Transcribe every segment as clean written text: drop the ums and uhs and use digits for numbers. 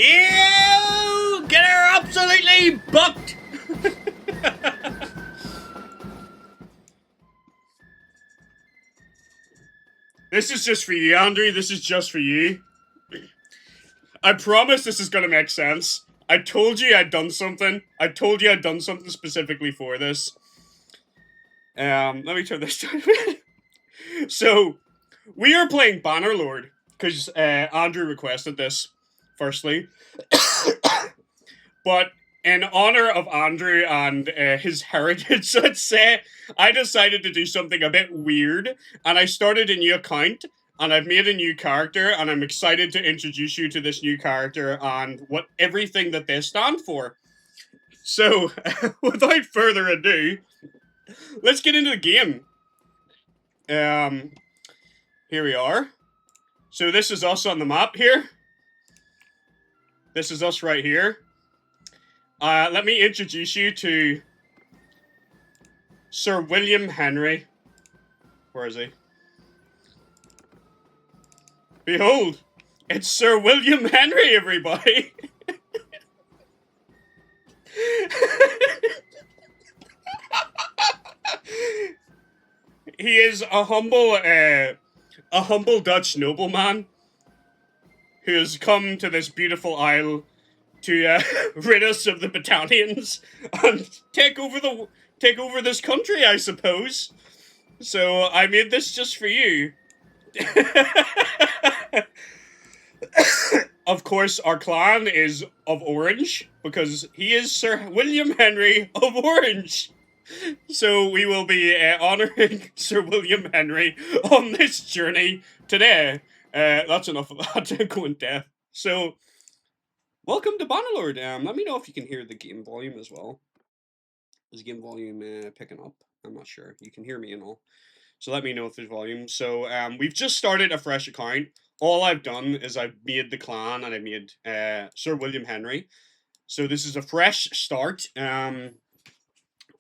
Ew! Get her absolutely bucked! This is just for you, Andrew. This is just for you. I promise this is gonna make sense. I told you I'd done something. I told you I'd done something specifically for this. Let me turn this down a bit. So, we are playing Bannerlord, because Andrew requested this, firstly. But in honor of Andrew and his heritage, let's say, I decided to do something a bit weird, and I started a new account, and I've made a new character, and I'm excited to introduce you to this new character and what everything that they stand for. So, without further ado, let's get into the game. Here we are. So this is us on the map here. This is us right here. Let me introduce you to Sir William Henry. Where is he? Behold, it's Sir William Henry, everybody. He is a humble Dutch nobleman who has come to this beautiful isle to rid us of the battalions and take over this country, I suppose. So I made this just for you. Of course, our clan is of Orange, because he is Sir William Henry of Orange. So we will be honouring Sir William Henry on this journey today. That's enough of that. Going deaf. So, welcome to Bannerlord. Let me know if you can hear the game volume as well. Is the game volume picking up? I'm not sure. You can hear me and all. So let me know if there's volume. So we've just started a fresh account. All I've done is I've made the clan and I made Sir William Henry. So this is a fresh start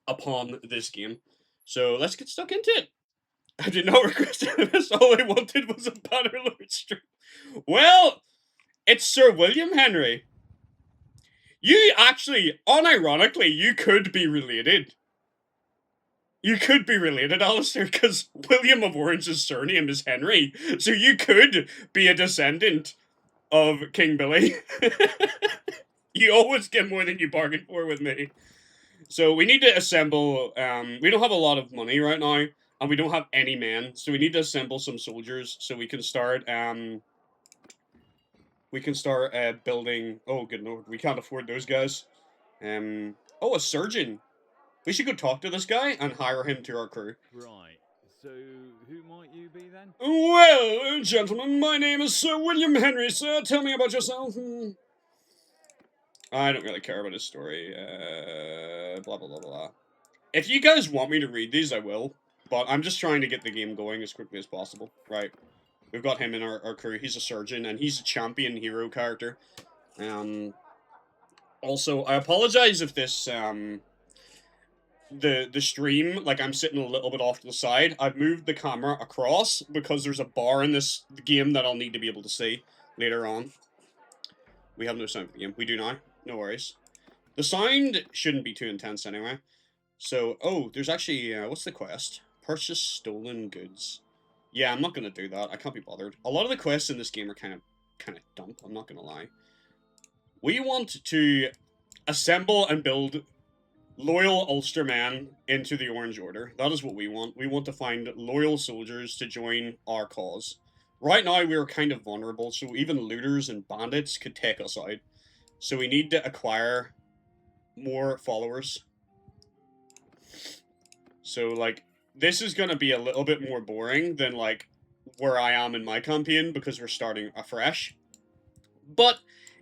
upon this game. So let's get stuck into it. I did not request this. All I wanted was a Bannerlord stream. Well, it's Sir William Henry. You actually, unironically, you could be related. You could be related, Alistair, because William of Orange's surname is Henry. So you could be a descendant of King Billy. You always get more than you bargained for with me. So we need to assemble, we don't have a lot of money right now, and we don't have any men, so we need to assemble some soldiers so we can start, building, oh good lord, we can't afford those guys. Oh, a surgeon. We should go talk to this guy and hire him to our crew. Right. So, who might you be then? Well, gentlemen, my name is Sir William Henry, sir. Tell me about yourself. I don't really care about his story. Blah, blah, blah, blah. If you guys want me to read these, I will. But I'm just trying to get the game going as quickly as possible. Right. We've got him in our crew. He's a surgeon, and he's a champion hero character. Also, I apologize if this, the stream, like, I'm sitting a little bit off to the side. I've moved the camera across because there's a bar in this game that I'll need to be able to see later on. We have no sound for the game. We do now. No worries. The sound shouldn't be too intense anyway. So, oh, there's actually, what's the quest? Purchase stolen goods. Yeah, I'm not going to do that. I can't be bothered. A lot of the quests in this game are kind of dumb. I'm not going to lie. We want to assemble and build loyal Ulstermen into the Orange Order. That is what we want. We want to find loyal soldiers to join our cause. Right now, we are kind of vulnerable, so even looters and bandits could take us out. So we need to acquire more followers. So, like, this is going to be a little bit more boring than, like, where I am in my campaign, because we're starting afresh. But,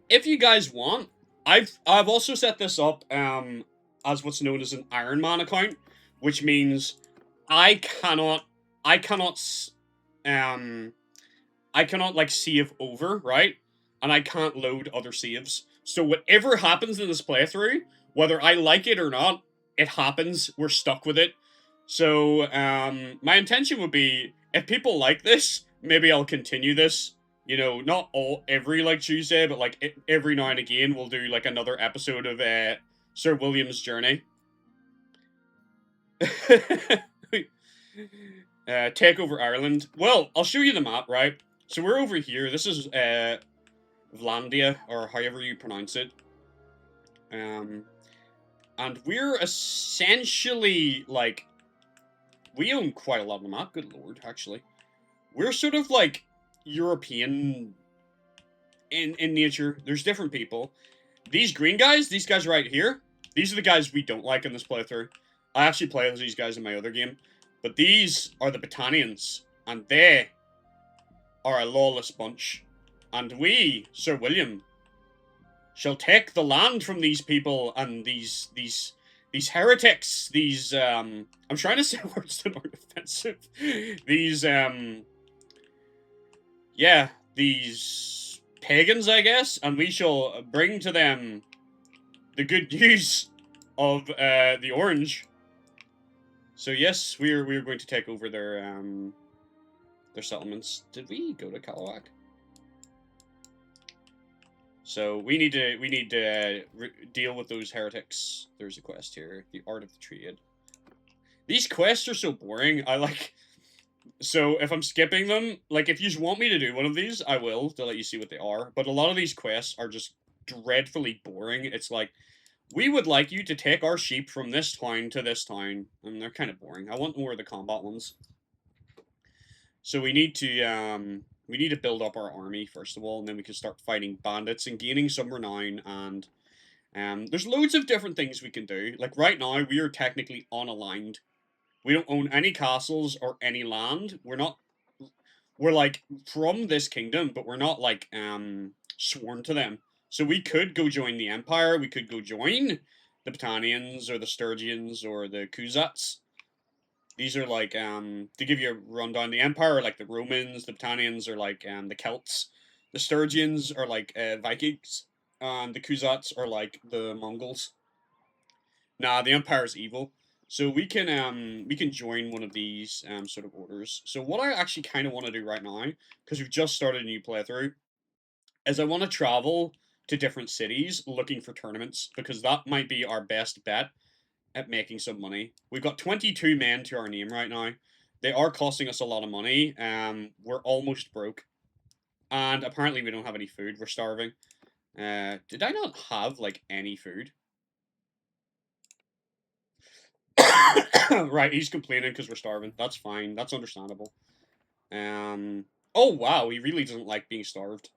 if you guys want, I've also set this up, as what's known as an Iron Man account, which means I cannot, like, save over, right? And I can't load other saves. So whatever happens in this playthrough, whether I like it or not, it happens. We're stuck with it. So, my intention would be, if people like this, maybe I'll continue this you know, not every like Tuesday, but like every now and again, we'll do like another episode of Sir William's journey. Take over Ireland. Well, I'll show you the map, right? So we're over here. This is Vlandia, or however you pronounce it. And we're essentially like, we own quite a lot of the map. Good lord, actually, we're sort of like European in nature. There's different people. These green guys, these guys right here, these are the guys we don't like in this playthrough. I actually play as these guys in my other game. But these are the Britannians, and they are a lawless bunch. And we, Sir William, shall take the land from these people and these heretics, these, I'm trying to say words that aren't offensive. These, yeah, these pagans, I guess, and we shall bring to them the good news of, the orange. So yes, we're going to take over their settlements. Did we go to Caladria? So we need to deal with those heretics. There's a quest here, the art of the trade. These quests are so boring. I like. So if I'm skipping them, like if you just want me to do one of these, I will to let you see what they are. But a lot of these quests are just dreadfully boring. It's like, we would like you to take our sheep from this town to this town, and they're kind of boring. I want more of the combat ones. So we need to build up our army first of all, and then we can start fighting bandits and gaining some renown. And there's loads of different things we can do. Like right now, we are technically unaligned. We don't own any castles or any land. We're like from this kingdom, but we're not like sworn to them. So we could go join the Empire. We could go join the Britannians or the Sturgians or the Kuzats. These are like, to give you a rundown, the Empire are like the Romans, the Britannians are like the Celts, the Sturgians are like Vikings, and the Kuzats are like the Mongols. Nah, the Empire is evil. So we can join one of these sort of orders. So what I actually kind of want to do right now, because we've just started a new playthrough, is I want to travel to different cities looking for tournaments, because that might be our best bet at making some money. We've got 22 men to our name right now. They are costing us a lot of money. We're almost broke. And apparently we don't have any food. We're starving. Did I not have, like, any food? Right, he's complaining because we're starving. That's fine. That's understandable. Oh, wow, he really doesn't like being starved.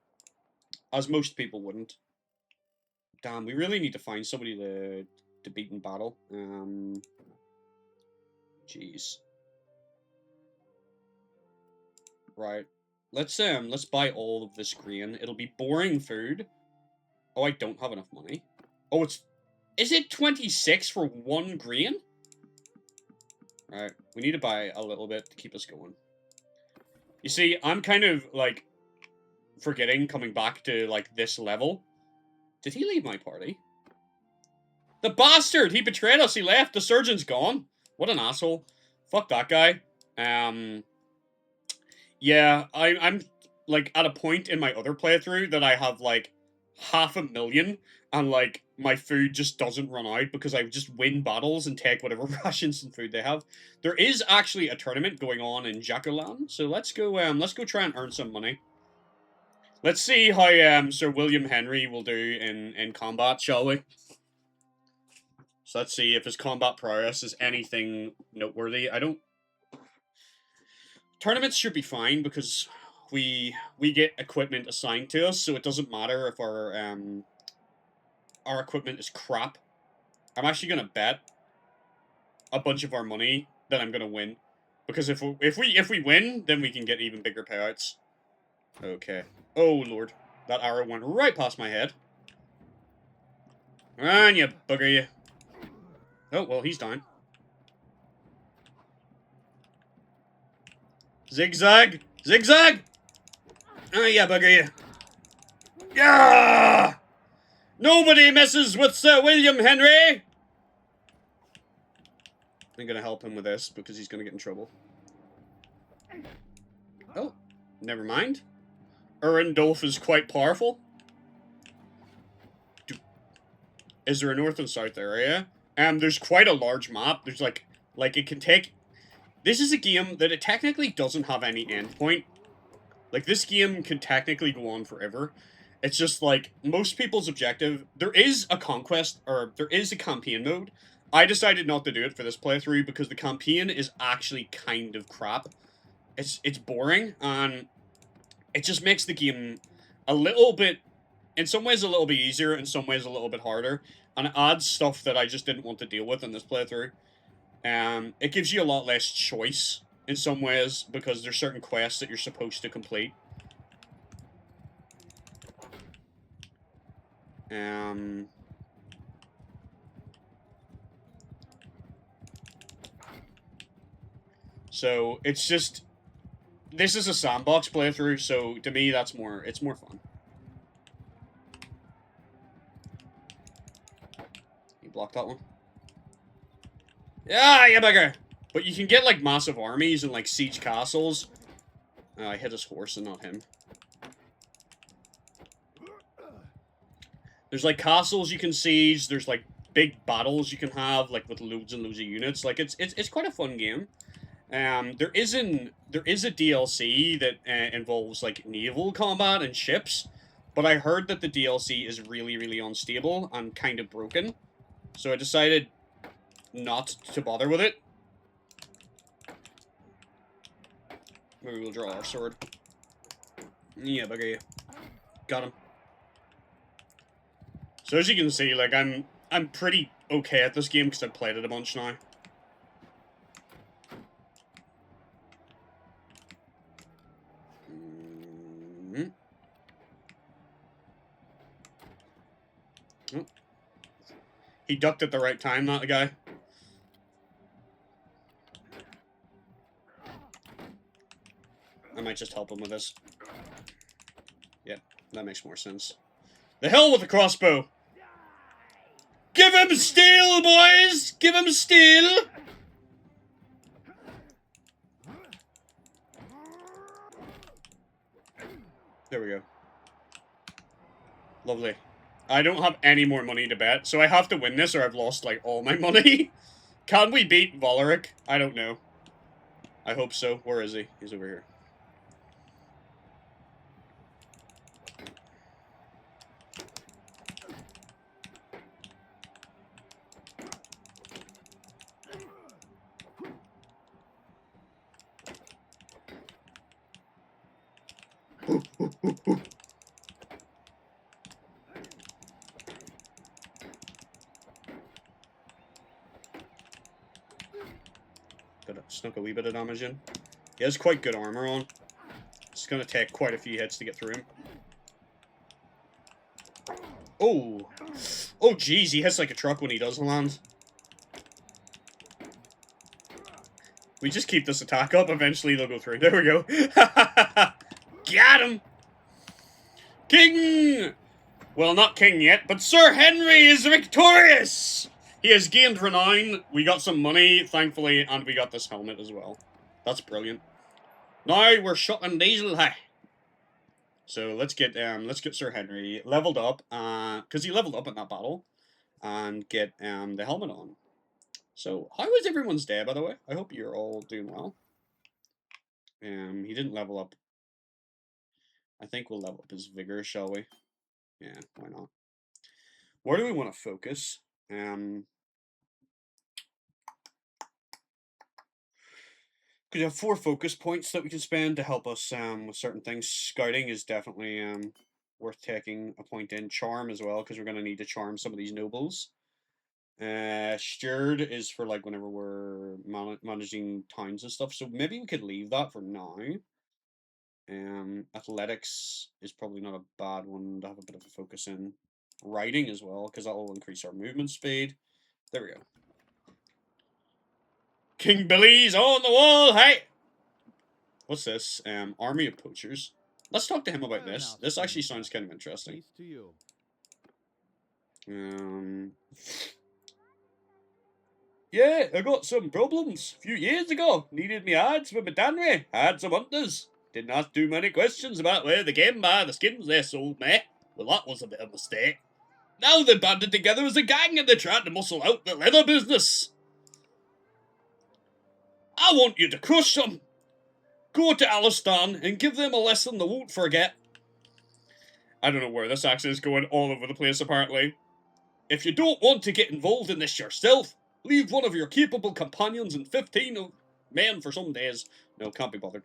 As most people wouldn't. Damn, we really need to find somebody to beat in battle. Jeez. Right. Let's buy all of this grain. It'll be boring food. Oh, I don't have enough money. Oh, is it 26 for one grain? Right. We need to buy a little bit to keep us going. You see, I'm kind of like forgetting coming back to like this level. Did he leave my party? The bastard! He betrayed us. He left. The surgeon's gone. What an asshole. Fuck that guy. Yeah, I'm like at a point in my other playthrough that I have like 500,000 and like my food just doesn't run out because I just win battles and take whatever rations and food they have. There is actually a tournament going on in Jacolan, so let's go try and earn some money. Let's see how Sir William Henry will do in combat, shall we? So let's see if his combat prowess is anything noteworthy. Tournaments should be fine because we get equipment assigned to us, so it doesn't matter if our equipment is crap. I'm actually gonna bet a bunch of our money that I'm gonna win, because if we win, then we can get even bigger payouts. Okay. Oh lord, that arrow went right past my head. Run, you bugger, you. Oh well, he's down. Zigzag, zigzag. Ah, yeah, bugger you. Yeah. Nobody messes with Sir William Henry! I'm gonna help him with this, because he's gonna get in trouble. Oh, never mind. Urindolf is quite powerful. Is there a north and south area? There's quite a large map. There's like it can take... This is a game that it technically doesn't have any endpoint. Like, this game can technically go on forever. It's just, like, most people's objective... There is a conquest, or there is a campaign mode. I decided not to do it for this playthrough because the campaign is actually kind of crap. It's boring, and it just makes the game a little bit... In some ways a little bit easier, in some ways a little bit harder. And it adds stuff that I just didn't want to deal with in this playthrough. It gives you a lot less choice in some ways, because there's certain quests that you're supposed to complete. So, it's just... This is a sandbox playthrough, so to me that's more... It's more fun. You block that one? Yeah, you bugger! But you can get, like, massive armies and, like, siege castles. I hit his horse and not him. There's, like, castles you can siege. There's, like, big battles you can have, like, with loads and loads of units. Like, it's quite a fun game. There is a DLC that involves, like, naval combat and ships. But I heard that the DLC is really, really unstable and kind of broken. So I decided not to bother with it. Maybe we'll draw our sword. Yeah, bugger you. Got him. So as you can see, like, I'm pretty okay at this game because I've played it a bunch now. Oh. He ducked at the right time, that guy. I might just help him with this. Yeah, that makes more sense. The hell with the crossbow! Give him steel, boys! Give him steel! There we go. Lovely. I don't have any more money to bet, so I have to win this or I've lost, like, all my money. Can we beat Valeric? I don't know. I hope so. Where is he? He's over here. Snuck a wee bit of damage in. He has quite good armor on. It's gonna take quite a few hits to get through him. Oh! Oh, jeez, he hits like a truck when he does land. We just keep this attack up, eventually they'll go through. There we go. Got him! King! Well, not king yet, but Sir Henry is victorious! He has gained renown, we got some money, thankfully, and we got this helmet as well. That's brilliant. Now we're shotting diesel, hey. So let's get Sir Henry leveled up, because he leveled up in that battle, and get the helmet on. So, how was everyone's day, by the way? I hope you're all doing well. He didn't level up. I think we'll level up his vigor, shall we? Yeah, why not? Where do we want to focus? Because we have 4 focus points that we can spend to help us with certain things. Scouting is definitely worth taking a point in. Charm as well, because we're going to need to charm some of these nobles. Steward is for, like, whenever we're managing towns and stuff. So maybe we could leave that for now. Athletics is probably not a bad one to have a bit of a focus in. Riding as well, because that will increase our movement speed. There we go. King Billy's on the wall, hey! What's this? Army of Poachers. Let's talk to him about this. This actually sounds kind of interesting. Yeah, I got some problems. A few years ago, needed me ads with my Danry. Had some hunters. Did not do many questions about where they came by, the skins they sold me. Well, that was a bit of a mistake. Now they're banded together as a gang and they're trying to muscle out the leather business. I want you to crush them. Go to Alistan and give them a lesson they won't forget. I don't know where this accent is going, all over the place apparently. If you don't want to get involved in this yourself, leave one of your capable companions and 15 men for some days. No, can't be bothered.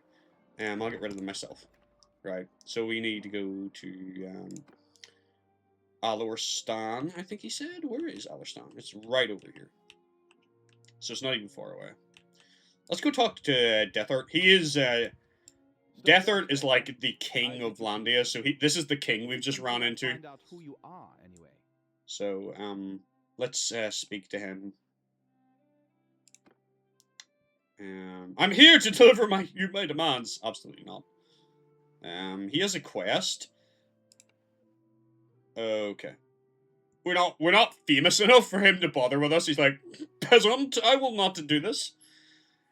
I'll get rid of them myself. Right, so we need to go to Alistan, I think he said. Where is Alistan? It's right over here. So it's not even far away. Let's go talk to Deathart. He is, Deathart is like the king of Landia, so this is the king we've just run into. Find out who you are, anyway. So, let's speak to him. I'm here to deliver my demands. Absolutely not. He has a quest. Okay. We're not famous enough for him to bother with us. He's like, peasant, I will not do this.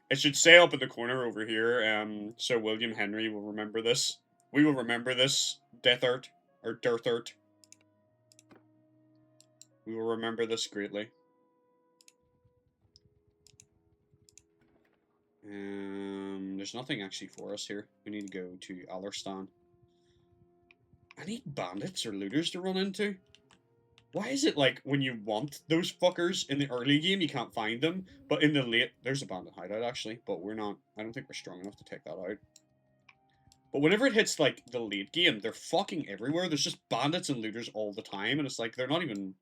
It should say up in the corner over here, Sir William Henry will remember this. We will remember this, Deathart, or Dirthart. We will remember this greatly. There's nothing actually for us here. We need to go to Alistan. I need bandits or looters to run into. Why is it like when you want those fuckers in the early game you can't find them, but in the late there's a bandit hideout actually, but we're not. I don't think we're strong enough to take that out. But whenever it hits like the late game, they're fucking everywhere. There's just bandits and looters all the time, and it's like they're not even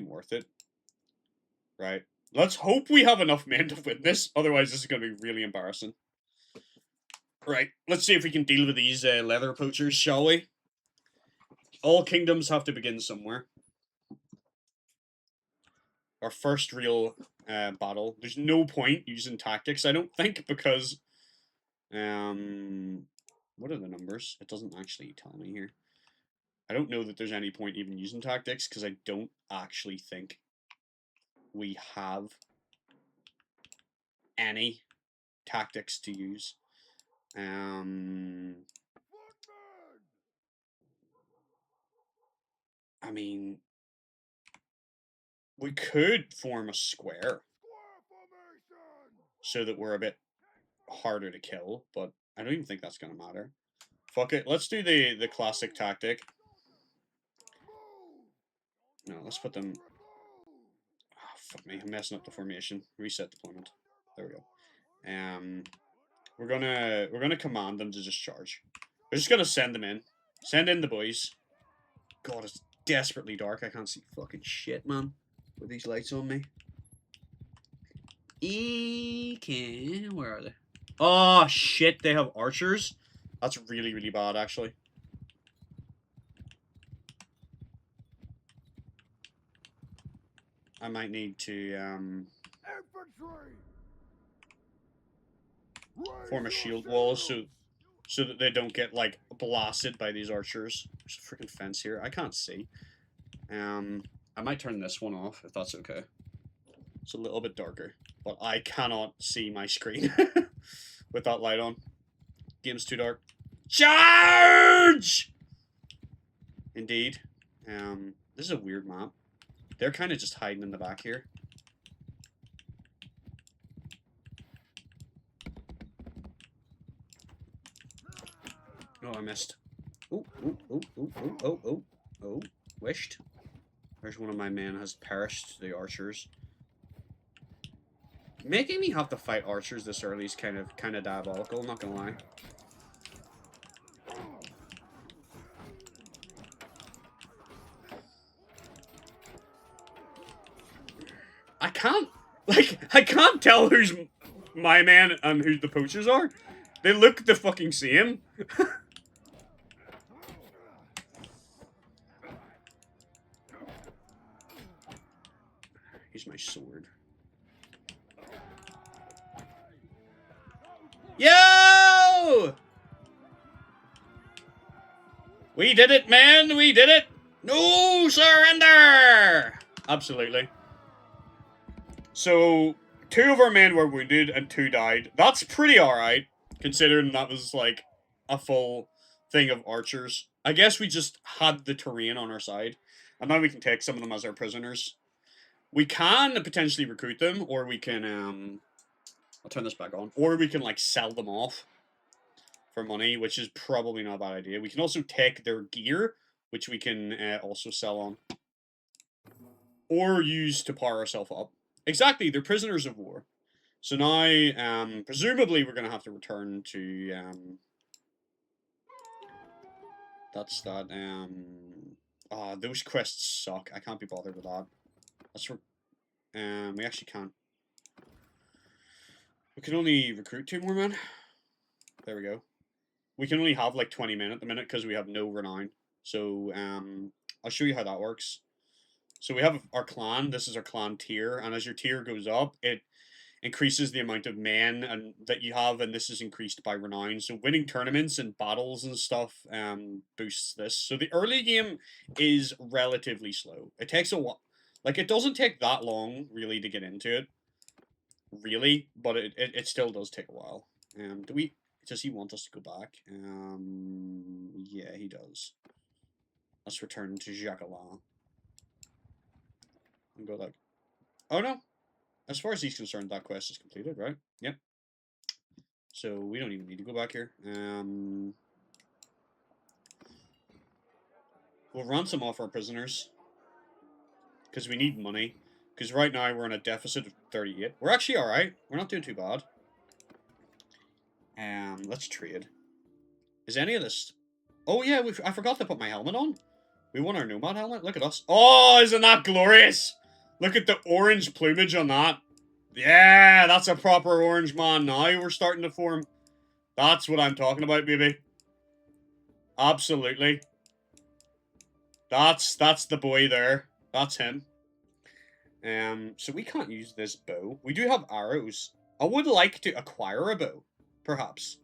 worth it. Right. Let's hope we have enough men to win this, otherwise this is going to be really embarrassing. Right, let's see if we can deal with these leather poachers, shall we? All kingdoms have to begin somewhere. Our first real battle. There's no point using tactics, I don't think, because... what are the numbers? It doesn't actually tell me here. I don't know that there's any point even using tactics, because I don't actually think we have any tactics to use. I mean, we could form a square so that we're a bit harder to kill, but I don't even think that's gonna matter. Fuck it, let's do the classic tactic. No, let's put them... Oh, fuck me, I'm messing up the formation. Reset deployment. There we go. We're gonna command them to just charge. We're just gonna send them in. Send in the boys. God, it's desperately dark. I can't see fucking shit, man. With these lights on me. Where are they? Oh, shit, they have archers? That's really, really bad, actually. I might need to, form a shield wall so that they don't get, like, blasted by these archers. There's a freaking fence here. I can't see. I might turn this one off, if that's okay. It's a little bit darker, but I cannot see my screen with that light on. Game's too dark. Charge! Indeed. This is a weird map. They're kind of just hiding in the back here. Oh, I missed. Oh, oh, oh, oh, oh, oh, oh, oh. Wished. There's one of my men has perished, the archers. Making me have to fight archers this early is kind of diabolical, not gonna lie. I can't tell who's my man and who the poachers are. They look the fucking same. Here's my sword. Yo! We did it, man! We did it! No surrender! Absolutely. So, 2 of our men were wounded and 2 died. That's pretty alright, considering that was like a full thing of archers. I guess we just had the terrain on our side, and now we can take some of them as our prisoners. We can potentially recruit them, or we can I'll turn this back on, or we can like sell them off for money, which is probably not a bad idea. We can also take their gear, which we can also sell on, or use to power ourselves up. Exactly, they're prisoners of war. So now, presumably, we're going to have to return to, that's that, those quests suck. I can't be bothered with that. That's we actually can't. We can only recruit 2 more men. There we go. We can only have like 20 men at the minute because we have no renown. So, I'll show you how that works. So we have our clan. This is our clan tier, and as your tier goes up, it increases the amount of men and that you have, and this is increased by renown. So winning tournaments and battles and stuff boosts this. So the early game is relatively slow. It takes a while. Like, it doesn't take that long, really, to get into it. Really, but it still does take a while. Does he want us to go back? Yeah, he does. Let's return to Jacqueline. And go like, oh no. As far as he's concerned, that quest is completed, right? Yep. So we don't even need to go back here. We'll ransom off our prisoners. Because we need money. Because right now we're in a deficit of 38. We're actually alright. We're not doing too bad. Let's trade. Is any of this... Oh yeah, I forgot to put my helmet on. We won our Nomad helmet. Look at us. Oh, isn't that glorious? Look at the orange plumage on that. Yeah, that's a proper orange man. Now we're starting to form. That's what I'm talking about, baby. Absolutely. That's the boy there. That's him. So we can't use this bow. We do have arrows. I would like to acquire a bow, perhaps.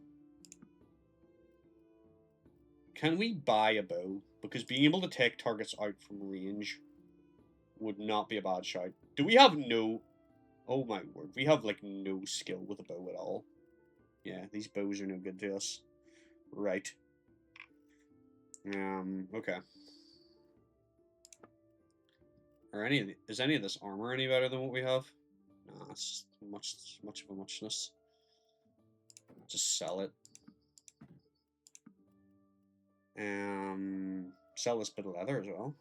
Can we buy a bow? Because being able to take targets out from range would not be a bad shout. Do we have no... Oh my word. We have, like, no skill with a bow at all. Yeah, these bows are no good to us. Right. Okay. Is any of this armor any better than what we have? Nah, it's much of a muchness. Just sell it. Sell this bit of leather as well.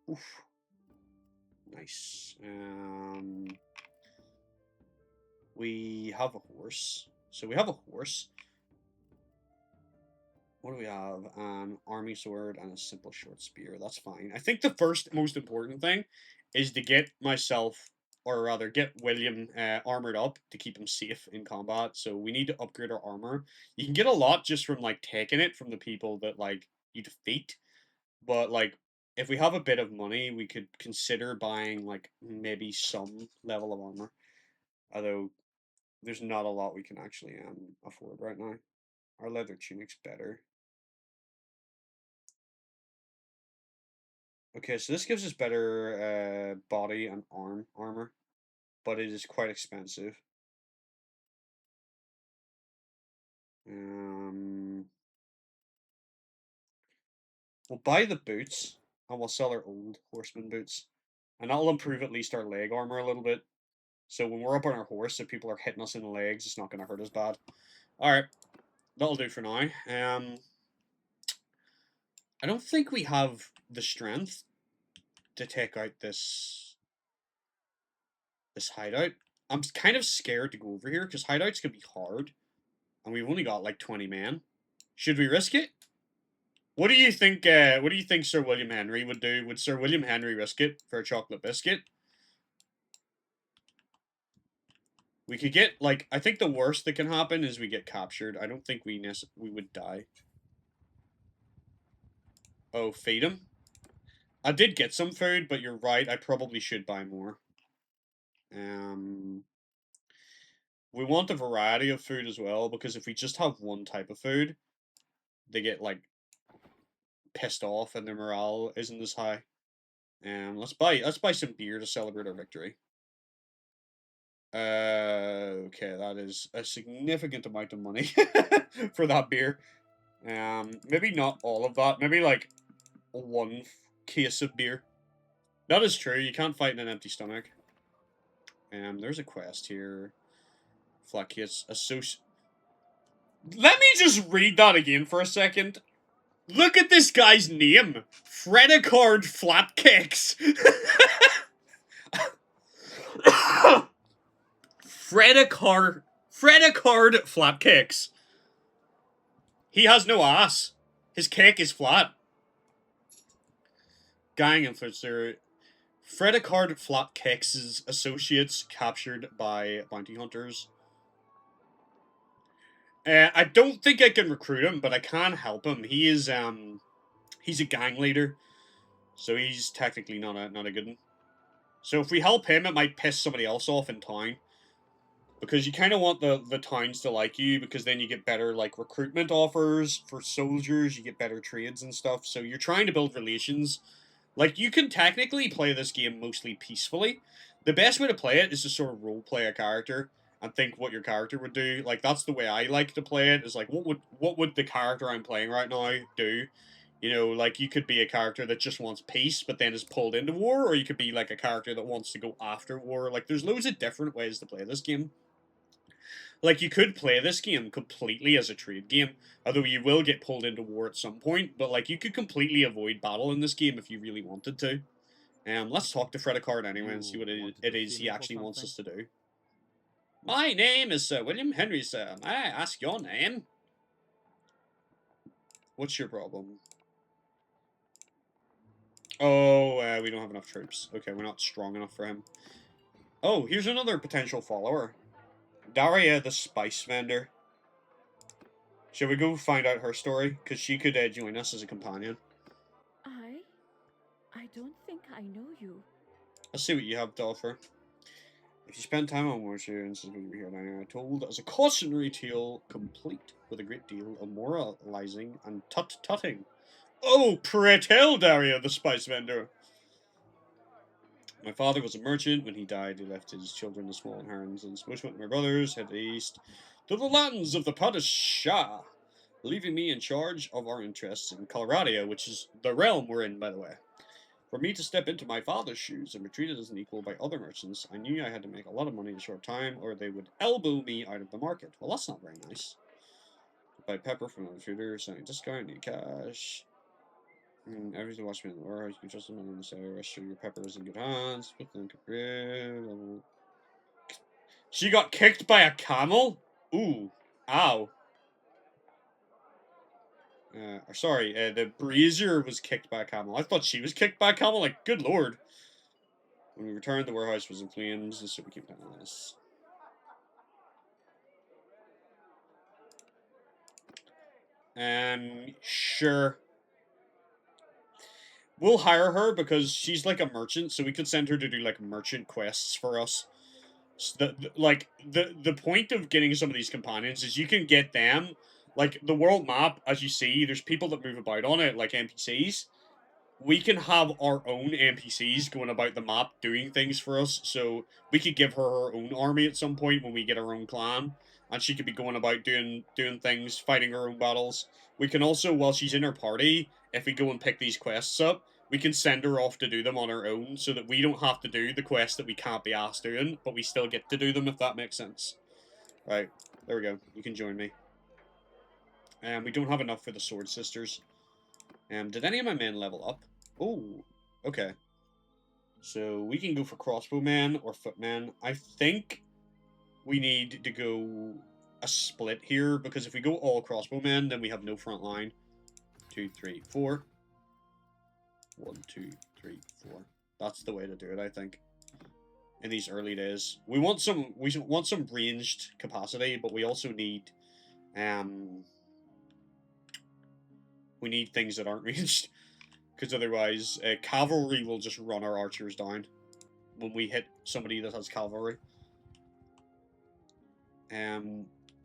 Oof. Nice. We have a horse. So we have a horse. What do we have? An army sword and a simple short spear. That's fine. I think the first most important thing is to get myself, or rather get William armored up to keep him safe in combat. So we need to upgrade our armor. You can get a lot just from like taking it from the people that like you defeat. But like if we have a bit of money, we could consider buying like maybe some level of armor. Although there's not a lot we can actually afford right now. Our leather tunic's better. Okay, so this gives us better body and armor, but it is quite expensive. We'll buy the boots, and we'll sell our old horseman boots, and that'll improve at least our leg armor a little bit. So when we're up on our horse, if people are hitting us in the legs, it's not going to hurt us bad. All right, that'll do for now. I don't think we have the strength to take out this hideout. I'm kind of scared to go over here because hideouts can be hard, and we've only got like 20 men. Should we risk it? What do you think? What do you think Sir William Henry would do? Would Sir William Henry risk it for a chocolate biscuit? We could get like I think the worst that can happen is we get captured. I don't think we would die. Oh, feed him. I did get some food, but you're right. I probably should buy more. We want a variety of food as well because if we just have one type of food, they get like pissed off and their morale isn't as high. Let's buy some beer to celebrate our victory. Okay, that is a significant amount of money for that beer. Maybe not all of that. Maybe like one case of beer. That is true. You can't fight in an empty stomach. There's a quest here. Flat case associate. Let me just read that again for a second. Look at this guy's name. Fredicard Flatcakes. Fredicard Flatcakes. He has no ass. His cake is flat. Gang influencer. Fredicard Flatcakes' associates captured by bounty hunters. I don't think I can recruit him, but I can help him. He is he's a gang leader, so he's technically not a good one. So if we help him, it might piss somebody else off in town. Because you kind of want the towns to like you, because then you get better, like, recruitment offers for soldiers, you get better trades and stuff, so you're trying to build relations. Like, you can technically play this game mostly peacefully. The best way to play it is to sort of role-play a character and think what your character would do. Like, that's the way I like to play it, is like, what would the character I'm playing right now do? You know, like, you could be a character that just wants peace, but then is pulled into war, or you could be, like, a character that wants to go after war. Like, there's loads of different ways to play this game. Like, you could play this game completely as a trade game, although you will get pulled into war at some point, but, like, you could completely avoid battle in this game if you really wanted to. Let's talk to Fredicard anyway and see what it is he actually wants us to do. My name is Sir William Henry, sir. May I ask your name? What's your problem? Oh, we don't have enough troops. Okay, we're not strong enough for him. Oh, here's another potential follower. Daria the Spice Vendor. Shall we go find out her story? Because she could join us as a companion. I don't think I know you. Let's see what you have to offer. If you spend time on Warshare and since we were here now, I told as a cautionary tale complete with a great deal of moralizing and tut-tutting. Oh, pray tell, Daria, the Spice Vendor. My father was a merchant. When he died, he left his children a small inheritance. Most went with my brothers, headed east to the lands of the Padishah, leaving me in charge of our interests in Caladria, which is the realm we're in, by the way. For me to step into my father's shoes and be treated as an equal by other merchants, I knew I had to make a lot of money in a short time, or they would elbow me out of the market. Well, that's not very nice. Buy pepper from another trader, selling discount, need cash. Everything watch me in the warehouse, you can trust them in the sale, rest sure your pepper is in good hands. Put them in. She got kicked by a camel? Ooh. Ow. Sorry, the brazier was kicked by a camel. I thought she was kicked by a camel, like, good lord. When we returned, the warehouse was in flames, so we keep an eye on this. Sure. We'll hire her because she's like a merchant, so we could send her to do like merchant quests for us. So the point of getting some of these companions is you can get them, like the world map, as you see, there's people that move about on it, like NPCs. We can have our own NPCs going about the map doing things for us, so we could give her her own army at some point when we get our own clan, and she could be going about doing things, fighting her own battles. We can also, while she's in her party, if we go and pick these quests up, we can send her off to do them on her own, so that we don't have to do the quests that we can't be asked doing, but we still get to do them, if that makes sense. Right, there we go. You can join me. We don't have enough for the Sword Sisters. Did any of my men level up? Oh, okay. So we can go for crossbowmen or footmen. I think we need to go a split here, because if we go all crossbowmen, then we have no front line. 2, 3, 4. 1, 2, 3, 4. That's the way to do it, I think. In these early days, we want some ranged capacity, but we also need we need things that aren't ranged, because otherwise cavalry will just run our archers down when we hit somebody that has cavalry.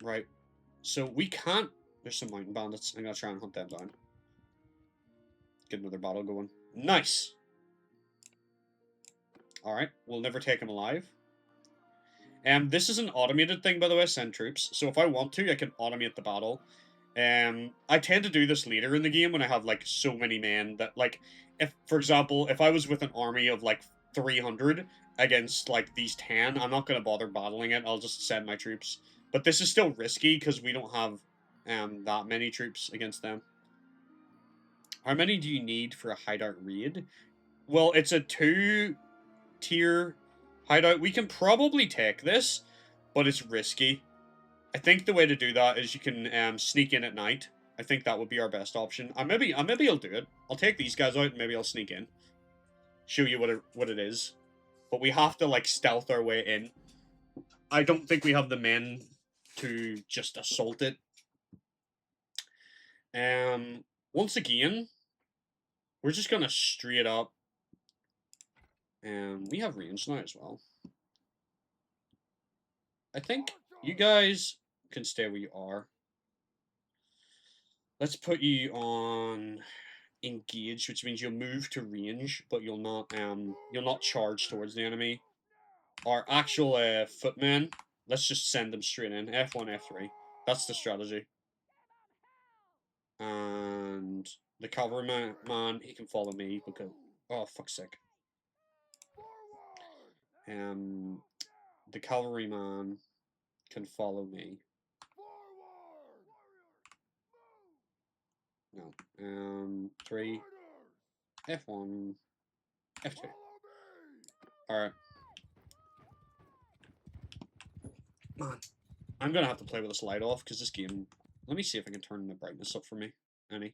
Right. So we can't. There's some mountain bandits. I'm gonna try and hunt them down. Get another battle going. Nice. All right. We'll never take him alive. This is an automated thing, by the way, send troops. So if I want to, I can automate the battle. I tend to do this later in the game when I have, like, so many men that, like, if, for example, if I was with an army of, like, 300 against, like, these 10, I'm not going to bother battling it. I'll just send my troops. But this is still risky because we don't have that many troops against them. How many do you need for a hideout raid? Well, it's a 2-tier hideout. We can probably take this, but it's risky. I think the way to do that is you can sneak in at night. I think that would be our best option. Maybe I'll do it. I'll take these guys out and maybe I'll sneak in. Show you what it is. But we have to, like, stealth our way in. I don't think we have the men to just assault it. Once again, we're just gonna straight up. We have range now as well. I think you guys can stay where you are. Let's put you on engage, which means you'll move to range, but you'll not charge towards the enemy. Our actual footmen, let's just send them straight in. F1, F3. That's the strategy. And the cavalry man, he can follow me because, oh, fuck's sake. The cavalry man can follow me. No. 3. F1. F2. Alright. Man, I'm gonna have to play with this light off because this game. Let me see if I can turn the brightness up for me. Any.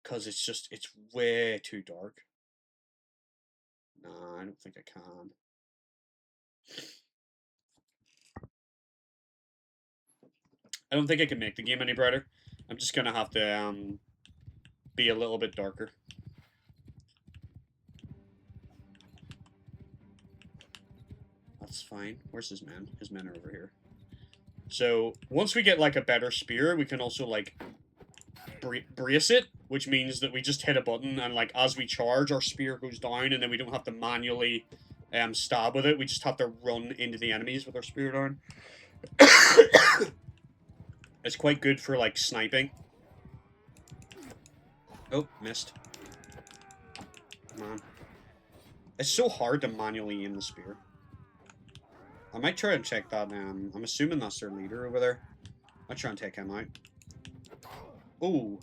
Because it's way too dark. Nah, I don't think I can. I don't think I can make the game any brighter. I'm just gonna have to be a little bit darker. That's fine. Where's his men? His men are over here. So once we get, like, a better spear, we can also, like, brace it, which means that we just hit a button and, like, as we charge, our spear goes down, and then we don't have to manually stab with it. We just have to run into the enemies with our spear down. It's quite good for, like, sniping. Oh, missed. Man. It's so hard to manually aim the spear. I might try and check that. I'm assuming that's their leader over there. I'll try and take him out. Oh.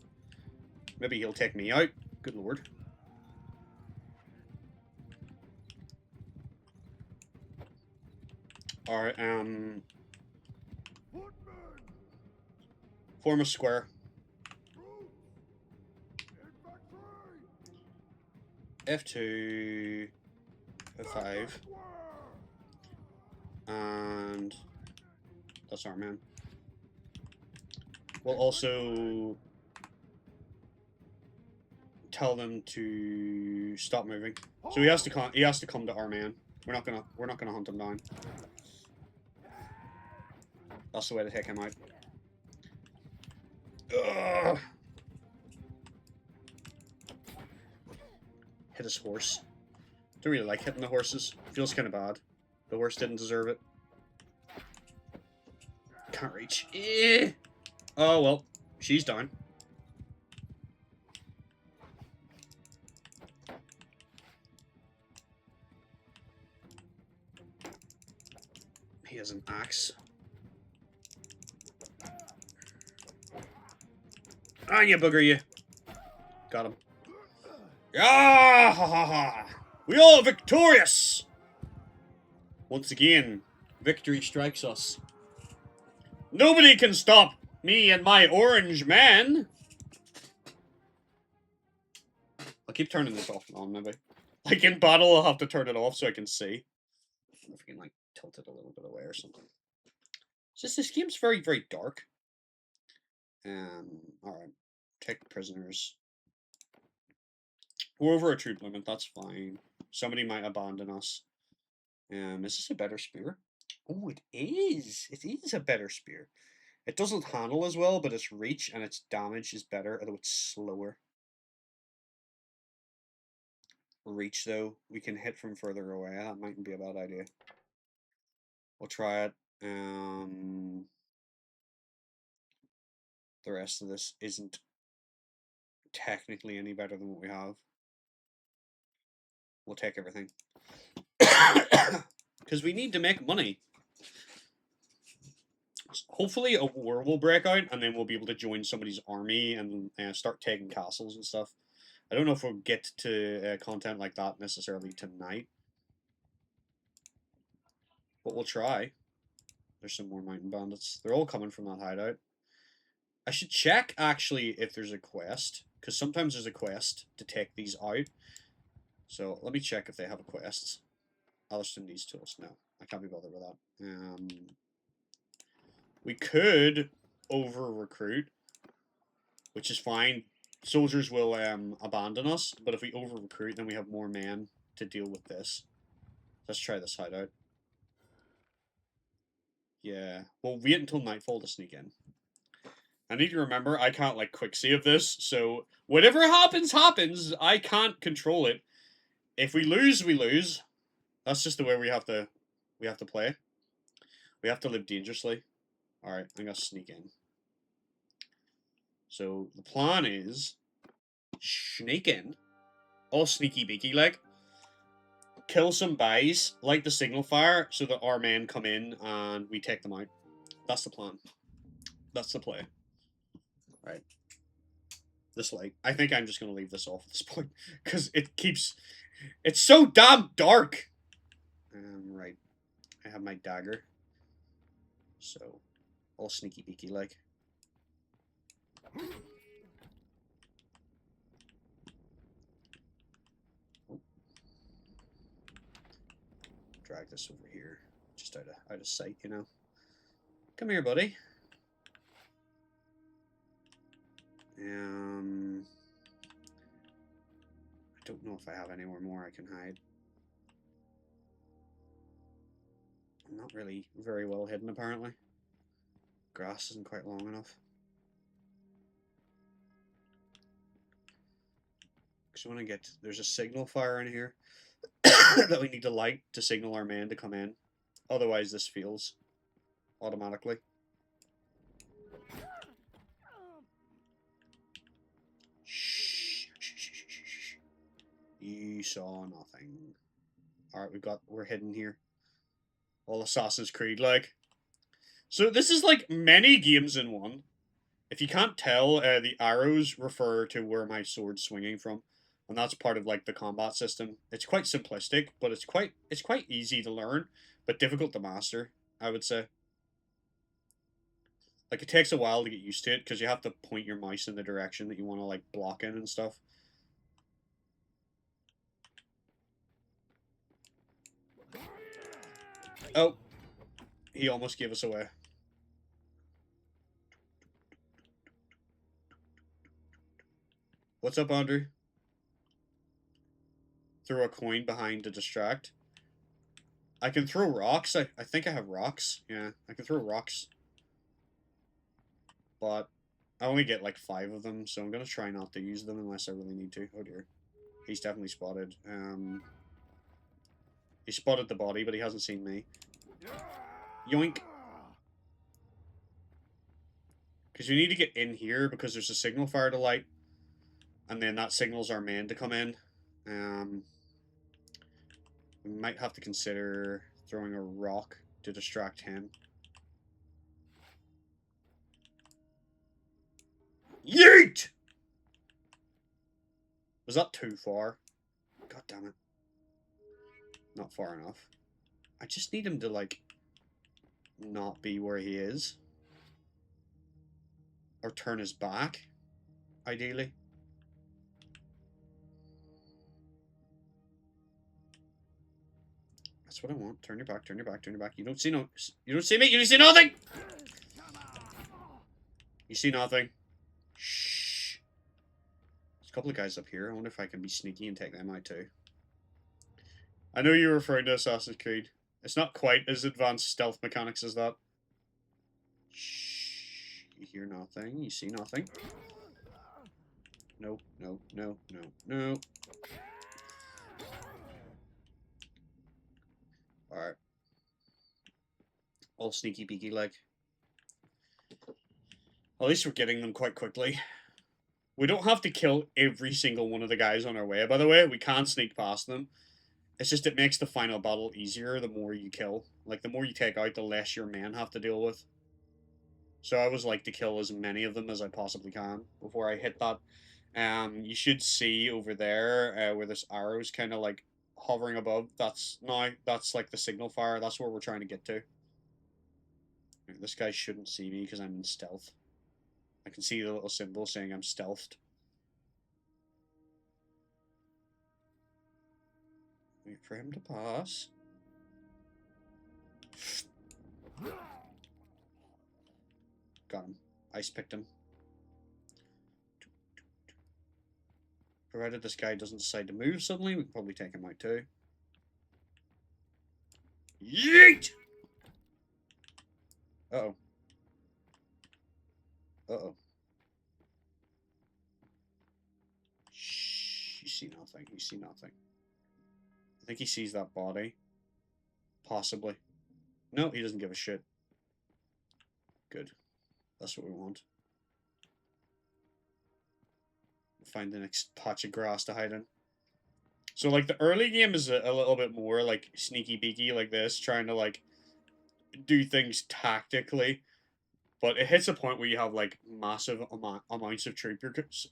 Maybe he'll take me out. Good lord. Alright, form a square. F2. F5. And that's our man. We'll also tell them to stop moving. So he has to come to our man. We're not gonna hunt him down. That's the way to take him out. Ugh. Hit his horse. Don't really like hitting the horses. Feels kind of bad. The horse didn't deserve it. Can't reach. Oh well, she's down. He has an axe. Ah, you bugger, you. Got him. Ah, ha, ha, ha. We all are victorious! Once again, victory strikes us. Nobody can stop me and my orange man! I'll keep turning this off and on, maybe. Like, in battle, I'll have to turn it off so I can see. I don't know if we can, like, tilt it a little bit away or something. It's just, this game's very, very dark. Alright. Take prisoners. We're over a troop limit, that's fine. Somebody might abandon us. Is this a better spear? Oh, it is! It is a better spear. It doesn't handle as well, but its reach and its damage is better, although it's slower. Reach, though, we can hit from further away. That mightn't be a bad idea. We'll try it. The rest of this isn't technically any better than what we have. We'll take everything. Because we need to make money. Hopefully a war will break out, and then we'll be able to join somebody's army and start taking castles and stuff. I don't know if we'll get to content like that necessarily tonight. But we'll try. There's some more mountain bandits. They're all coming from that hideout. I should check, actually, if there's a quest. Because sometimes there's a quest to take these out. So, let me check if they have a quest. Alistair needs tools. No, I can't be bothered with that. We could over-recruit, which is fine. Soldiers will abandon us, but if we over-recruit, then we have more men to deal with this. Let's try this hideout. Yeah, we'll wait until nightfall to sneak in. I need to remember, I can't, like, quick save this, so whatever happens, happens. I can't control it. If we lose, we lose. That's just the way we have to play. We have to live dangerously. Alright, I'm gonna sneak in. So, the plan is sneak in. All sneaky beaky, like. Kill some bays, light the signal fire, so that our men come in and we take them out. That's the plan. That's the play. Right. This light. I think I'm just going to leave this off at this point. Because it keeps... It's so damn dark! Right. I have my dagger. So, all sneaky beaky like. Oh. Drag this over here. Just out of sight, you know. Come here, buddy. I don't know if I have anywhere more I can hide. I'm not really very well hidden, apparently. Grass isn't quite long enough. Because I want to get... There's a signal fire in here that we need to light to signal our men to come in. Otherwise, this fails automatically. Shh. You saw nothing. Alright, we're hidden here. All Assassin's Creed like. So this is like many games in one. If you can't tell, the arrows refer to where my sword's swinging from. And that's part of like the combat system. It's quite simplistic, but it's quite easy to learn, but difficult to master, I would say. Like, it takes a while to get used to it, because you have to point your mouse in the direction that you want to, like, block in and stuff. Oh! He almost gave us away. What's up, Andrew? Throw a coin behind to distract. I can throw rocks. I think I have rocks. Yeah, I can throw rocks. But I only get like 5 of them, so I'm going to try not to use them unless I really need to. Oh dear. He's definitely spotted. He spotted the body, but he hasn't seen me. Yoink. Because we need to get in here because there's a signal fire to light. And then that signals our men to come in. We might have to consider throwing a rock to distract him. Yeet! Was that too far? God damn it. Not far enough. I just need him to, like, not be where he is. Or turn his back, ideally. That's what I want. Turn your back, turn your back, turn your back. You don't see no... You don't see me? You see nothing! You see nothing. Shh. There's a couple of guys up here. I wonder if I can be sneaky and take them out too. I know you're referring to Assassin's Creed. It's not quite as advanced stealth mechanics as that. Shh. You hear nothing. You see nothing. Nope, nope, nope, nope, nope. Alright. All sneaky beaky like. At least we're getting them quite quickly. We don't have to kill every single one of the guys on our way, by the way. We can sneak past them. It's just it makes the final battle easier the more you kill. Like, the more you take out, the less your men have to deal with. So I always like to kill as many of them as I possibly can before I hit that. You should see over there where this arrow's kind of like hovering above. That's like the signal fire. That's where we're trying to get to. This guy shouldn't see me because I'm in stealth. I can see the little symbol saying I'm stealthed. Wait for him to pass. Got him. Ice picked him. Provided this guy doesn't decide to move suddenly, we can probably take him out too. Yeet! Uh-oh. Uh-oh. Shh. You see nothing. You see nothing. I think he sees that body. Possibly. No, he doesn't give a shit. Good. That's what we want. Find the next patch of grass to hide in. So, like, the early game is a little bit more, like, sneaky beaky like this, trying to, like, do things tactically. But it hits a point where you have, like, massive amounts of troop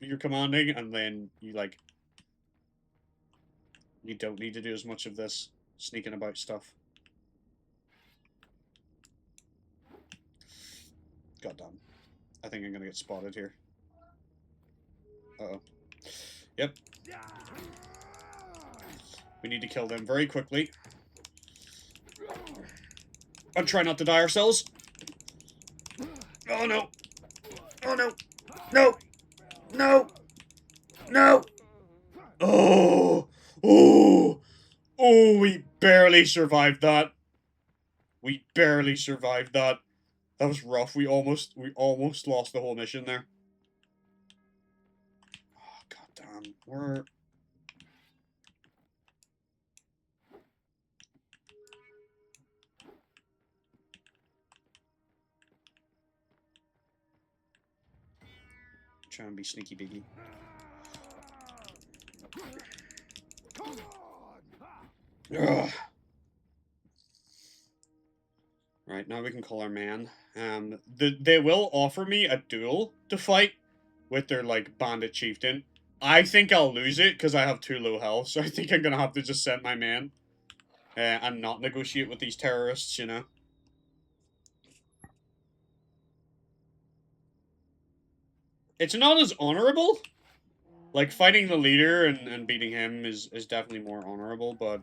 you're commanding, and then you, like, you don't need to do as much of this sneaking about stuff. Goddamn. I think I'm gonna get spotted here. Uh-oh. Yep. We need to kill them very quickly. And try not to die ourselves. Oh no! Oh no! No! No! No! Oh! Oh! Oh, we barely survived that. We barely survived that. That was rough. We almost lost the whole mission there. Oh, goddamn. We're... trying to be sneaky biggy. Ugh. Right, now we can call our man. They will offer me a duel to fight with their, like, bandit chieftain. I think I'll lose it because I have too low health, so I think I'm gonna have to just send my man and not negotiate with these terrorists, you know? It's not as honorable. Like, fighting the leader and beating him is definitely more honorable, but,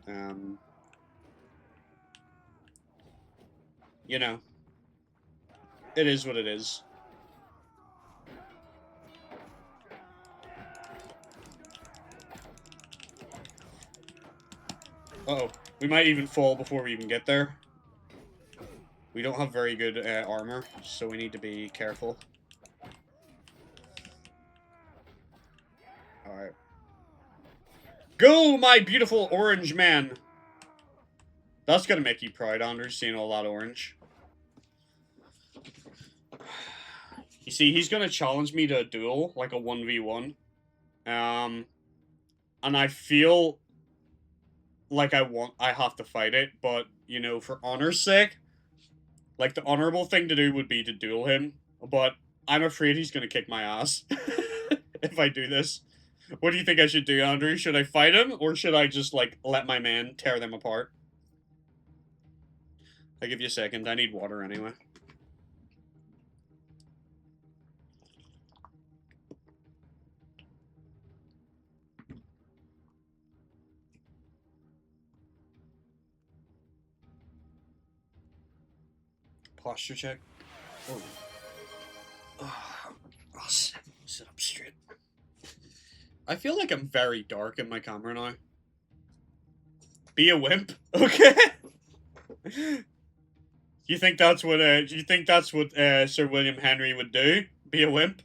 you know, it is what it is. Uh-oh. We might even fall before we even get there. We don't have very good armor, so we need to be careful. Alright. Go, my beautiful orange man! That's gonna make you proud, Anders, seeing all that orange. You see, he's gonna challenge me to a duel, like a 1v1. And I feel like I have to fight it, but, you know, for honor's sake, like, the honorable thing to do would be to duel him, but I'm afraid he's gonna kick my ass if I do this. What do you think I should do, Andrew? Should I fight him, or should I just, like, let my man tear them apart? I'll give you a second. I need water anyway. Posture check. Oh. I'll sit up straight. I feel like I'm very dark in my camera now. Be a wimp, okay? You think that's what Sir William Henry would do? Be a wimp?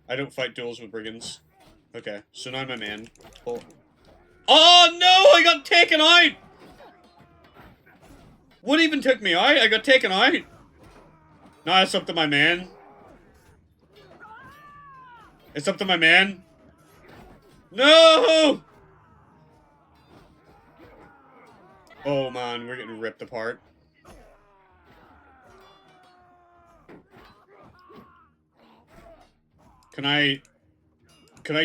I don't fight duels with brigands. Okay, so now my man. Oh no! I got taken out! What even took me out? I got taken out. Now it's up to my man. It's up to my man. No! Oh man, we're getting ripped apart. Can I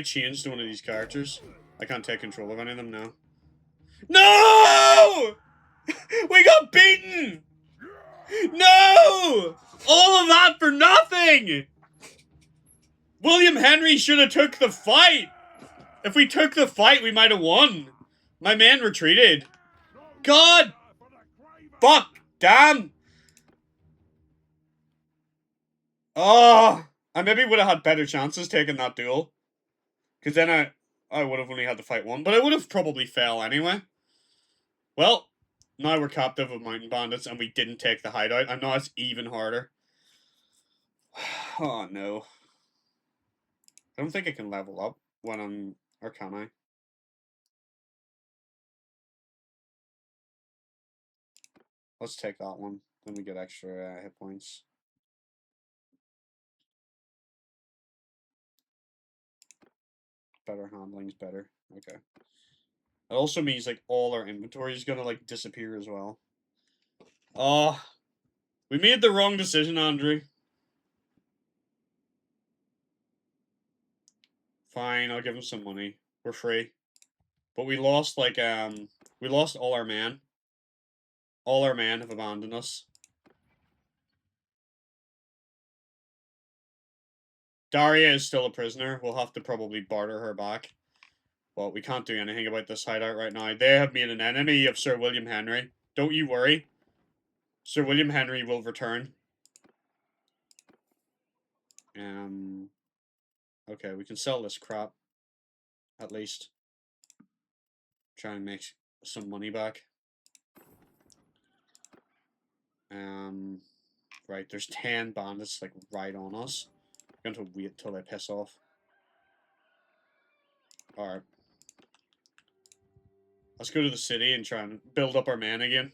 change to one of these characters? I can't take control of any of them now. No! We got beaten! No! All of that for nothing! William Henry should have took the fight! If we took the fight, we might have won. My man retreated. God! Fuck! Damn! Oh! I maybe would have had better chances taking that duel. Because then I would have only had to fight one. But I would have probably fell anyway. Well, now we're captive of mountain bandits and we didn't take the hideout. And now it's even harder. Oh no. I don't think I can level up when I'm... Or can I? Let's take that one. Then we get extra hit points. Better handling's better. Okay. It also means like all our inventory is gonna like disappear as well. Oh, we made the wrong decision, Andrew. Fine, I'll give him some money. We're free. But we lost like we lost all our men. All our men have abandoned us. Daria is still a prisoner. We'll have to probably barter her back. But we can't do anything about this hideout right now. They have made an enemy of Sir William Henry. Don't you worry. Sir William Henry will return. Okay, we can sell this crap. At least. Try and make some money back. Right, there's 10 bandits, like, right on us. I'm going to wait till they piss off. Alright. Let's go to the city and try and build up our men again.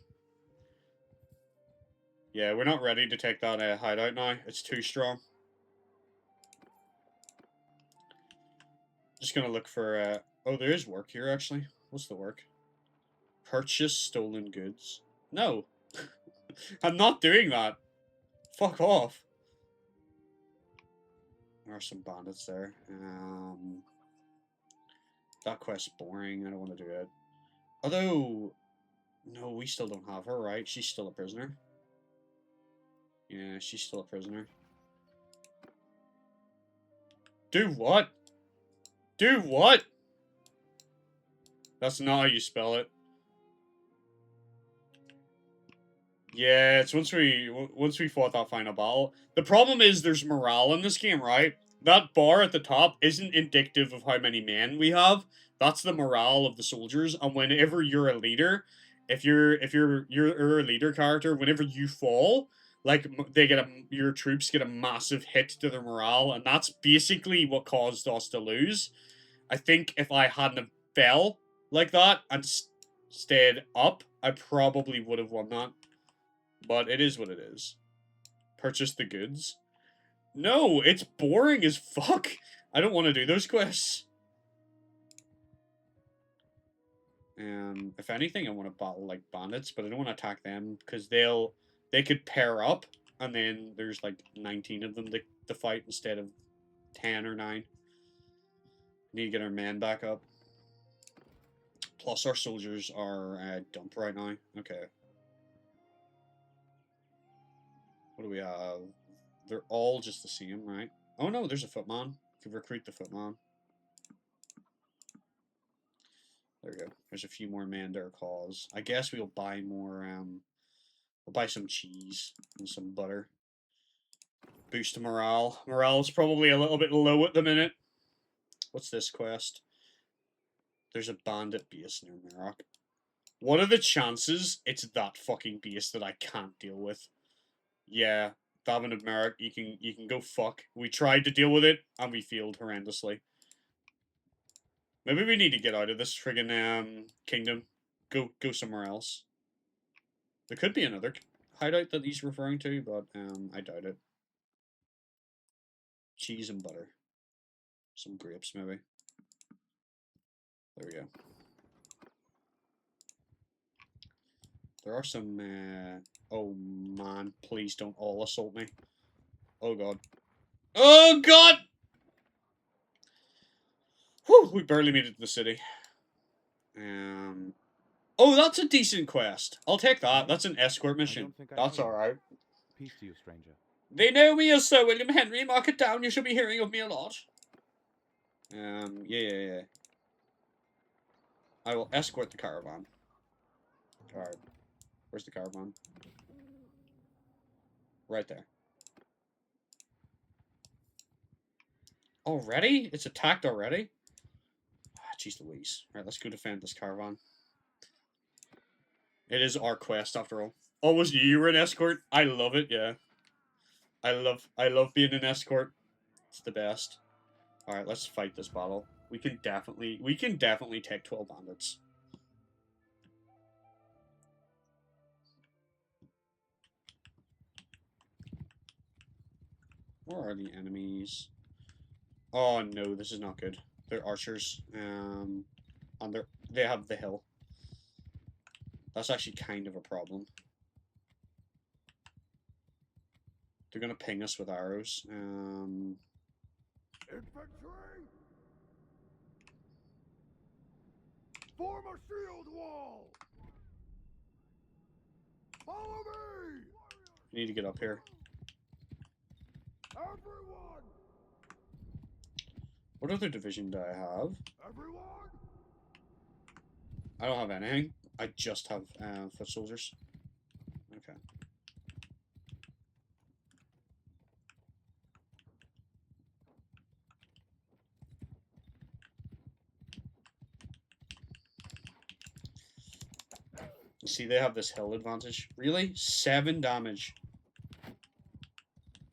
Yeah, we're not ready to take that hideout now. It's too strong. Just gonna look for, oh, there is work here, actually. What's the work? Purchase stolen goods. No. I'm not doing that. Fuck off. There are some bandits there. That quest's boring. I don't want to do it. Although, no, we still don't have her, right? She's still a prisoner. Yeah, she's still a prisoner. Do what? Do what? That's not how you spell it. Yeah, it's once we fought that final battle. The problem is there's morale in this game, right? That bar at the top isn't indicative of how many men we have. That's the morale of the soldiers. And whenever you're a leader, if you're a leader character, whenever you fall, like your troops get a massive hit to their morale, and that's basically what caused us to lose. I think if I hadn't have fell like that and stayed up, I probably would have won that. But it is what it is. Purchase the goods. No, it's boring as fuck. I don't want to do those quests. If anything, I want to battle like bandits, but I don't want to attack them because they could pair up, and then there's like 19 of them to fight instead of 10 or 9. Need to get our men back up. Plus, our soldiers are dump right now. Okay. What do we have? They're all just the same, right? Oh no, there's a footman. Could recruit the footman. There we go. There's a few more men to our cause. I guess we'll buy more, we'll buy some cheese and some butter. Boost morale. Morale's probably a little bit low at the minute. What's this quest? There's a bandit base near Merrock. What are the chances it's that fucking base that I can't deal with? Yeah, Davin of Merrick, you can go fuck. We tried to deal with it, and we failed horrendously. Maybe we need to get out of this friggin' kingdom. Go somewhere else. There could be another hideout that he's referring to, but I doubt it. Cheese and butter. Some grapes, maybe. There we go. There are some, oh man, please don't all assault me. Oh god. Oh god! Whew, we barely made it to the city. Oh, that's a decent quest. I'll take that. That's an escort mission. That's alright. Peace to you, stranger. They know me as Sir William Henry. Mark it down. You should be hearing of me a lot. Yeah. I will escort the caravan. Alright. Where's the caravan? Right there. Already? It's attacked already? Ah, jeez Louise. Alright, let's go defend this caravan. It is our quest, after all. Oh, was you were an escort? I love it, yeah. I love being an escort. It's the best. Alright, let's fight this battle. We can definitely take 12 bandits. Where are the enemies? Oh no, this is not good. They're archers. And they have the hill. That's actually kind of a problem. They're gonna ping us with arrows. Infantry! Form a shield wall! Follow me! I need to get up here. Everyone! What other division do I have? Everyone! I don't have anything. I just have foot soldiers. Okay. You see, they have this hill advantage. Really? 7 damage.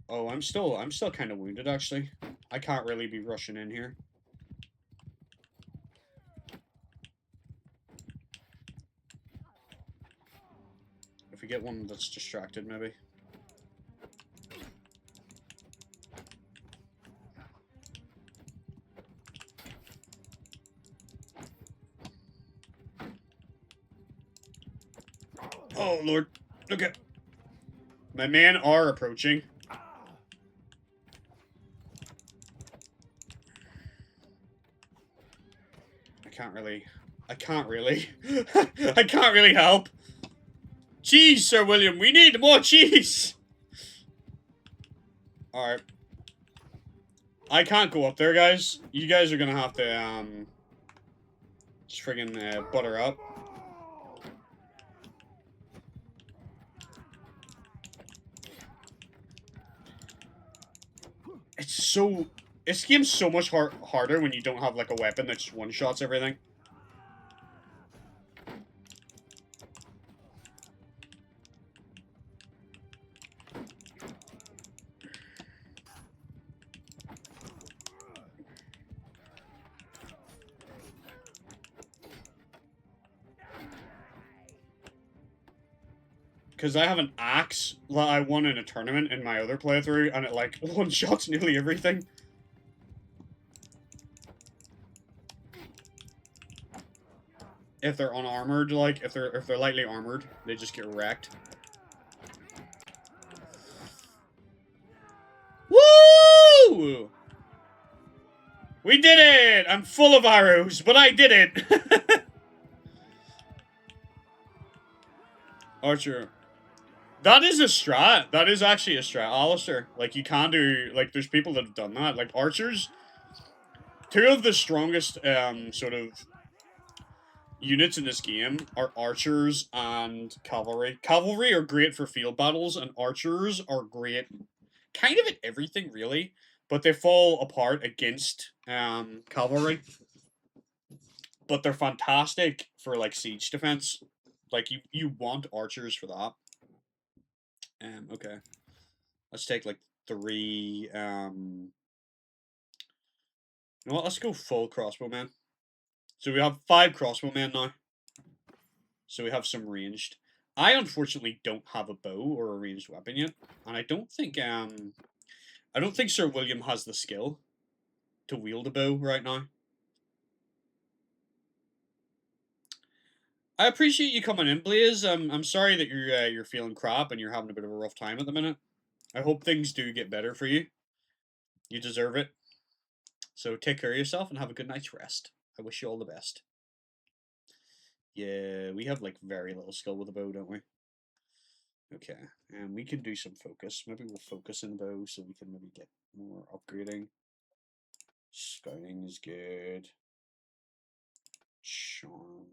Oh, I'm still kind of wounded, actually. I can't really be rushing in here. If we get one that's distracted, maybe. Oh, Lord. Okay. My men are approaching. I can't really. I can't really help. Cheese, Sir William. We need more cheese. Alright. I can't go up there, guys. You guys are gonna have to, just friggin' butter up. This game's so much harder when you don't have, like, a weapon that just one-shots everything. Because I have an axe that I won in a tournament in my other playthrough, and it, like, one-shots nearly everything. If they're unarmored, like, if they're lightly armored, they just get wrecked. Woo! We did it! I'm full of arrows, but I did it! Archer. That is a strat. That is actually a strat, Alistair. Like, you can do... Like, there's people that have done that. Like, archers... 2 of the strongest, sort of... units in this game are archers and cavalry. Cavalry are great for field battles, and archers are great kind of at everything, really. But they fall apart against cavalry. But they're fantastic for, like, siege defense. Like, you want archers for that. Okay. Let's take, like, 3, You know what, let's go full crossbowmen. So we have 5 crossbowmen now. So we have some ranged. I unfortunately don't have a bow or a ranged weapon yet, and I don't think Sir William has the skill to wield a bow right now. I appreciate you coming in, Blaze. I'm sorry that you're feeling crap and you're having a bit of a rough time at the minute. I hope things do get better for you. You deserve it. So take care of yourself and have a good night's rest. I wish you all the best. Yeah, we have like very little skill with the bow, don't we? Okay, and we can do some focus. Maybe we'll focus in bow so we can maybe get more upgrading. Scouting is good. Charm.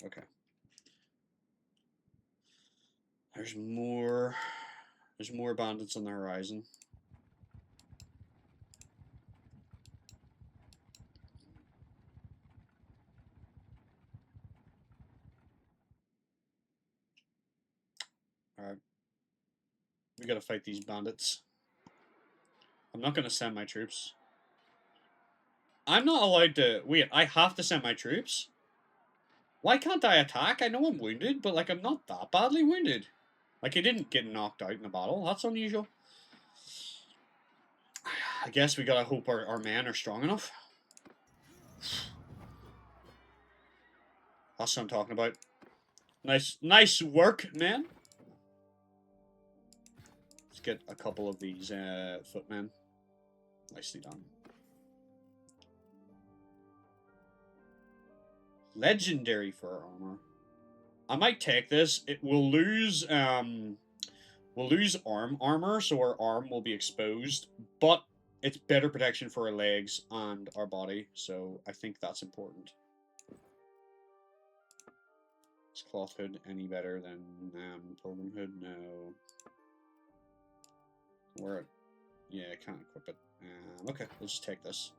Okay. There's more bandits on the horizon. Alright. We gotta fight these bandits. I'm not gonna send my troops. I'm not allowed to... Wait, I have to send my troops? Why can't I attack? I know I'm wounded, but, like, I'm not that badly wounded. Like, I didn't get knocked out in a battle. That's unusual. I guess we gotta hope our men are strong enough. That's what I'm talking about. Nice work, man. Let's get a couple of these footmen. Nicely done. Legendary fur armor. I might take this. It will lose we'll lose arm armor, so our arm will be exposed, but it's better protection for our legs and our body, so I think that's important. Is cloth hood any better than pilgrim hood? No. Wear it. Yeah, I can't equip it. Okay, we'll just take this.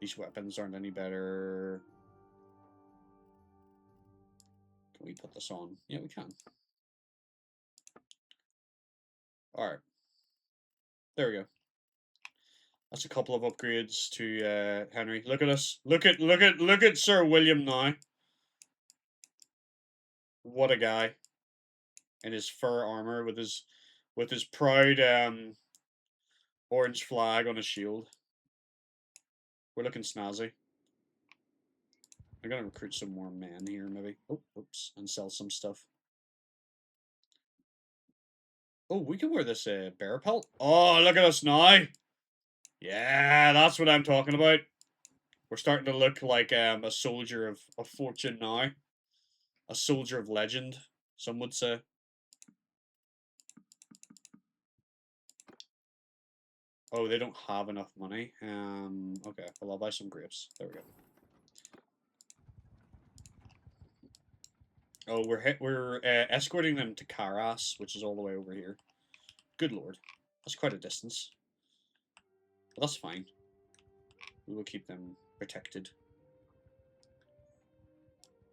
These weapons aren't any better. Can we put this on? Yeah, we can. Alright. There we go. That's a couple of upgrades to Henry. Look at us. Look at Sir William now. What a guy. In his fur armor with his proud orange flag on his shield. We're looking snazzy. I'm gonna recruit some more men here, maybe. Oh, oops, and sell some stuff. Oh, we can wear this bear pelt. Oh, look at us now. Yeah, that's what I'm talking about. We're starting to look like a soldier of fortune now. A soldier of legend, some would say. Oh, they don't have enough money. Okay, well, I'll buy some grapes. There we go. Oh, we're escorting them to Karas, which is all the way over here. Good lord, that's quite a distance. But that's fine. We will keep them protected.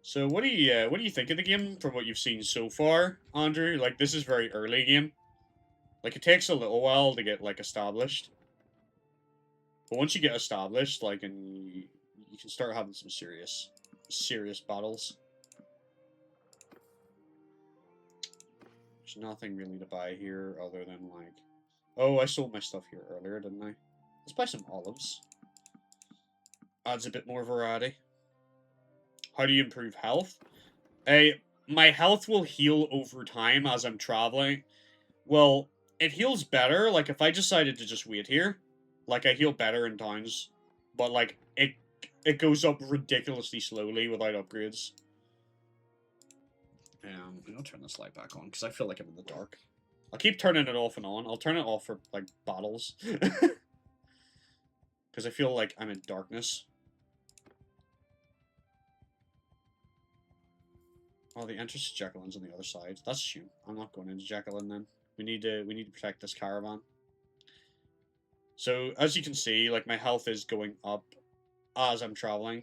So, what do you think of the game from what you've seen so far, Andrew? Like, this is very early game. Like, it takes a little while to get like established. But once you get established, like, and you can start having some serious battles. There's nothing really to buy here other than, like... Oh, I sold my stuff here earlier, didn't I? Let's buy some olives. Adds a bit more variety. How do you improve health? My health will heal over time as I'm traveling. Well, it heals better, like, if I decided to just wait here. Like, I heal better in towns. But, like, it goes up ridiculously slowly without upgrades. I'm gonna turn this light back on, because I feel like I'm in the dark. I'll keep turning it off and on. I'll turn it off for, like, battles. Because I feel like I'm in darkness. Oh, the entrance to Jacqueline's on the other side. That's a shame. I'm not going into Jacqueline then. We need to protect this caravan. So, as you can see, like, my health is going up as I'm traveling.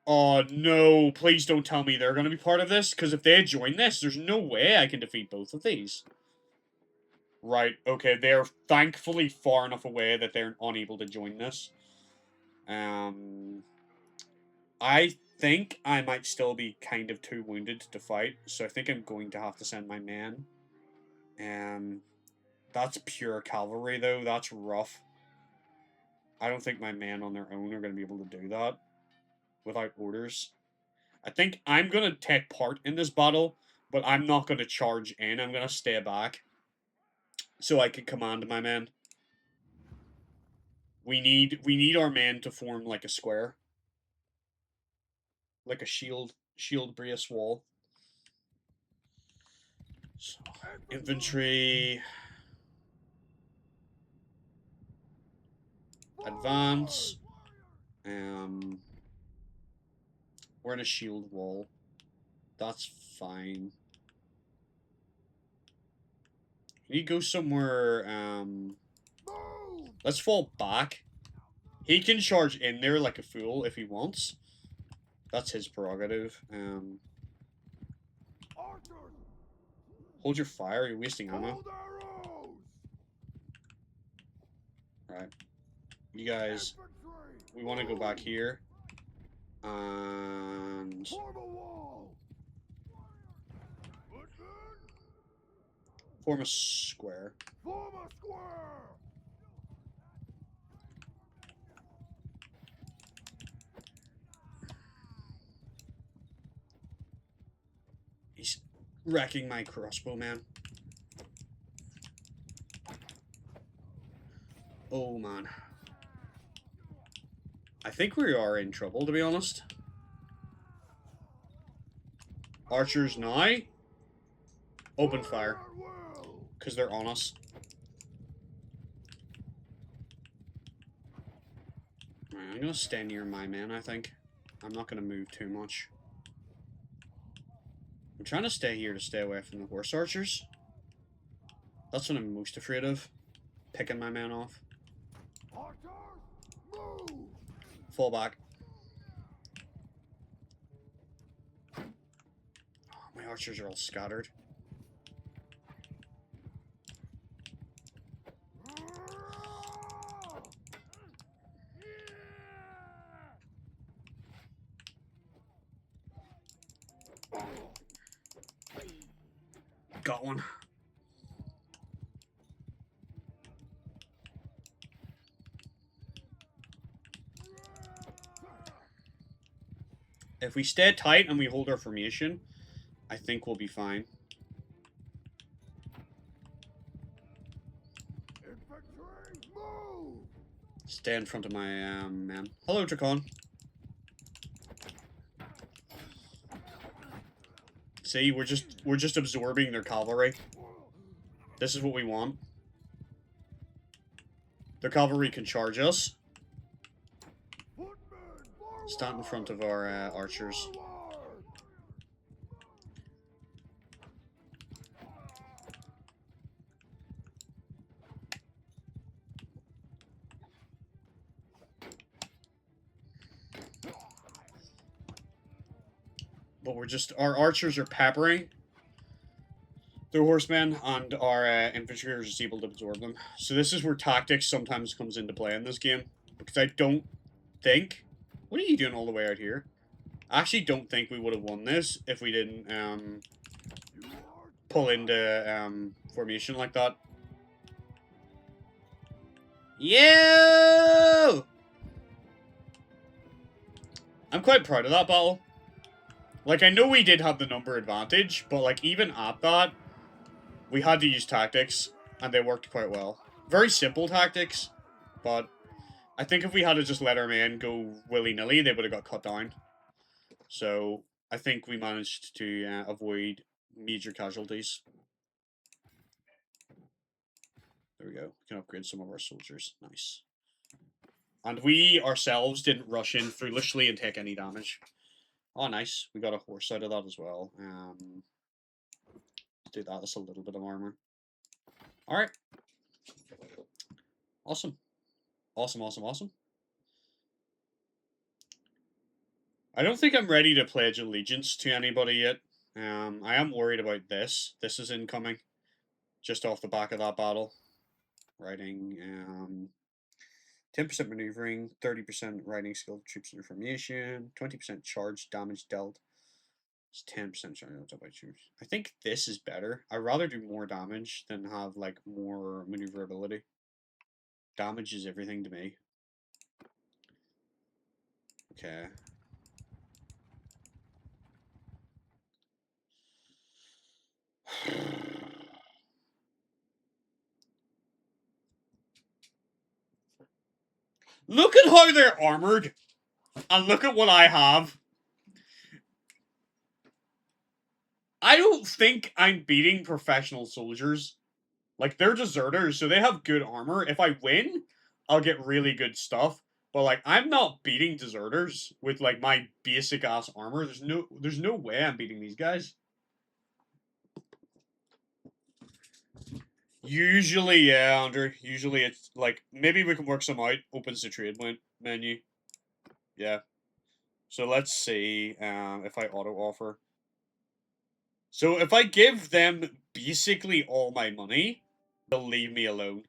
Oh, no. Please don't tell me they're going to be part of this, because if they join this, there's no way I can defeat both of these. Right, okay, they're thankfully far enough away that they're unable to join this. I think I might still be kind of too wounded to fight, so I think I'm going to have to send my men. That's pure cavalry, though. That's rough. I don't think my men on their own are going to be able to do that without orders. I think I'm going to take part in this battle, but I'm not going to charge in. I'm going to stay back so I can command my men. We need our men to form like a square. Like a shield brace wall. So, infantry. Advance. We're in a shield wall. That's fine. Can you go somewhere, let's fall back. He can charge in there like a fool if he wants. That's his prerogative. Hold your fire, you're wasting ammo. Right. You guys, we want to go back here. And form a square. Form a square! He's wrecking my crossbow, man. Oh, man. I think we are in trouble, to be honest. Archers now. Open fire. Because they're on us. Right, I'm going to stay near my men, I think. I'm not going to move too much. I'm trying to stay here to stay away from the horse archers. That's what I'm most afraid of. Picking my men off. Fall back. Oh, my archers are all scattered. Got one. If we stay tight and we hold our formation, I think we'll be fine. Stay in front of my men. Hello, Dracon. See, we're just absorbing their cavalry. This is what we want. Their cavalry can charge us. Stand in front of our archers. But we're just, our archers are peppering their horsemen, and our infantry are just able to absorb them. So this is where tactics sometimes comes into play in this game. Because I don't think... What are you doing all the way out here? I actually don't think we would have won this if we didn't pull into formation like that. Yo! I'm quite proud of that battle. Like, I know we did have the number advantage, but, like, even at that, we had to use tactics, and they worked quite well. Very simple tactics, but I think if we had to just let our men go willy-nilly, they would have got cut down. So, I think we managed to avoid major casualties. There we go. We can upgrade some of our soldiers. Nice. And we ourselves didn't rush in foolishly and take any damage. Oh, nice. We got a horse out of that as well. Do that. That's a little bit of armor. Alright. Awesome. Awesome, awesome, awesome. I don't think I'm ready to pledge allegiance to anybody yet. I am worried about this. This is incoming. just off the back of that battle. Riding, 10% maneuvering, 30% riding skill for troops in formation, 20% charge damage dealt. It's 10% charge by troops. I think this is better. I'd rather do more damage than have like more maneuverability. Damage is everything to me. Okay. Look at how they're armored. And look at what I have. I don't think I'm beating professional soldiers. Like, they're deserters, so they have good armor. If I win, I'll get really good stuff. But, like, I'm not beating deserters with, like, my basic-ass armor. There's no way I'm beating these guys. Usually, yeah, Andrew. Usually it's, like, maybe we can work some out. Opens the trade menu. Yeah. So let's see if I auto-offer. So if I give them basically all my money, they'll leave me alone.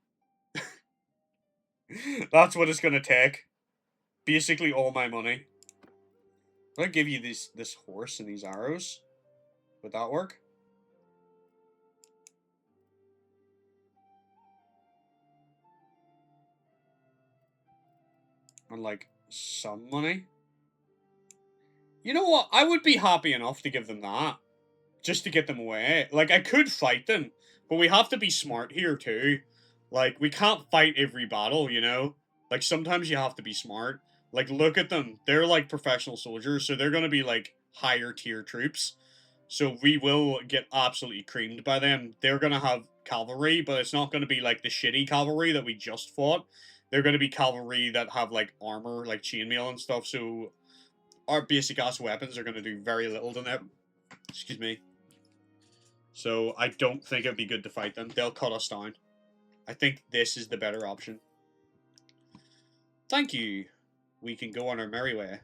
That's what it's gonna take. Basically all my money. I'm gonna give you this horse and these arrows. Would that work? And like some money. You know what? I would be happy enough to give them that. Just to get them away. Like, I could fight them, but we have to be smart here too. Like, we can't fight every battle, you know? Like, sometimes you have to be smart. Like, look at them. They're like professional soldiers, so they're gonna be like higher tier troops. So we will get absolutely creamed by them. They're gonna have cavalry, but it's not gonna be like the shitty cavalry that we just fought. They're gonna be cavalry that have like armor, like chainmail and stuff, so our basic ass weapons are gonna do very little to them. Excuse me. So I don't think it'd be good to fight them. They'll cut us down. I think this is the better option. Thank you. We can go on our merry way.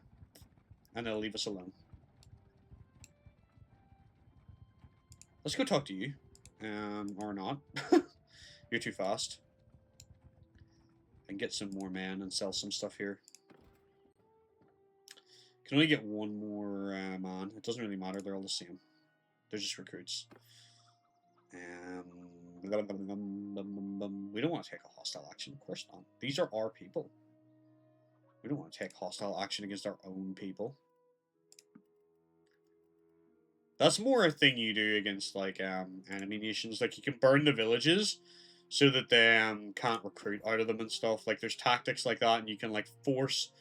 And they'll leave us alone. Let's go talk to you. Or not. You're too fast. I can get some more men and sell some stuff here. Can only get one more man. It doesn't really matter. They're all the same. They're just recruits. We don't want to take a hostile action. Of course not. These are our people. We don't want to take hostile action against our own people. That's more a thing you do against, like, enemy nations. Like, you can burn the villages so that they can't recruit out of them and stuff. Like, there's tactics like that, and you can, like, force...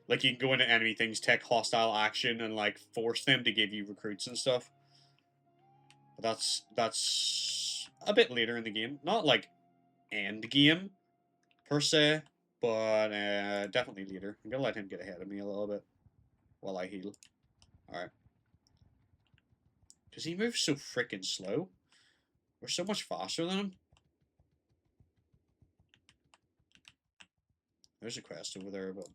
Like, you can go into enemy things, take hostile action, and, like, force them to give you recruits and stuff. But that's a bit later in the game. Not, like, end game, per se, but definitely later. I'm gonna let him get ahead of me a little bit while I heal. Alright. Because he moves so freaking slow. We're so much faster than him. There's a quest over there, but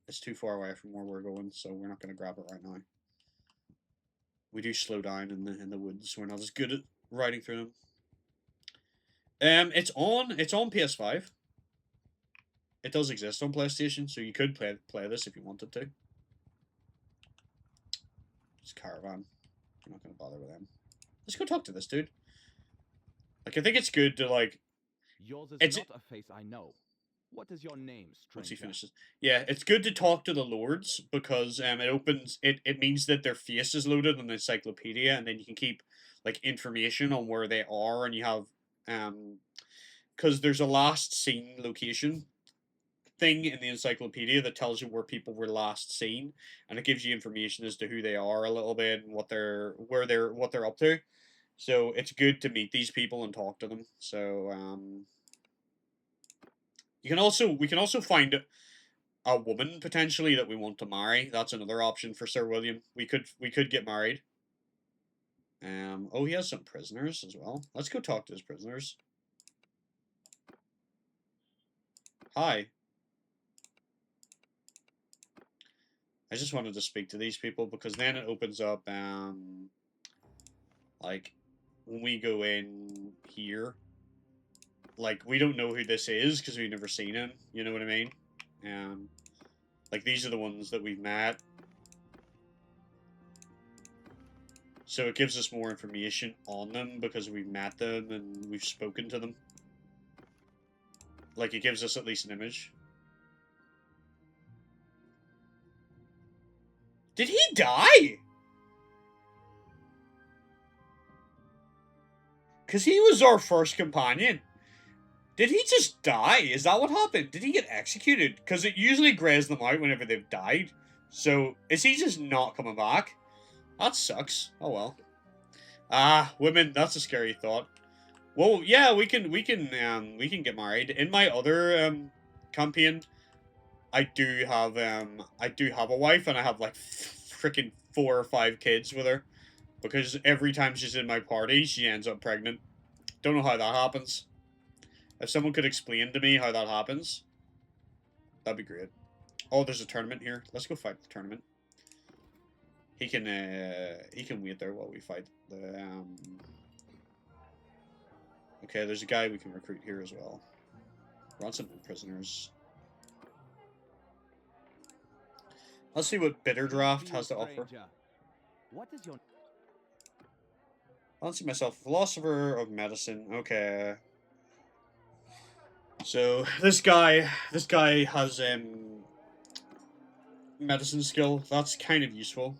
it's too far away from where we're going, so we're not going to grab it right now. We do slow down in the woods. We're not as good at riding through them. It's on PS5. It does exist on PlayStation, so you could play this if you wanted to. It's Caravan. I'm not going to bother with them. Let's go talk to this dude. Like, I think it's good to, like... Yours is not a face I know. What is your name, stranger? Once he finishes. Yeah, it's good to talk to the lords, because it means that their face is loaded on the encyclopedia, and then you can keep, like, information on where they are, and you have, because there's a last seen location thing in the encyclopedia that tells you where people were last seen, and it gives you information as to who they are a little bit and what they're up to. So it's good to meet these people and talk to them. So we can also find a woman potentially that we want to marry. That's another option for Sir William. We could get married. Oh, he has some prisoners as well. Let's go talk to his prisoners. Hi. I just wanted to speak to these people because then it opens up, like, when we go in here, like, we don't know who this is because we've never seen him. You know what I mean? Like, these are the ones that we've met. So it gives us more information on them because we've met them and we've spoken to them. Like, it gives us at least an image. Did he die? Because he was our first companion. Did he just die? Is that what happened? Did he get executed? Because it usually grays them out whenever they've died. So, is he just not coming back? That sucks. Oh well. Ah, women, that's a scary thought. Well, yeah, we can get married. In my other campaign, I do have a wife, and I have like freaking 4 or 5 kids with her, because every time she's in my party, she ends up pregnant. Don't know how that happens. If someone could explain to me how that happens, that'd be great. Oh, there's a tournament here. Let's go fight the tournament. He can wait there while we fight the Okay, there's a guy we can recruit here as well. Ransom prisoners. Let's see what Bitter Draft has to offer. What is your Fancy myself a philosopher of medicine. Okay. So this guy has medicine skill. That's kind of useful.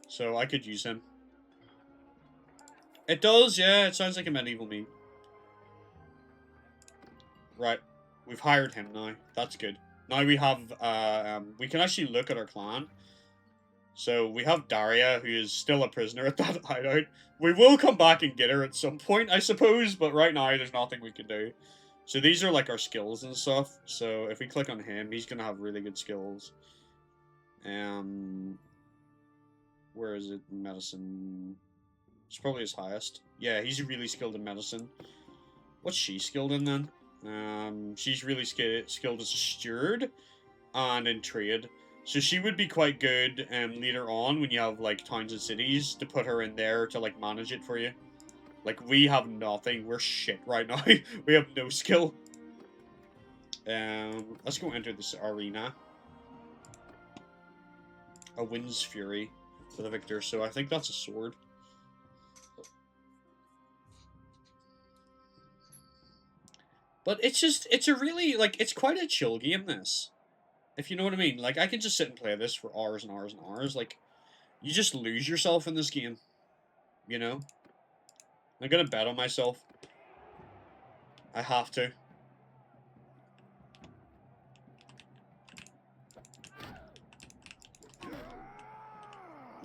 So I could use him. It does, yeah. It sounds like a medieval meme. Right. We've hired him now. That's good. Now we have, we can actually look at our clan. So we have Daria, who is still a prisoner at that hideout. We will come back and get her at some point, I suppose, but right now there's nothing we can do. So these are like our skills and stuff. So if we click on him, he's gonna have really good skills. Where is it? Medicine. It's probably his highest. Yeah, he's really skilled in medicine. What's she skilled in then? She's really skilled as a steward and in trade. So she would be quite good later on when you have like towns and cities to put her in there to like manage it for you. Like we have nothing. We're shit right now. We have no skill. Let's go enter this arena. A Wind's Fury for the victor. So I think that's a sword. But it's a really, like, it's quite a chill game, this. If you know what I mean. Like, I can just sit and play this for hours and hours and hours. Like, you just lose yourself in this game. You know? I'm gonna bet on myself. I have to.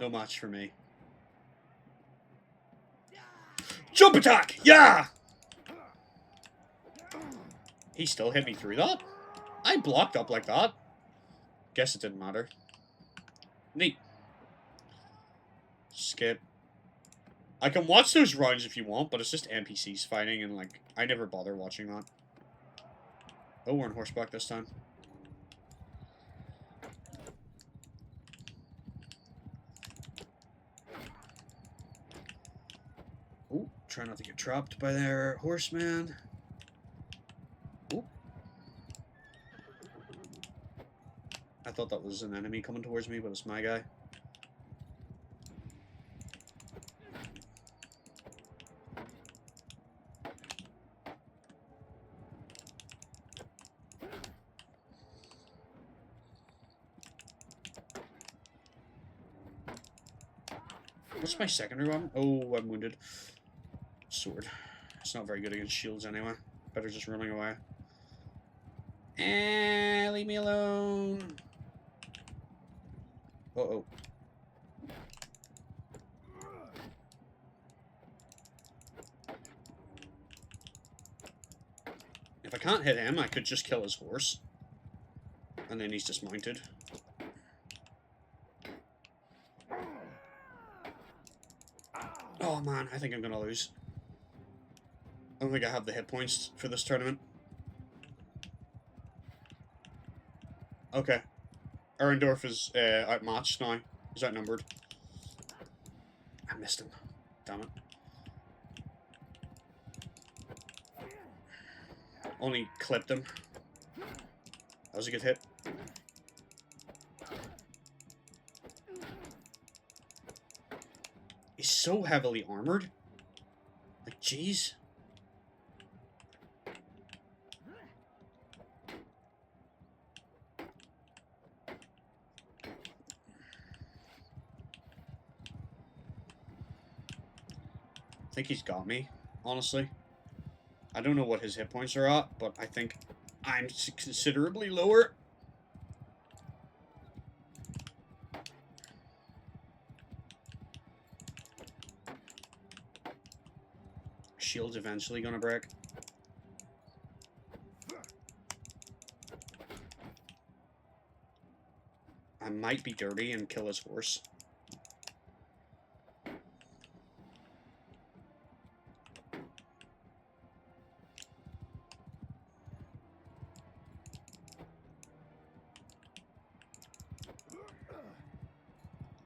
No match for me. Jump attack! Yeah! He still hit me through that? I blocked up like that. Guess it didn't matter. Neat. Skip. I can watch those rounds if you want, but it's just NPCs fighting, and, like, I never bother watching that. Oh, we're on horseback this time. Oh, try not to get trapped by their horseman. Oh. I thought that was an enemy coming towards me, but it's my guy. What's my secondary one? Oh, I'm wounded. Sword. It's not very good against shields anyway. Better just running away. Leave me alone. Uh-oh. If I can't hit him, I could just kill his horse. And then he's dismounted. Oh man, I think I'm gonna lose. I don't think I have the hit points for this tournament. Okay. Arendorf is outmatched now. He's outnumbered. I missed him. Damn it. Only clipped him. That was a good hit. He's so heavily armored. Like, jeez. I think he's got me, honestly. I don't know what his hit points are at, but I think I'm considerably lower. Shield's eventually gonna break. I might be dirty and kill his horse.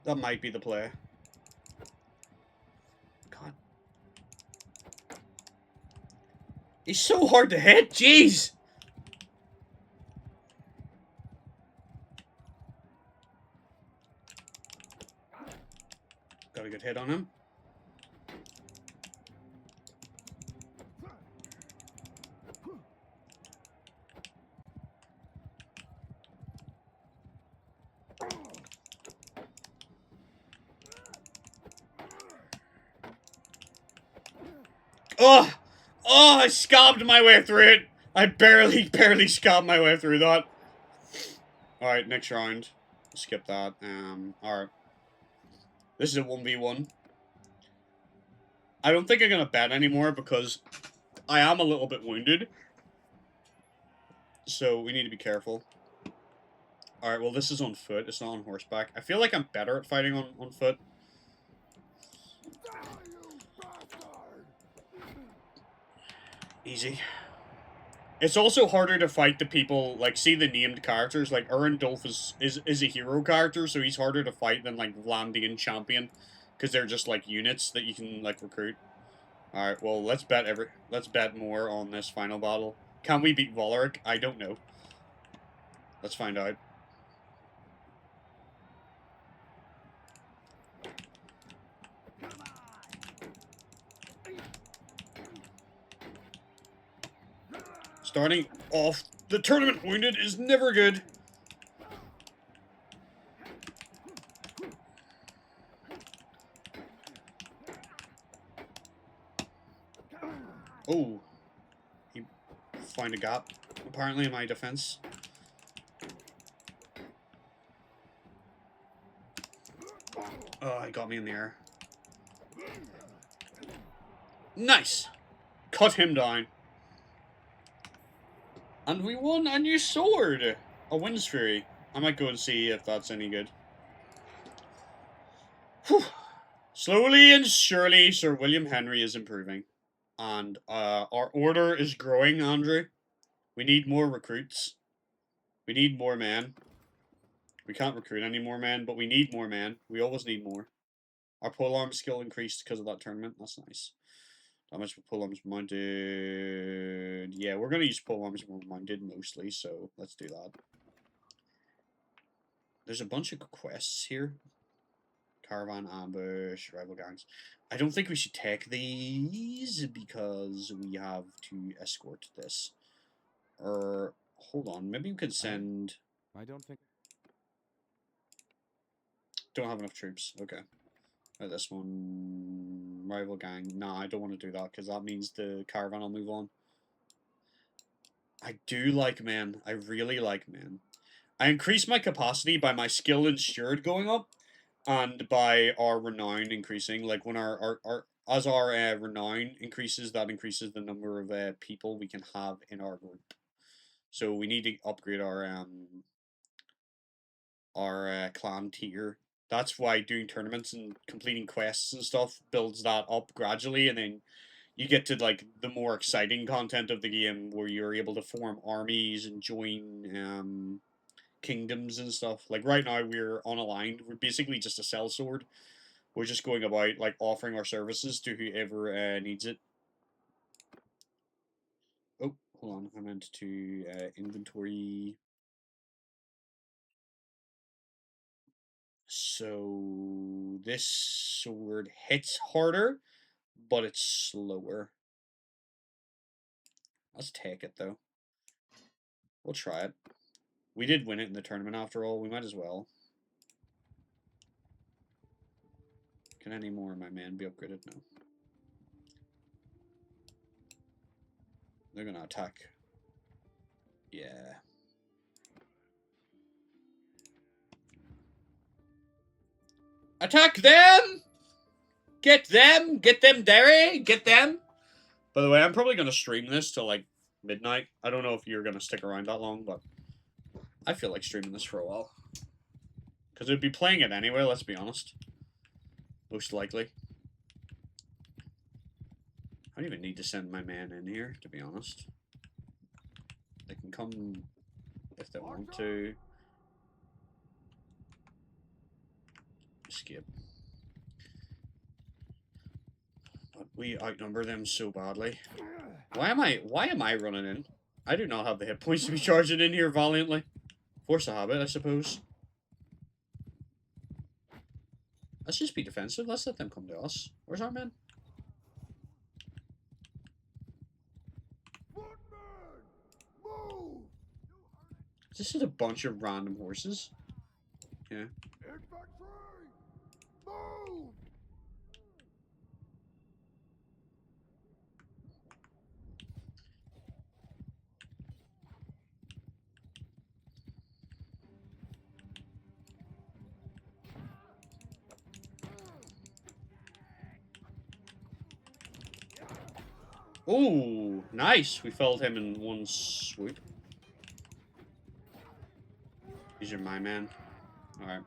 That might be the play. God. He's so hard to hit, jeez! Got a good hit on him. Oh! Oh, I scobbed my way through it! I barely scobbed my way through that. Alright, next round. Skip that. Alright. This is a 1v1. I don't think I'm gonna bet anymore because I am a little bit wounded. So we need to be careful. Alright, well this is on foot, it's not on horseback. I feel like I'm better at fighting on foot. Easy. It's also harder to fight the people, like, see the named characters, like, Erendulf is a hero character, so he's harder to fight than, like, Vlandian Champion, because they're just, like, units that you can, like, recruit. Alright, well, let's bet more on this final battle. Can we beat Voleric? I don't know. Let's find out. Starting off the tournament wounded is never good. Oh. He find a gap, apparently, in my defense. Oh, he got me in the air. Nice! Cut him down. And we won a new sword! A Wind's Fury. I might go and see if that's any good. Whew. Slowly and surely, Sir William Henry is improving. And our order is growing, Andrew. We need more recruits. We need more men. We can't recruit any more men, but we need more men. We always need more. Our polearm skill increased because of that tournament. That's nice. Damage for polearms mounted. Yeah, we're going to use polearms mounted mostly, so let's do that. There's a bunch of quests here. Caravan, ambush, rival gangs. I don't think we should take these because we have to escort this. Or, hold on, maybe we could send... I don't think... Don't have enough troops, okay. This one, rival gang. Nah, I don't want to do that because that means the caravan will move on. I do like men. I really like men. I increase my capacity by my skill and steward going up, and by our renown increasing. Like when as our renown increases, that increases the number of people we can have in our group. So we need to upgrade our clan tier. That's why doing tournaments and completing quests and stuff builds that up gradually, and then you get to, like, the more exciting content of the game where you're able to form armies and join kingdoms and stuff. Like, right now we're unaligned. We're basically just a sellsword. We're just going about, like, offering our services to whoever needs it. Oh, hold on. I meant to inventory. So this sword hits harder, but it's slower. Let's take it, though. We'll try it. We did win it in the tournament, after all. We might as well. Can any more of my men be upgraded? No. They're gonna attack. Yeah. Attack them! Get them! Get them, Derry! Get them! By the way, I'm probably gonna stream this till, like, midnight. I don't know if you're gonna stick around that long, but I feel like streaming this for a while. Because it'd be playing it anyway, let's be honest. Most likely. I don't even need to send my man in here, to be honest. They can come if they want to. Escape. But we outnumber them so badly. Why am I running in? I do not have the hit points to be charging in here valiantly. Force a habit, I suppose. Let's just be defensive. Let's let them come to us. Where's our men? This is a bunch of random horses. Yeah. Move! Ooh, nice. We felled him in one swoop. These are my man. Alright.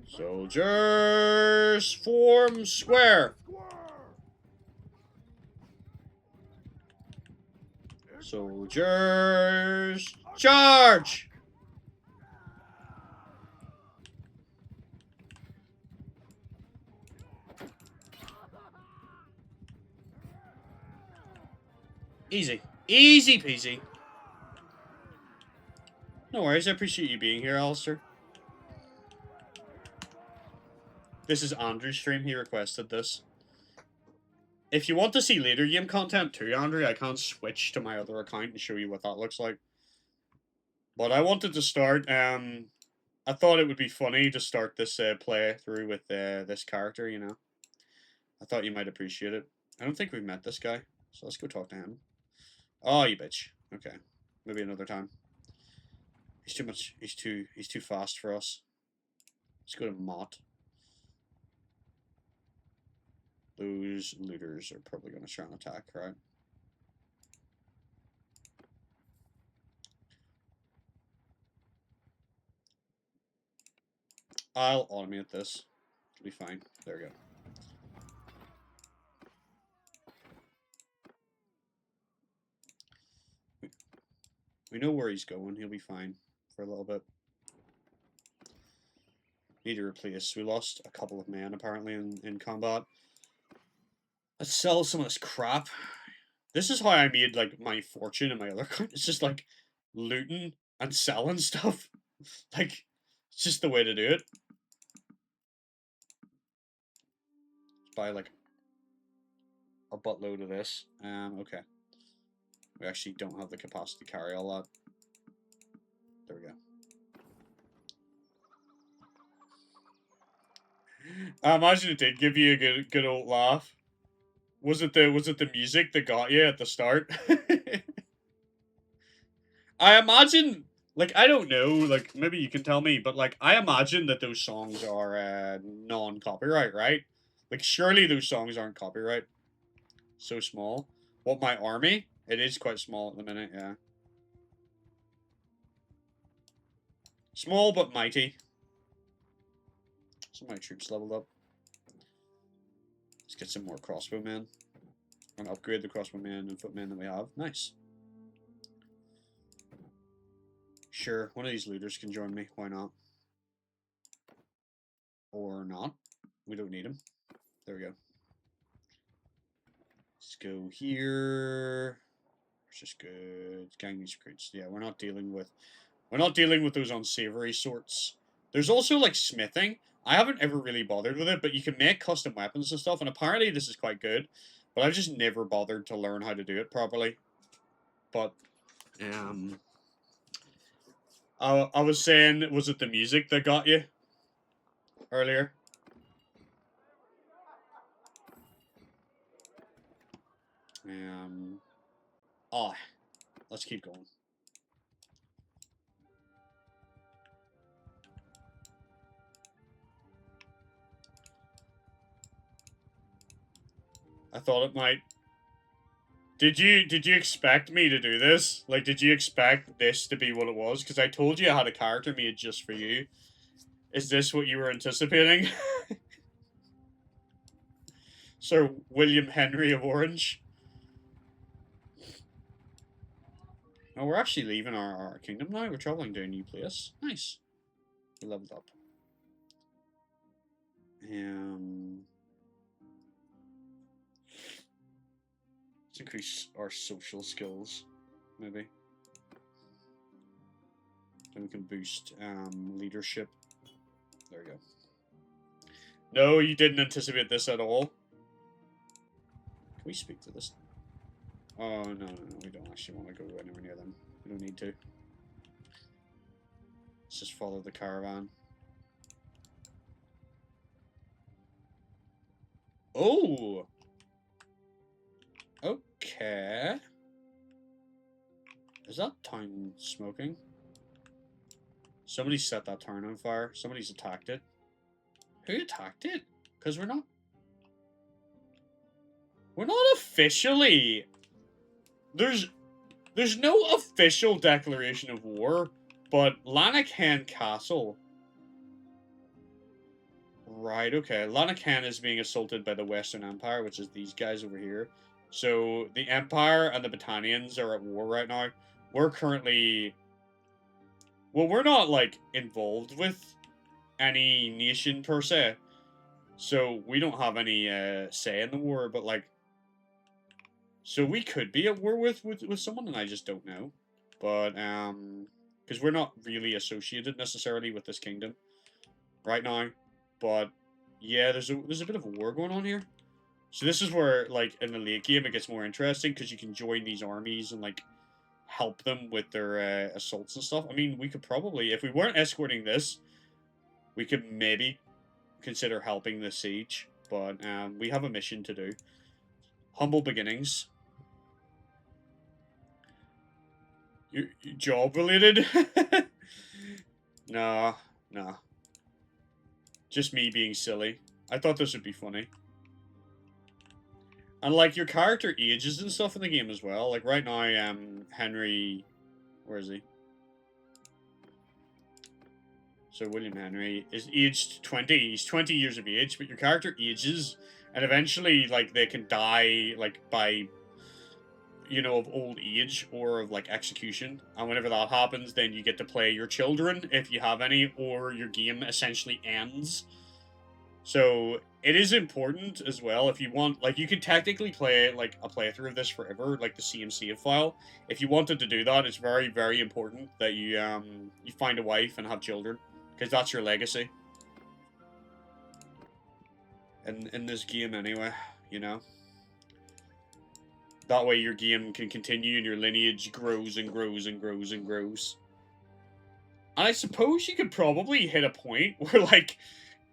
Soldiers, form square. Soldiers, charge! Easy. Easy peasy. No worries, I appreciate you being here, Alistair. This is Andrew's stream, he requested this. If you want to see later game content too, Andrew, I can switch to my other account and show you what that looks like. But I wanted to start, I thought it would be funny to start this playthrough with this character, you know. I thought you might appreciate it. I don't think we've met this guy, so let's go talk to him. Oh, you bitch. Okay, maybe another time. He's too much. He's too fast for us. Let's go to Mott. Those looters are probably going to try and attack, right? I'll automate this. It'll be fine. There we go. We know where he's going. He'll be fine for a little bit. Need to replace. We lost a couple of men apparently in combat. Let's sell some of this crap. This is how I made like my fortune in my other account. It's just like looting and selling stuff. Like, it's just the way to do it. Buy like a buttload of this. Okay. We actually don't have the capacity to carry all that. There we go. I imagine it did give you a good old laugh. Was it the music that got you at the start? I imagine, like, I don't know, like, maybe you can tell me, but, like, I imagine that those songs are non-copyright, right? Like, surely those songs aren't copyright. So small. What, my army? It is quite small at the minute, yeah. Small but mighty. Some of my troops leveled up. Let's get some more crossbowmen. And upgrade the crossbowmen and footmen that we have. Nice. Sure, one of these looters can join me. Why not? Or not. We don't need him. There we go. Let's go here. It's just good. Gang these recruits. Yeah, we're not dealing with those unsavory sorts. There's also like smithing. I haven't ever really bothered with it, but you can make custom weapons and stuff, and apparently this is quite good. But I've just never bothered to learn how to do it properly. But I was saying, was it the music that got you earlier? Oh, let's keep going. I thought it might. Did you expect me to do this? Like, did you expect this to be what it was? Because I told you I had a character made just for you. Is this what you were anticipating? Sir William Henry of Orange. Oh, we're actually leaving our kingdom now. We're traveling to a new place. Nice. We leveled up. Let's increase our social skills, maybe. Then we can boost leadership. There we go. No, you didn't anticipate this at all. Can we speak to this? Oh, no, we don't actually want to go anywhere near them. We don't need to. Let's just follow the caravan. Oh! Okay. Is that town smoking? Somebody set that town on fire. Somebody's attacked it. Who attacked it? Because we're not officially... There's no official declaration of war, but Lanarkhan Castle... Right, okay. Lanarkhan is being assaulted by the Western Empire, which is these guys over here. So, the Empire and the Battanians are at war right now. We're currently... Well, we're not, like, involved with any nation, per se. So, we don't have any say in the war, but, like... So, we could be at war with someone, and I just don't know. But, because we're not really associated, necessarily, with this kingdom right now. But, yeah, there's a bit of a war going on here. So, this is where, like, in the late game, it gets more interesting, because you can join these armies and, like, help them with their assaults and stuff. I mean, we could probably, if we weren't escorting this, we could maybe consider helping the siege, but we have a mission to do. Humble beginnings. You job related? Nah. Just me being silly. I thought this would be funny. And, like, your character ages and stuff in the game as well. Like, right now, Henry... Where is he? So, William Henry is aged 20. He's 20 years of age, but your character ages, and eventually, like, they can die, like, by, you know, of old age or of, like, execution. And whenever that happens, then you get to play your children, if you have any, or your game essentially ends. So, it is important as well, if you want, like, you can technically play, like, a playthrough of this forever, like the CMC file. If you wanted to do that, it's very, very important that you, you find a wife and have children, because that's your legacy. In this game, anyway, you know? That way your game can continue and your lineage grows and grows and grows and grows. And I suppose you could probably hit a point where, like,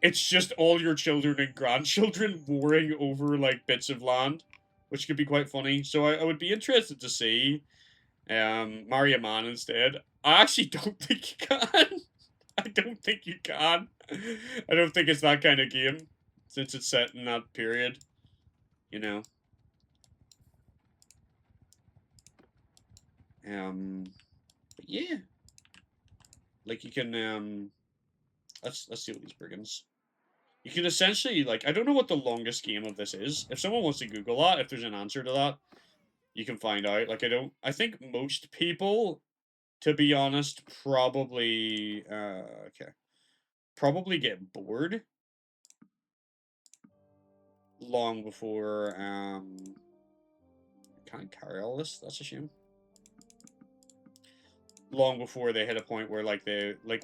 it's just all your children and grandchildren warring over, like, bits of land, which could be quite funny. So I would be interested to see marry a man instead. I actually don't think you can. I don't think you can. I don't think it's that kind of game, since it's set in that period, you know. But yeah. Like, you can, let's see what these brigands... You can essentially, like, I don't know what the longest game of this is. If someone wants to Google that, if there's an answer to that, you can find out. Like, I think most people, to be honest, probably, probably get bored long before, can't carry all this, that's a shame. Long before they hit a point where, like,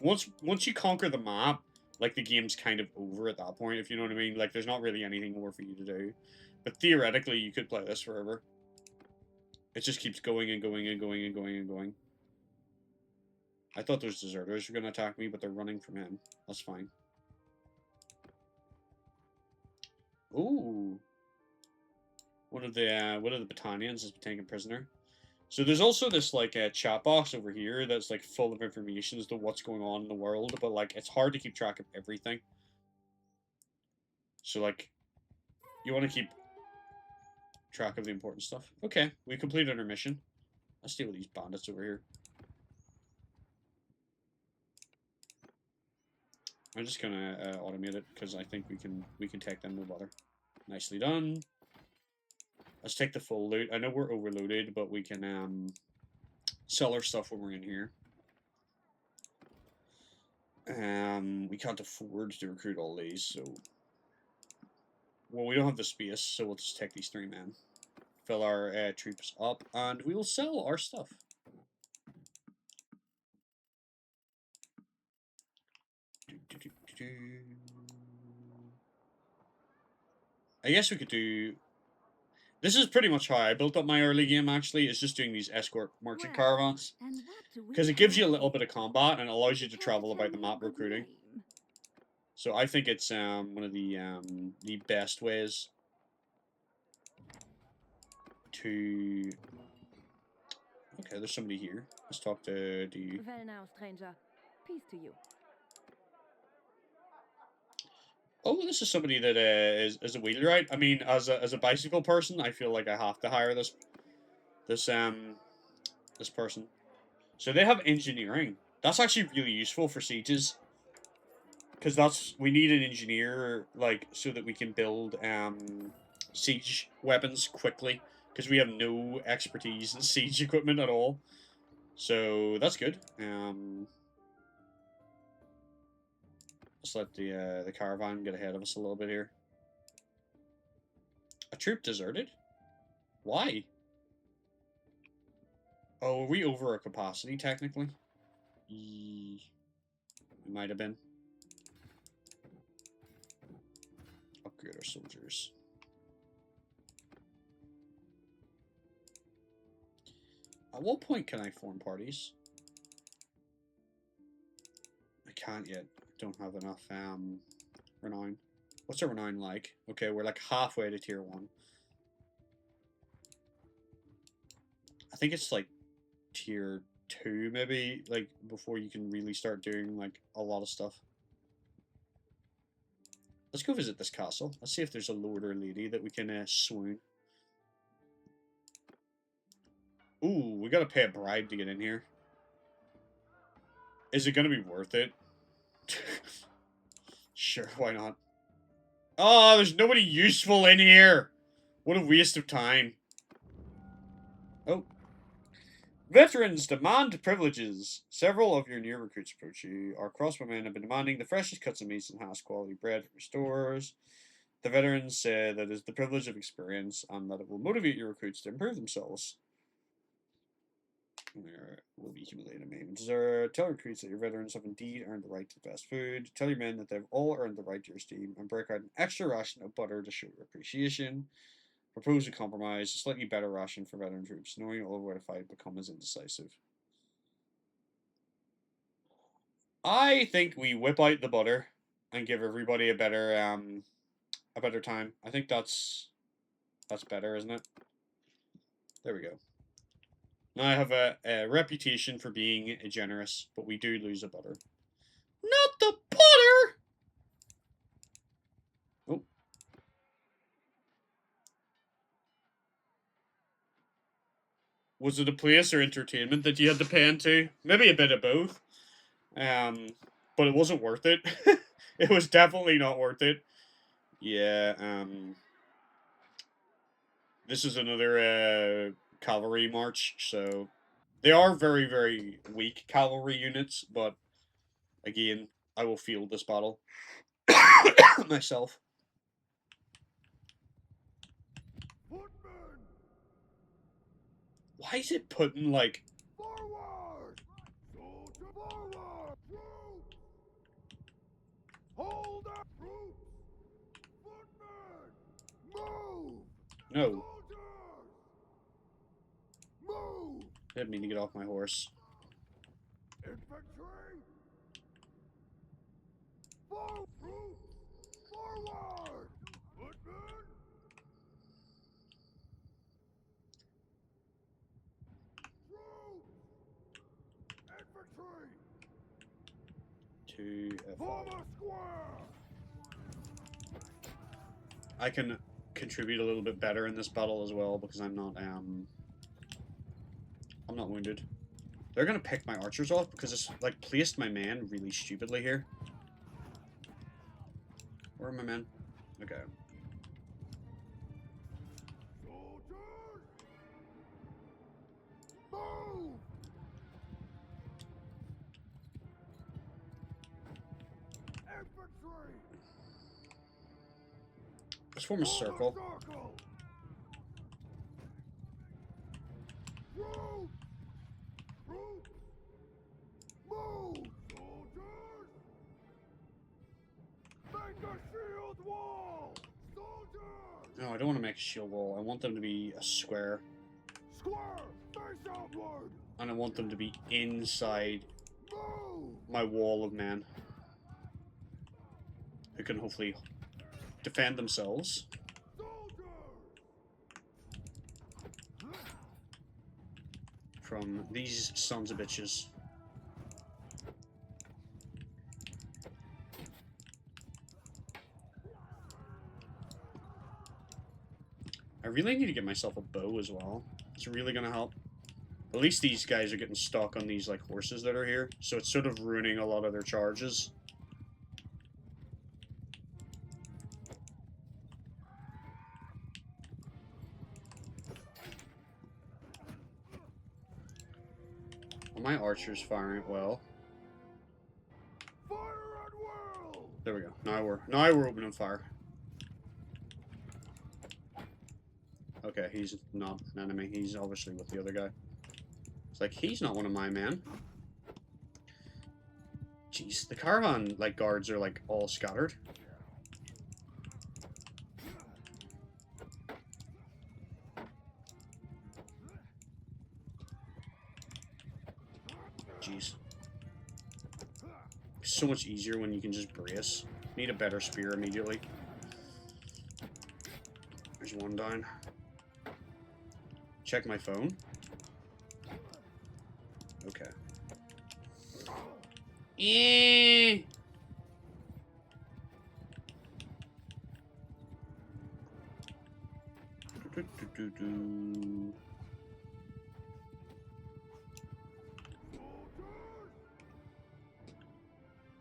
once you conquer the map, like, the game's kind of over at that point, if you know what I mean. Like, there's not really anything more for you to do. But theoretically, you could play this forever. It just keeps going and going and going and going and going. I thought those deserters were going to attack me, but they're running from him. That's fine. Ooh. One of the battalions has been taken prisoner. So there's also this, like, chat box over here that's, like, full of information as to what's going on in the world, but, like, it's hard to keep track of everything. So, like, you want to keep track of the important stuff. Okay, we completed our mission. Let's deal with these bandits over here. I'm just gonna automate it because I think we can take them no bother. Nicely done. Let's take the full loot. I know we're overloaded, but we can sell our stuff when we're in here. We can't afford to recruit all these, so well, we don't have the space, so we'll just take these 3 men, fill our troops up, and we will sell our stuff. I guess we could do. This is pretty much how I built up my early game, actually. It's just doing these escort merchant caravans. Because it gives you a little bit of combat and allows you to travel about the map recruiting. So I think it's one of the best ways to... Okay, there's somebody here. Let's talk to you. Well now, stranger. Peace to you. Oh, this is somebody that is a wheelwright. I mean, as a bicycle person, I feel like I have to hire this person. So they have engineering. That's actually really useful for sieges. Because we need an engineer, like, so that we can build siege weapons quickly. Because we have no expertise in siege equipment at all. So that's good. Let's let the caravan get ahead of us a little bit here. A troop deserted? Why? Oh, are we over our capacity, technically? We might have been. Upgrade our soldiers. At what point can I form parties? I can't yet. Don't have enough renown. What's our renown like? Okay, we're like halfway to tier 1. I think it's like tier 2 maybe, like before you can really start doing like a lot of stuff. Let's go visit this castle. Let's see if there's a lord or lady that we can swoon. Ooh, we gotta pay a bribe to get in here. Is it gonna be worth it? Sure, why not? Oh, there's nobody useful in here! What a waste of time. Oh. Veterans demand privileges. Several of your new recruits approach you. Our crossbowmen have been demanding the freshest cuts of meats and highest quality bread from your stores. The veterans say that it is the privilege of experience and that it will motivate your recruits to improve themselves. There will be humiliated maiming dessert. Tell recruits that your veterans have indeed earned the right to the best food. Tell your men that they've all earned the right to your esteem, and break out an extra ration of butter to show your appreciation. Propose a compromise, a slightly better ration for veteran troops, knowing all where to fight become as indecisive. I think we whip out the butter and give everybody a better time. I think that's better, isn't it? There we go. Now I have a reputation for being generous, but we do lose a butter. Not the butter! Oh. Was it a place or entertainment that you had to pay into? Maybe a bit of both. But it wasn't worth it. It was definitely not worth it. Yeah, this is another cavalry march, so they are very, very weak cavalry units, but again, I will field this battle myself. Why is it putting, like... Forward! Soldier forward! Troops! Hold up! Troops! Footmen! Move! No. Soldiers! Move! I didn't mean to get off my horse. Infantry! Forward! Troops! Forward! Footmen! Troops! Infantry! To F5. Form a square! I can contribute a little bit better in this battle as well because I'm not wounded. They're gonna pick my archers off because it's like placed my men really stupidly here. Where are my men? Okay. Soldiers! Move! Infantry! Let's form a circle. Circle! Troops! Troops! Move! Soldiers! Make a shield wall! Soldiers! No, I don't want to make a shield wall. I want them to be a square. Square! Face outward! And I want them to be inside Move! my wall of men. Who can hopefully defend themselves. Soldiers! From these sons of bitches. I really need to get myself a bow as well. It's really gonna help. At least these guys are getting stuck on these like horses that are here, so it's sort of ruining a lot of their charges. Are my archers firing well? Fire at will! There we go. Now we're opening fire. Okay, he's not an enemy. He's obviously with the other guy. It's like he's not one of my men. Jeez, the caravan like guards are like all scattered. Jeez. So much easier when you can just brace. Need a better spear immediately. There's one down. Check my phone. Okay. Yeah.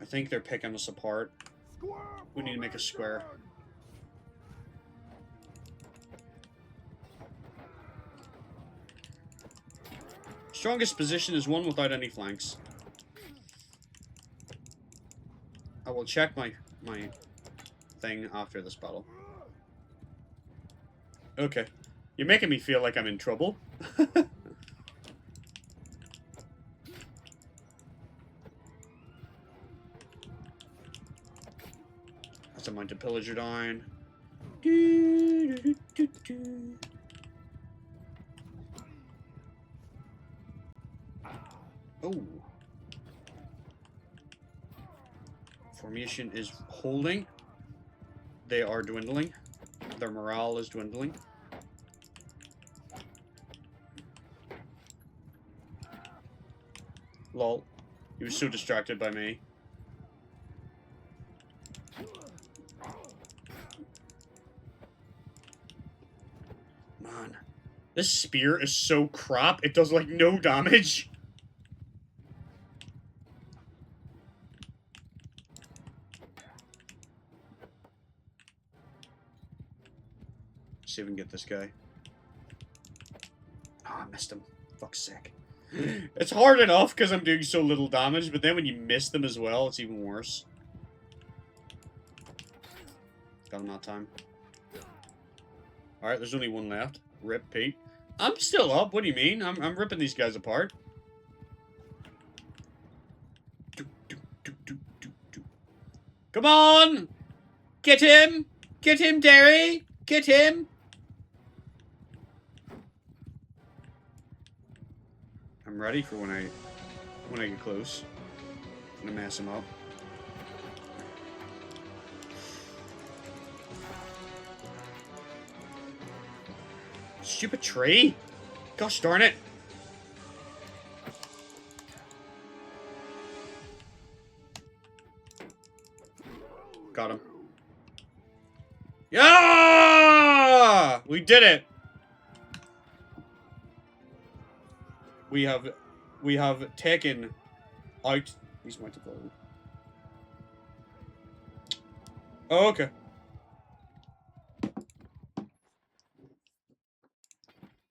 I think they're picking us apart. Square We need to make a square. formation! Strongest position is one without any flanks. I will check my thing after this battle. Okay. You're making me feel like I'm in trouble. That's a mounted pillager down. Oh. Formation is holding. They are dwindling. Their morale is dwindling. Lol. He was so distracted by me. Man. This spear is so crap. It does like no damage. See if we can get this guy. Oh, I missed him. Fuck's sake. It's hard enough because I'm doing so little damage, but then when you miss them as well, it's even worse. Got him that time. Alright, there's only one left. Rip, Pete. I'm still up. What do you mean? I'm ripping these guys apart. Come on! Get him! Get him, Derry! Get him! I'm ready for when I get close. I'm gonna mess him up. Stupid tree! Gosh darn it! Got him. Yeah! We did it! We have taken out these mighty blow. Oh, okay.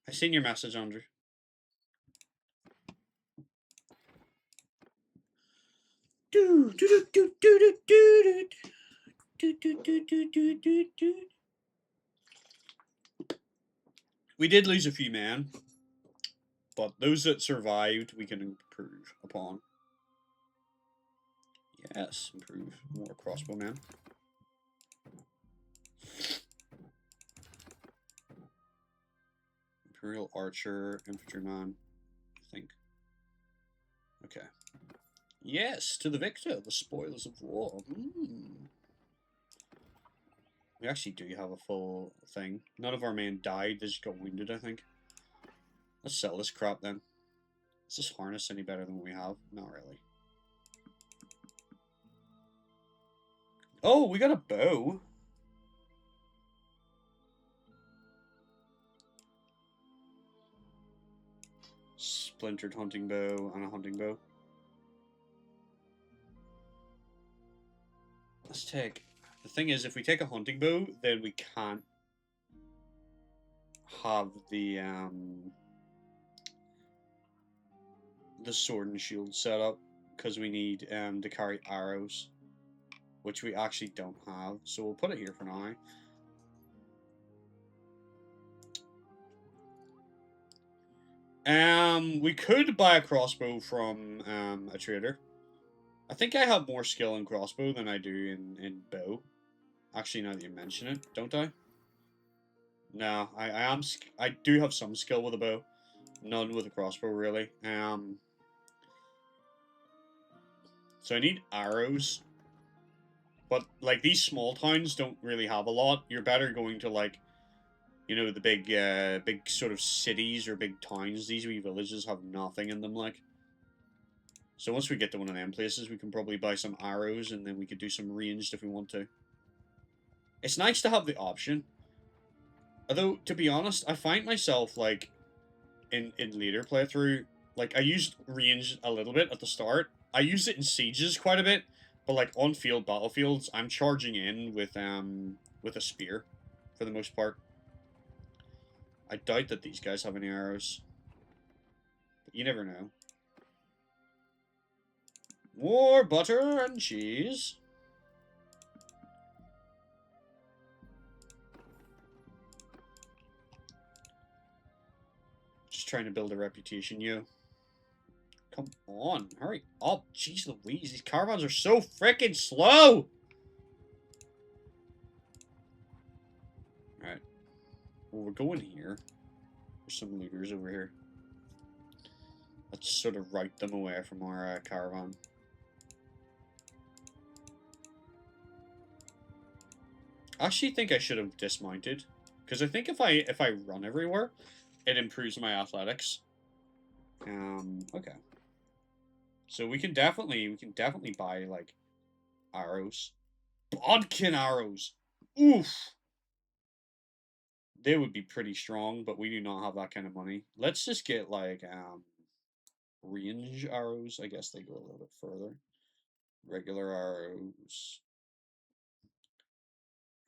I seen your message, Andrew. We did lose a few men, but those that survived, we can improve upon. Yes, improve. More crossbowmen. Imperial archer, infantryman, I think. Okay. Yes, to the victor, the spoils of war. We actually do have a full thing. None of our men died, they just got wounded, I think. Let's sell this crap then. Is this harness any better than what we have? Not really. Oh, we got a bow. Splintered hunting bow and a hunting bow. Let's take... The thing is, if we take a hunting bow, then we can't have the sword and shield set up, because we need to carry arrows, which we actually don't have. So we'll put it here for now. We could buy a crossbow from a trader. I think I have more skill in crossbow than I do in bow. Actually, now that you mention it, don't I? No, I do have some skill with a bow. None with a crossbow, really. So I need arrows. But, like, these small towns don't really have a lot. You're better going to, like, you know, the big sort of cities or big towns. These wee villages have nothing in them, like. So once we get to one of them places, we can probably buy some arrows, and then we could do some ranged if we want to. It's nice to have the option. Although, to be honest, I find myself, like, in later playthrough, like, I used range a little bit at the start. I used it in sieges quite a bit, but, like, on-field battlefields, I'm charging in with a spear, for the most part. I doubt that these guys have any arrows. But you never know. More butter and cheese. Just trying to build a reputation, you. Come on, hurry up. Jeez Louise, these caravans are so freaking slow! Alright. Well, we're going here. There's some looters over here. Let's sort of route them away from our caravan. I actually think I should have dismounted, because I think if I run everywhere, it improves my athletics. Okay. So we can definitely buy, like, arrows. Bodkin arrows! Oof! They would be pretty strong, but we do not have that kind of money. Let's just get, like, range arrows. I guess they go a little bit further. Regular arrows.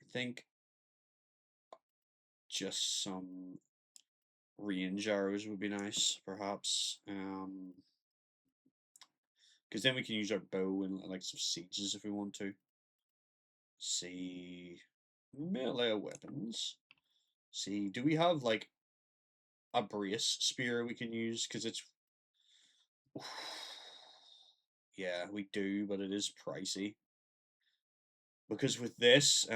I think just some range arrows would be nice, perhaps. Because then we can use our bow and, like, some sieges if we want to. See, melee weapons. See, do we have, like, a brace spear we can use, because it's... Yeah, we do, but it is pricey. Because with this,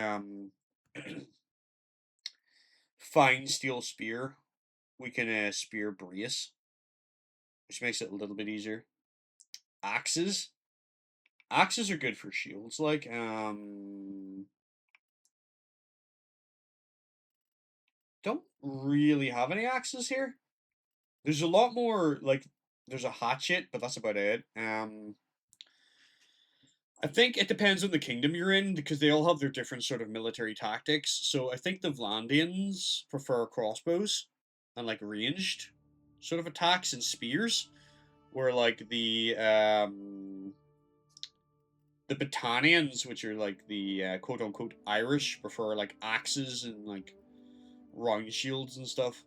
fine steel spear, we can spear brace, which makes it a little bit easier. Axes. Axes are good for shields, like, don't really have any axes here. There's a lot more, like, there's a hatchet, but that's about it. I think it depends on the kingdom you're in, because they all have their different sort of military tactics. So I think the Vlandians prefer crossbows and, like, ranged sort of attacks and spears, where, like, the Battanians, which are, like, the quote-unquote Irish, prefer, like, axes and, like, round shields and stuff.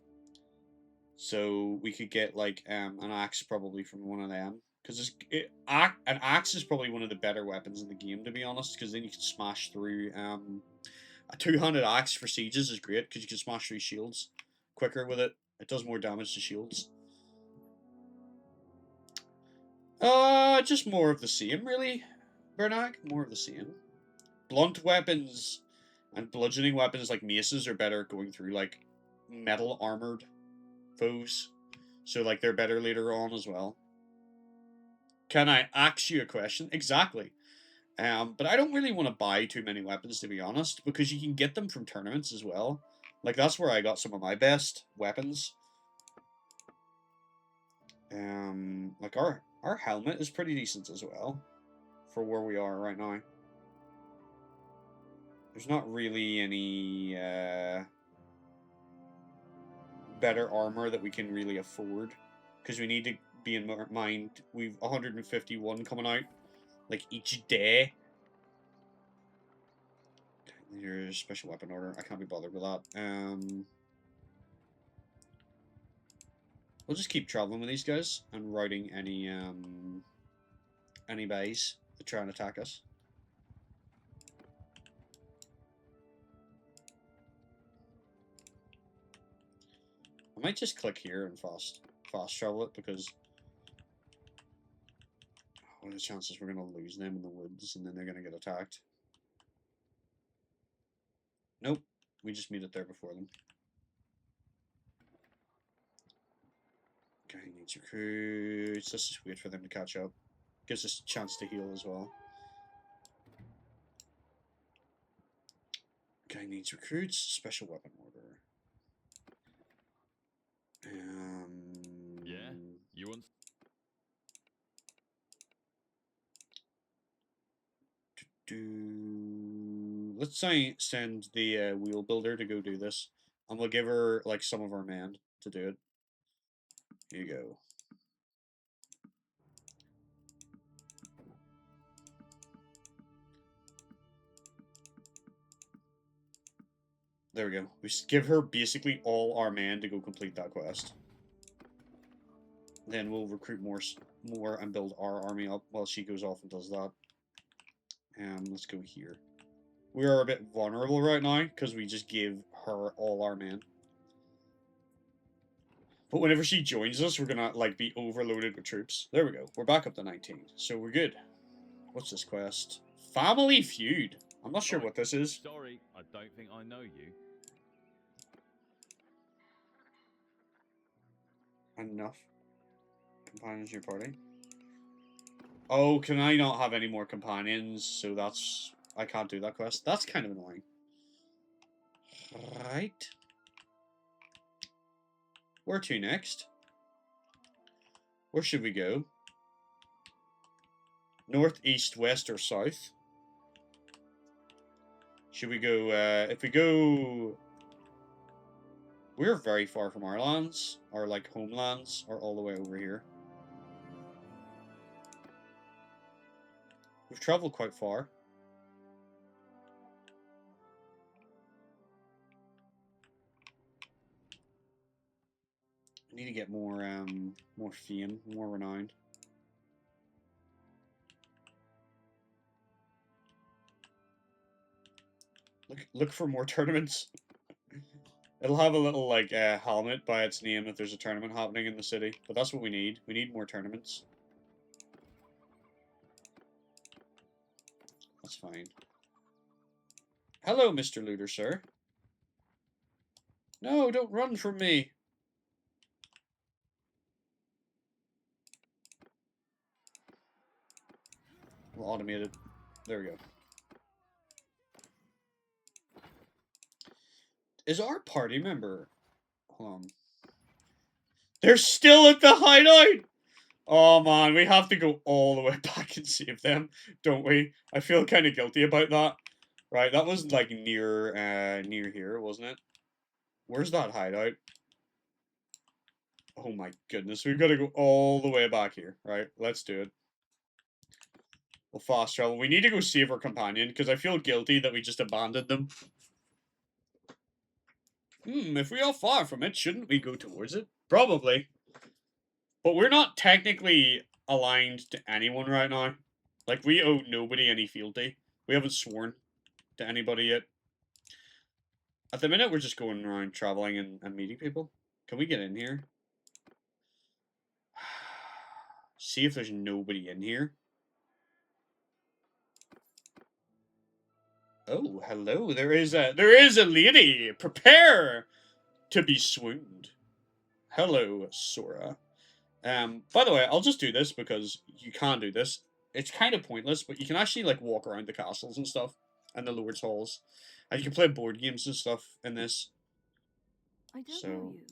So we could get, like, an axe probably from one of them. Because an axe is probably one of the better weapons in the game, to be honest, because then you can smash through... a two-handed axe for sieges is great, because you can smash through shields quicker with it. It does more damage to shields. Just more of the same, really, Bernac. More of the same. Blunt weapons and bludgeoning weapons like maces are better going through, like, metal armored foes. So, like, they're better later on as well. Can I ask you a question? Exactly. But I don't really want to buy too many weapons, to be honest, because you can get them from tournaments as well. Like, that's where I got some of my best weapons. Like, our helmet is pretty decent as well, for where we are right now. There's not really any, better armor that we can really afford, because we need to be in mind, we've 151 coming out, like, each day. Your special weapon order. I can't be bothered with that. We'll just keep traveling with these guys and routing any bays that try and attack us. I might just click here and fast travel it, because what are the chances we're gonna lose them in the woods and then they're gonna get attacked? Nope, we just meet it there before them. Okay, needs recruits. Let's just wait for them to catch up. Gives us a chance to heal as well. Guy needs recruits. Special weapon order. Yeah, you want? Let's say send the wheel builder to go do this, and we'll give her, like, some of our men to do it. Here you go. There we go. We give her basically all our men to go complete that quest. Then we'll recruit more and build our army up while she goes off and does that. Let's go here. We are a bit vulnerable right now because we just gave her all our men. But whenever she joins us, we're gonna, like, be overloaded with troops. There we go. We're back up to 19, so we're good. What's this quest? Family Feud. I'm not sure what this is. Sorry, I don't think I know you. Enough. Companions your party. Oh, can I not have any more companions? So that's... I can't do that quest. That's kind of annoying. Right. Where to next? Where should we go? North, east, west, or south? Should we go, if we go... We're very far from our lands. Our, like, homelands are all the way over here. We've traveled quite far. I need to get more fame, more renown. Look for more tournaments. It'll have a little, like, helmet by its name if there's a tournament happening in the city. But that's what we need. We need more tournaments. That's fine. Hello, Mr. Looter, sir. No, don't run from me. We'll automate it. There we go. Is our party member... Hold on. They're still at the hideout! Oh man, we have to go all the way back and save them, don't we? I feel kind of guilty about that. Right, that was like near here, wasn't it? Where's that hideout? Oh my goodness, we've got to go all the way back here. Right, let's do it. We'll fast travel. We need to go save our companion, because I feel guilty that we just abandoned them. If we are far from it, shouldn't we go towards it? Probably. But we're not technically aligned to anyone right now. Like, we owe nobody any fealty. We haven't sworn to anybody yet. At the minute, we're just going around traveling and meeting people. Can we get in here? See if there's nobody in here. Oh, hello. There is a lady. Prepare to be swooned. Hello, Sora. By the way, I'll just do this because you can do this. It's kind of pointless, but you can actually like walk around the castles and stuff and the Lord's halls, and you can play board games and stuff in this. I don't know you.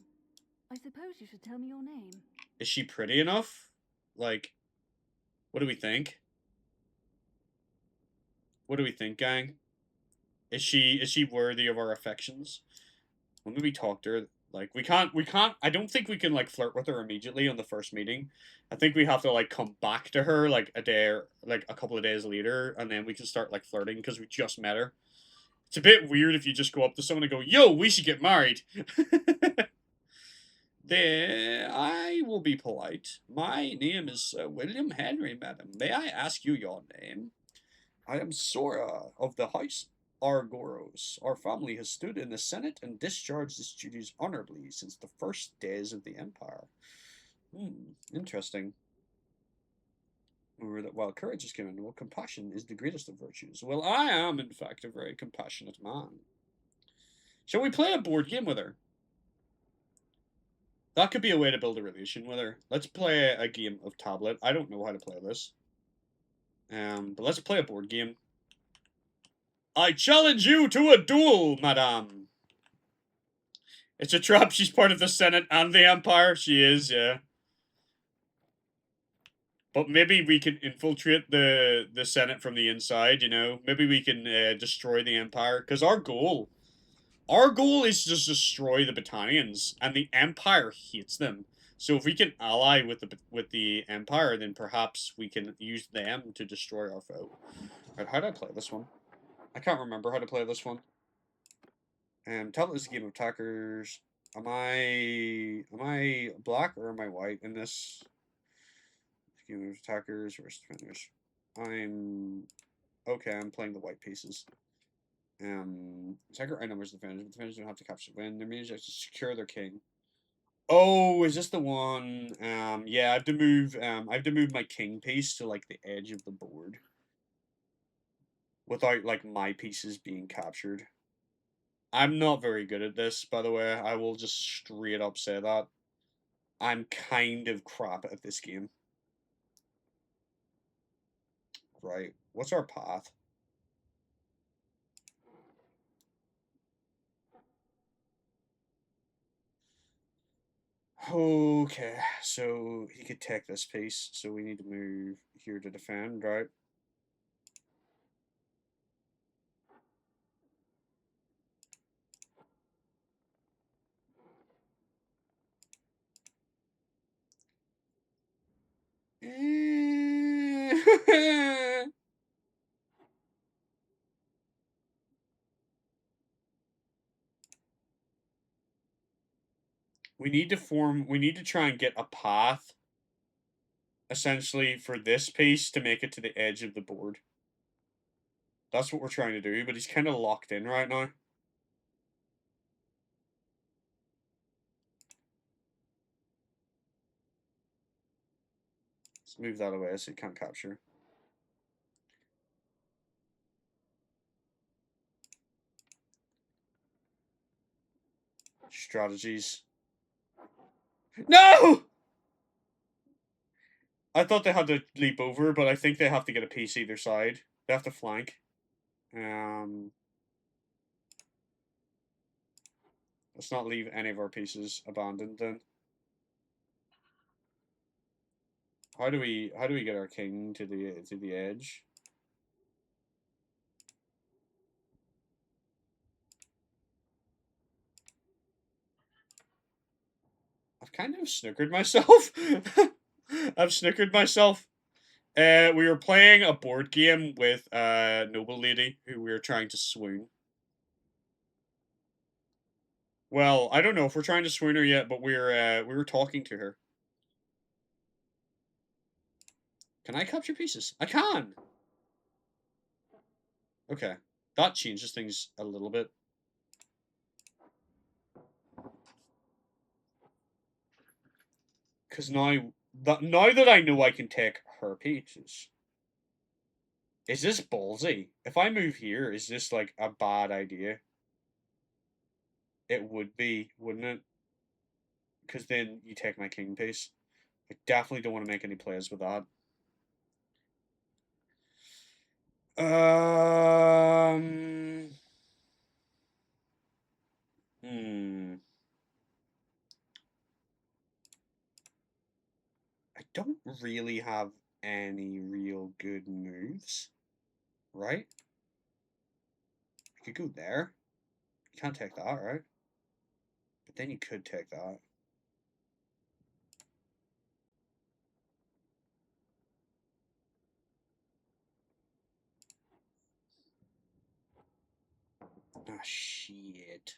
I suppose you should tell me your name. Is she pretty enough? Like, what do we think? What do we think, gang? Is she worthy of our affections? When we talk to her, like, we can't, I don't think we can, like, flirt with her immediately on the first meeting. I think we have to, like, come back to her, like, a day, or, like, a couple of days later, and then we can start, like, flirting, because we just met her. It's a bit weird if you just go up to someone and go, yo, we should get married. There, I will be polite. My name is Sir William Henry, madam. May I ask you your name? I am Sora of the House Argoros. Our family has stood in the Senate and discharged its duties honorably since the first days of the Empire. Interesting. Or that while courage is commendable, compassion is the greatest of virtues. Well, I am, in fact, a very compassionate man. Shall we play a board game with her? That could be a way to build a relation with her. Let's play a game of tablet. I don't know how to play this. But let's play a board game. I challenge you to a duel, madame. It's a trap. She's part of the Senate and the Empire. She is, yeah. But maybe we can infiltrate the Senate from the inside, you know? Maybe we can destroy the Empire. Because our goal is to just destroy the Battanians. And the Empire hates them. So if we can ally with the Empire, then perhaps we can use them to destroy our foe. Alright, how do I play this one? I can't remember how to play this one. Tablet is a game of attackers. Am I black or am I white in this? Game of attackers versus defenders. I'm playing the white pieces. Attacker outnumbers the defenders, but the defenders don't have to capture the win. Their main objective is to secure their king. Oh, is this the one? Yeah, I have to move my king piece to like the edge of the board. Without like my pieces being captured. I'm not very good at this, by the way. I will just straight up say that. I'm kind of crap at this game. Right. What's our path? Okay, so he could take this piece, so we need to move here to defend, right? We need to try and get a path, essentially, for this piece to make it to the edge of the board. That's what we're trying to do, but he's kind of locked in right now. Let's move that away so it can't capture. Strategies. No! I thought they had to leap over, but I think they have to get a piece either side. They have to flank. Let's not leave any of our pieces abandoned then. How do we get our king to the edge? I've kind of snookered myself. I've snookered myself. We were playing a board game with a noble lady who we were trying to swoon. Well, I don't know if we're trying to swoon her yet, but we were talking to her. Can I capture pieces? I can! Okay. That changes things a little bit. Because now that I know I can take her pieces. Is this ballsy? If I move here, is this like a bad idea? It would be, wouldn't it? Because then you take my king piece. I definitely don't want to make any plays with that. I don't really have any real good moves, right? I could go there. You can't take that, right? But then you could take that. Ah, shit.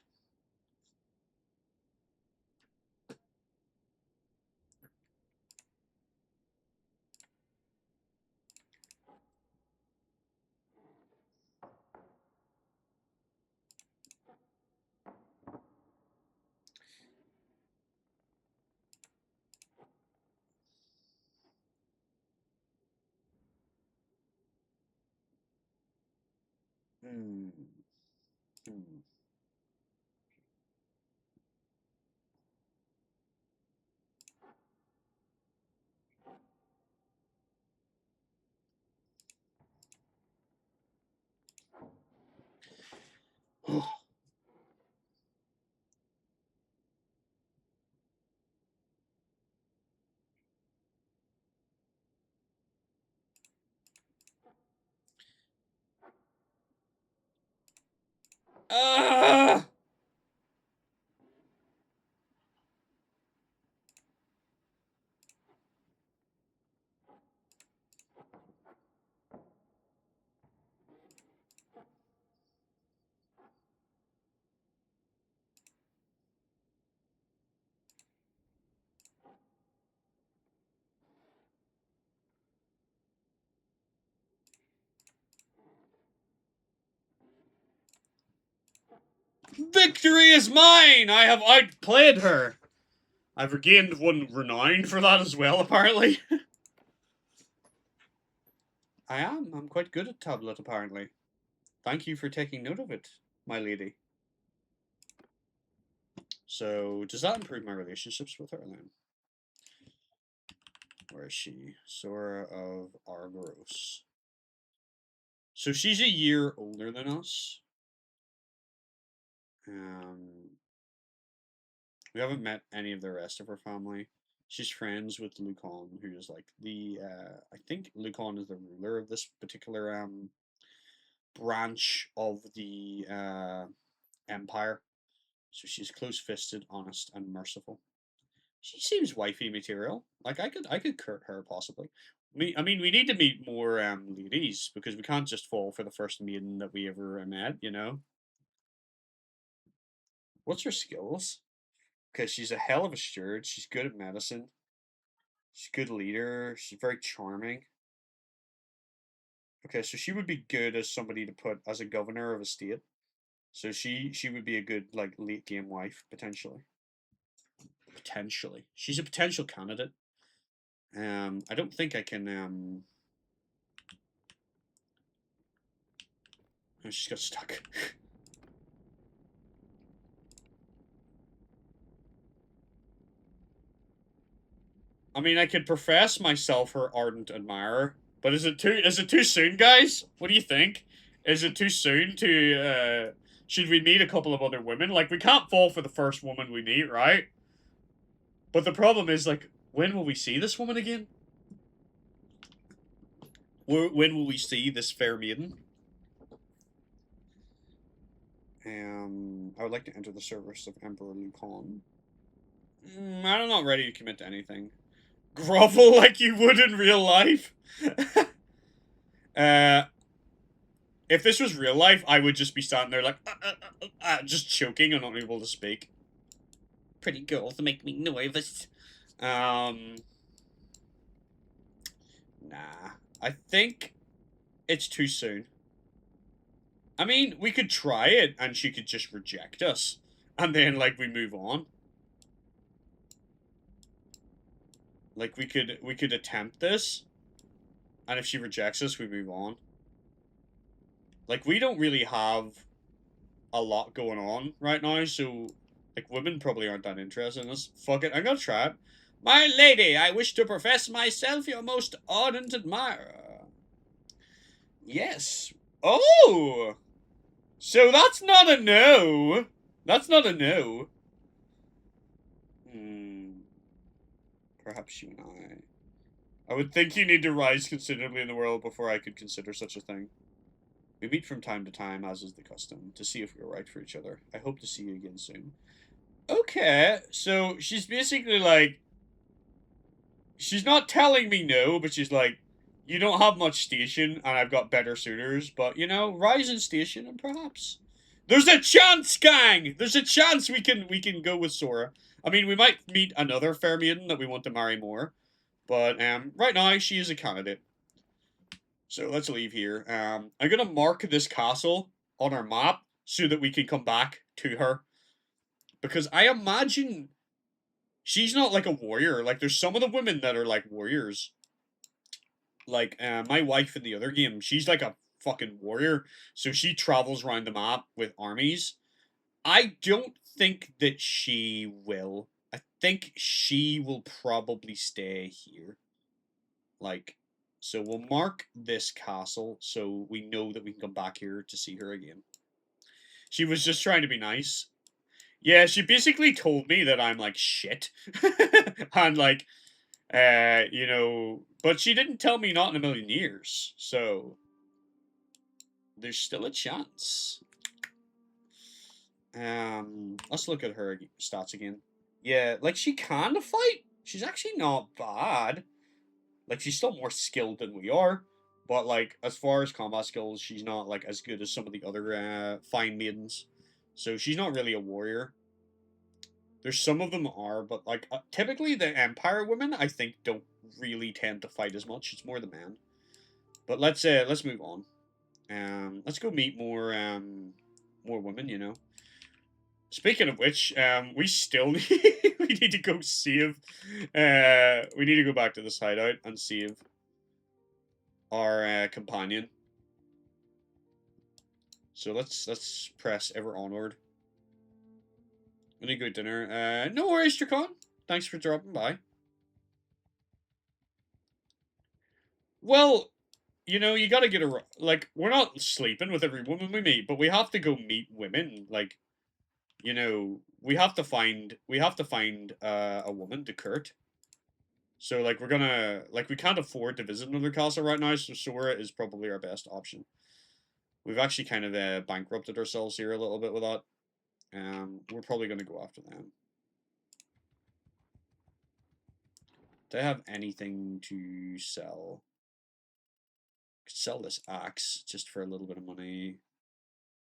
Hmm. Ah! Victory is mine! I have outplayed her. I've regained one renown for that as well, apparently. I am. I'm quite good at tablet, apparently. Thank you for taking note of it, my lady. So, does that improve my relationships with her then? Where is she? Sora of Argos. So she's a year older than us. We haven't met any of the rest of her family. She's friends with Lukon, who is like the I think Lukon is the ruler of this particular branch of the empire. So she's close-fisted, honest, and merciful. She seems wifey material. Like I could court her possibly. I mean, we need to meet more ladies because we can't just fall for the first maiden that we ever met. You know. What's her skills? Because she's a hell of a steward. She's good at medicine. She's a good leader. She's very charming. Okay, so she would be good as somebody to put as a governor of a state. So she would be a good like late game wife potentially. Potentially, she's a potential candidate. I don't think I can, I just got stuck. I mean, I could profess myself her ardent admirer, but is it too soon, guys? What do you think? Is it too soon to, should we meet a couple of other women? Like, we can't fall for the first woman we meet, right? But the problem is, like, when will we see this woman again? When will we see this fair maiden? I would like to enter the service of Emperor Lucan. I'm not ready to commit to anything. Grovel like you would in real life? If this was real life, I would just be standing there like, just choking and not able to speak. Pretty girls make me nervous. Nah. I think it's too soon. I mean, we could try it, and she could just reject us. And then, like, we move on. Like, we could attempt this. And if she rejects us, we move on. Like, we don't really have a lot going on right now, so, like, women probably aren't that interested in us. Fuck it, I'm gonna try it. My lady, I wish to profess myself your most ardent admirer. Yes. Oh! So that's not a no. That's not a no. Perhaps you and I would think you need to rise considerably in the world before I could consider such a thing. We meet from time to time, as is the custom, to see if we're right for each other. I hope to see you again soon. Okay, so she's basically like... She's not telling me no, but she's like, you don't have much station, and I've got better suitors, but, you know, rise in station, and perhaps... There's a chance, gang! There's a chance we can go with Sora. I mean, we might meet another fair maiden that we want to marry more. But, right now, she is a candidate. So, let's leave here. I'm gonna mark this castle on our map so that we can come back to her. Because I imagine she's not like a warrior. Like, there's some of the women that are like warriors. Like, my wife in the other game, she's like a fucking warrior. So she travels around the map with armies. I don't think that she will. I think she will probably stay here. Like, so we'll mark this castle so we know that we can come back here to see her again. She was just trying to be nice. Yeah, she basically told me that I'm like shit. And like, you know, but she didn't tell me not in a million years. So there's still a chance. Let's look at her stats again. Yeah, like she can fight. She's actually not bad. Like, she's still more skilled than we are. But, like, as far as combat skills, she's not, like, as good as some of the other fine maidens. So, she's not really a warrior. There's some of them are, but, like, typically the Empire women, I think, don't really tend to fight as much. It's more the men. But let's move on. Let's go meet more women, you know. Speaking of which, we still need, we need to go save, we need to go back to this hideout and save our companion. So let's press ever onward. Any good dinner? No worries, Dracon. Thanks for dropping by. Well, you know, you gotta get a... Like, we're not sleeping with every woman we meet, but we have to go meet women. Like, you know, we have to find a woman to court. So, like, we're gonna... Like, we can't afford to visit another castle right now, so Sora is probably our best option. We've actually kind of bankrupted ourselves here a little bit with that. We're probably going to go after them. Do I have anything to sell? Could sell this axe just for a little bit of money.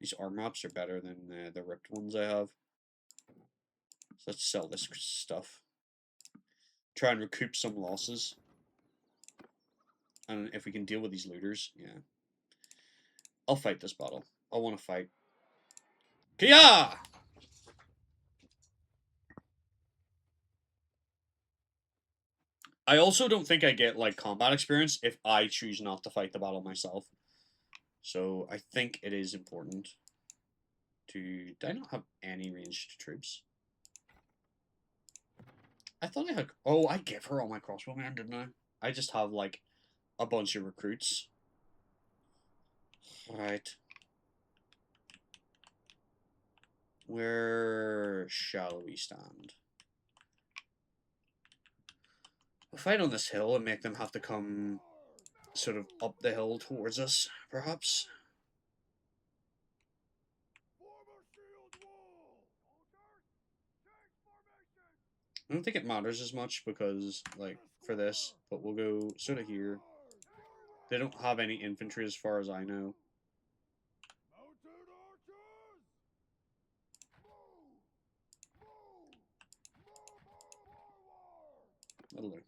These armor maps are better than the ripped ones I have. So let's sell this stuff. Try and recoup some losses. And if we can deal with these looters, yeah. I'll fight this battle. I want to fight. Kia! I also don't think I get, like, combat experience if I choose not to fight the battle myself. So, I think it is important to... Do I not have any ranged troops? I thought I had... Oh, I gave her all my crossbowmen, didn't I? I just have, like, a bunch of recruits. Right. Where shall we stand? We'll fight on this hill and make them have to come sort of up the hill towards us, perhaps. I don't think it matters as much because, like, for this, but we'll go sort of here. They don't have any infantry as far as I know. That'll do.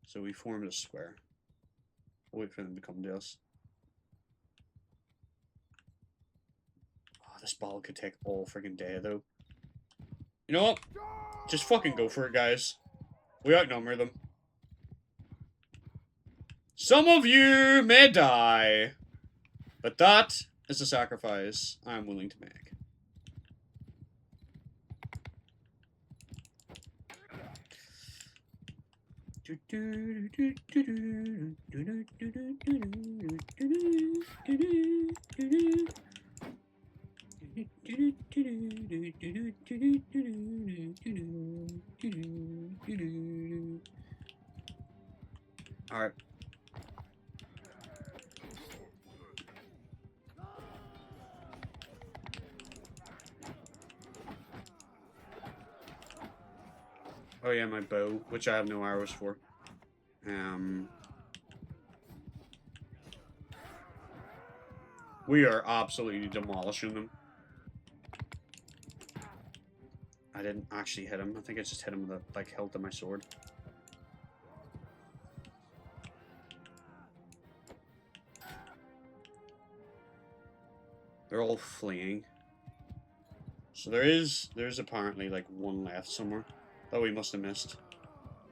So we formed a square. We'll wait for them to come to us. Oh, this battle could take all friggin' day, though. You know what? Just fucking go for it, guys. We outnumber them. Some of you may die, but that is a sacrifice I'm willing to make. All right. Oh yeah, my bow, which I have no arrows for. We are absolutely demolishing them. I didn't actually hit him. I think I just hit him with the, like, hilt of my sword. They're all fleeing. So there's apparently, like, one left somewhere that we must have missed.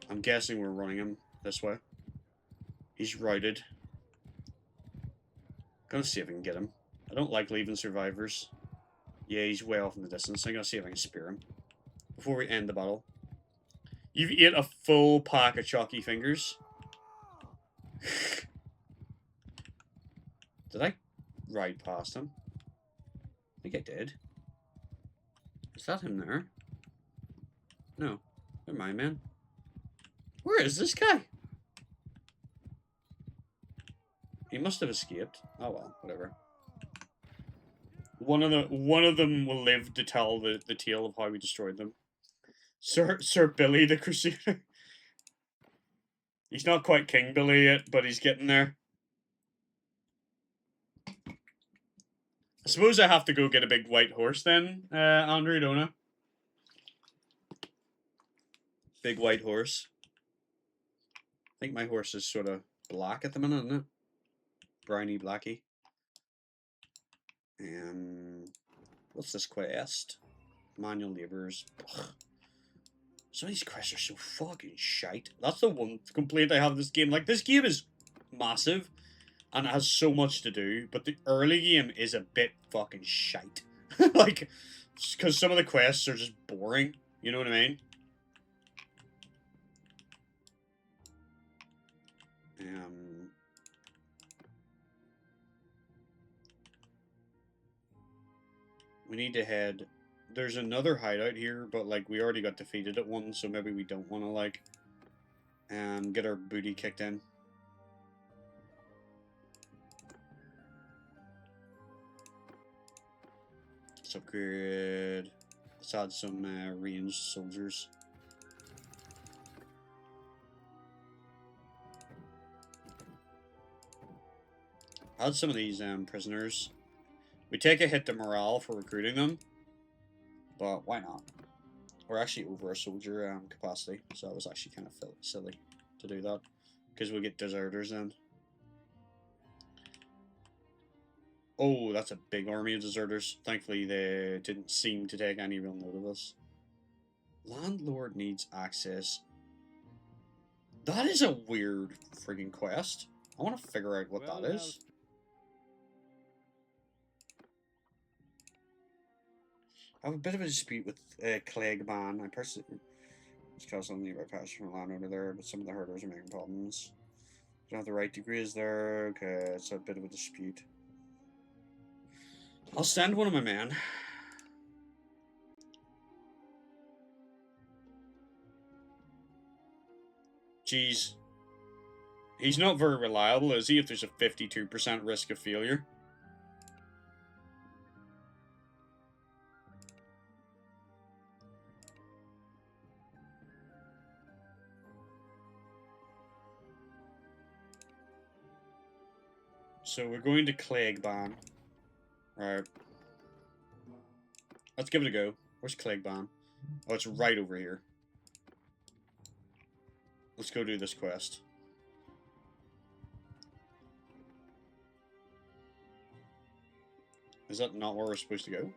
I'm guessing we're running him this way. He's routed. Gonna see if I can get him. I don't like leaving survivors. Yeah, he's way off in the distance. I'm gonna see if I can spear him before we end the battle. You've ate a full pack of chalky fingers. Did I ride past him? I think I did. Is that him there? No. Never mind, man. Where is this guy? He must have escaped. Oh well, whatever. One of them will live to tell the tale of how we destroyed them. Sir Billy the Crusader. He's not quite King Billy yet, but he's getting there. I suppose I have to go get a big white horse then, Andrew, don't I? Big white horse. I think my horse is sort of black at the minute, isn't it? Browny blacky. What's this quest? Manual labourers. Some of these quests are so fucking shite. That's the one complaint I have with this game. Like, this game is massive and it has so much to do, but the early game is a bit fucking shite. Like, because some of the quests are just boring. You know what I mean? We need to head... There's another hideout here, but, like, we already got defeated at one, so maybe we don't want to, like, get our booty kicked in. Let's upgrade... Let's add some ranged soldiers. Add some of these prisoners. We take a hit to morale for recruiting them, but why not? We're actually over our soldier capacity, so that was actually kind of silly to do that, because we get deserters then. Oh, that's a big army of deserters. Thankfully, they didn't seem to take any real note of us. Landlord needs access. That is a weird freaking quest. I want to figure out what Well, that now, is. I have a bit of a dispute with Clegban. I personally discussed on the nearby pasture from land over there, but some of the herders are making problems. Don't have the right degree, is there? Okay, it's a bit of a dispute. I'll send one of my men. Jeez. He's not very reliable, is he, if there's a 52% risk of failure? So we're going to Clegban. Right. Let's give it a go. Where's Clegban? Oh, it's right over here. Let's go do this quest. Is that not where we're supposed to go?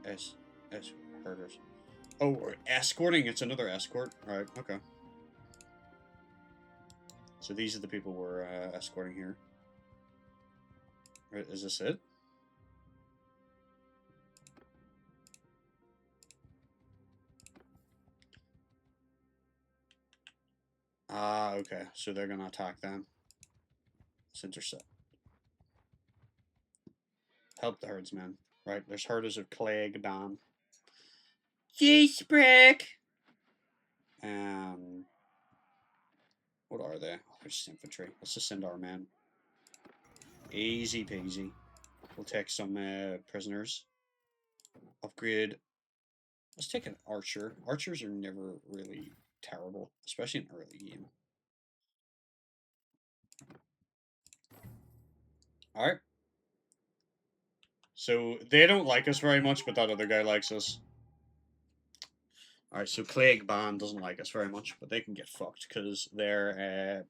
S herders. Oh, we're escorting. It's another escort. Right. Okay. So these are the people we're escorting here. Right, is this it? Ah, okay. So they're gonna attack them. Let's intercept. Help the herdsmen. Right, there's herders of Clegban. Jeez, brick! What are they? Oh, they're just infantry. Let's just send our men. Easy peasy. We'll take some prisoners. Upgrade. Let's take an archer. Archers are never really terrible, especially in early game. Alright. So, they don't like us very much, but that other guy likes us. Alright, so Clegban doesn't like us very much, but they can get fucked, because they're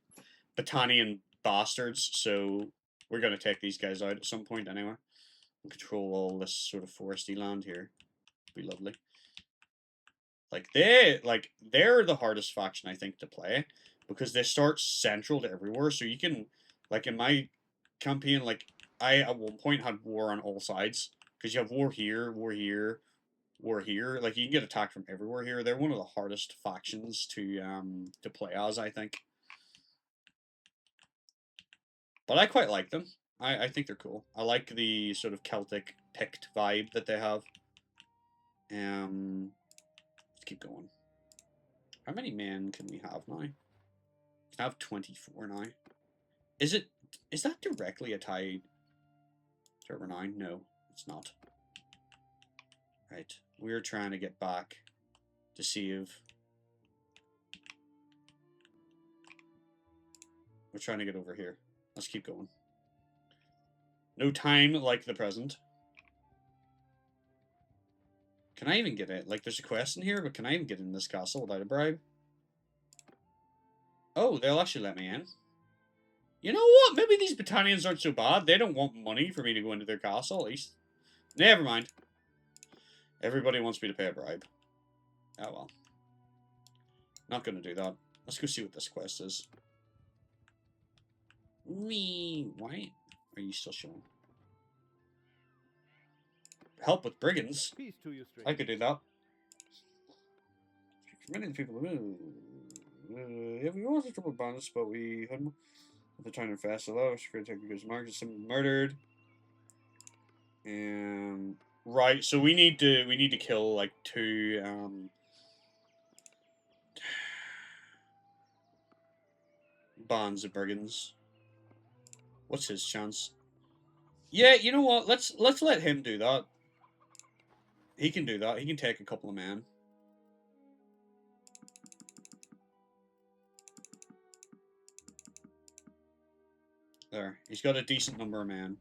Battanian bastards, so we're going to take these guys out at some point anyway. And control all this sort of foresty land here. Be lovely. They're the hardest faction, I think, to play, because they start central to everywhere, so you can, like, in my campaign, like, I, at one point, had war on all sides, because you have war here, war here, war here, like, you can get attacked from everywhere here. They're one of the hardest factions to play as, I think. But I quite like them. I think they're cool. I like the sort of Celtic Pict vibe that they have. Let's keep going. How many men can we have now? We can have 24 now. Is that directly a tie to Server 9? No, it's not. Right. We're trying to get back to save. We're trying to get over here. Let's keep going. No time like the present. Can I even get it? Like, there's a quest in here, but can I even get in this castle without a bribe? Oh, they'll actually let me in. You know what? Maybe these Battanians aren't so bad. They don't want money for me to go into their castle, at least. Never mind. Everybody wants me to pay a bribe. Oh, well. Not gonna do that. Let's go see what this quest is. Why are you still showing? Help with brigands? Peace to you, I could do that. Many of the people... yeah, we always had trouble bandits, but we had them at the town infest. A lot of security technicals marked, some murdered. Right, so we need to kill like 2 bands of brigands. What's his chance? Yeah, you know what? Let's let him do that. He can do that. He can take a couple of men. There. He's got a decent number of men.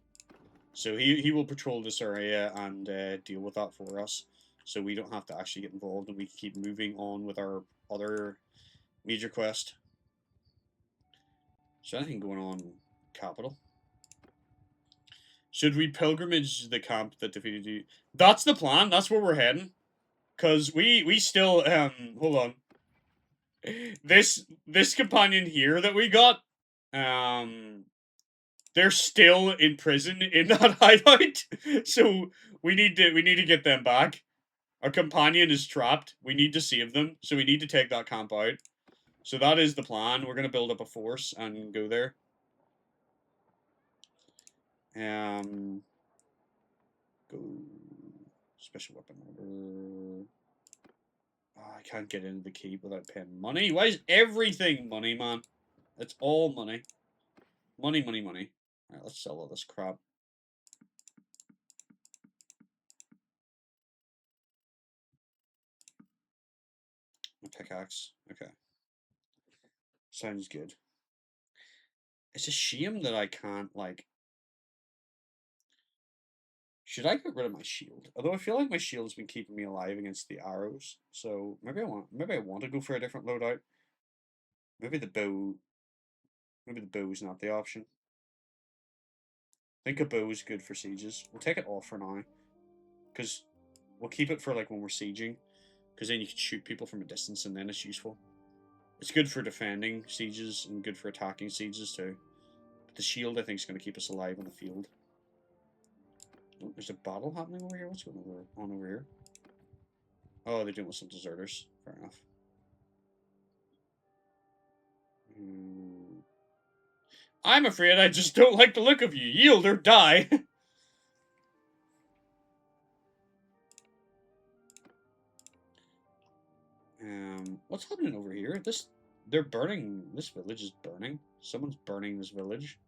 So he will patrol this area and deal with that for us. so we don't have to actually get involved and we can keep moving on with our other major quest. Is there anything going on in Capital? Should we pilgrimage the camp that defeated you? That's the plan. That's where we're heading. Because we still, hold on. This companion here that we got, they're still in prison in that hideout. So we need to get them back. Our companion is trapped. We need to save them. So we need to take that camp out. So that is the plan. We're going to build up a force and go there. Go. Special weapon order. Oh, I can't get into the keep without paying money. Why is everything money, man? It's all money. Money, money, money. Alright, let's sell all this crap. My pickaxe. Okay. Sounds good. It's a shame that I can't, like... Should I get rid of my shield? Although I feel like my shield's been keeping me alive against the arrows. So maybe I want to go for a different loadout. Maybe the bow... Maybe the bow's not the option. I think a bow's good for sieges. We'll take it off for now. Because we'll keep it for like when we're sieging. Because then you can shoot people from a distance and then it's useful. It's good for defending sieges and good for attacking sieges too. But the shield I think is going to keep us alive on the field. Oh, there's a battle happening over here. What's going on over here? Oh, they're dealing with some deserters. Fair enough. I'm afraid I just don't like the look of you. Yield or die. What's happening over here? They're burning. This village is burning. Someone's burning this village.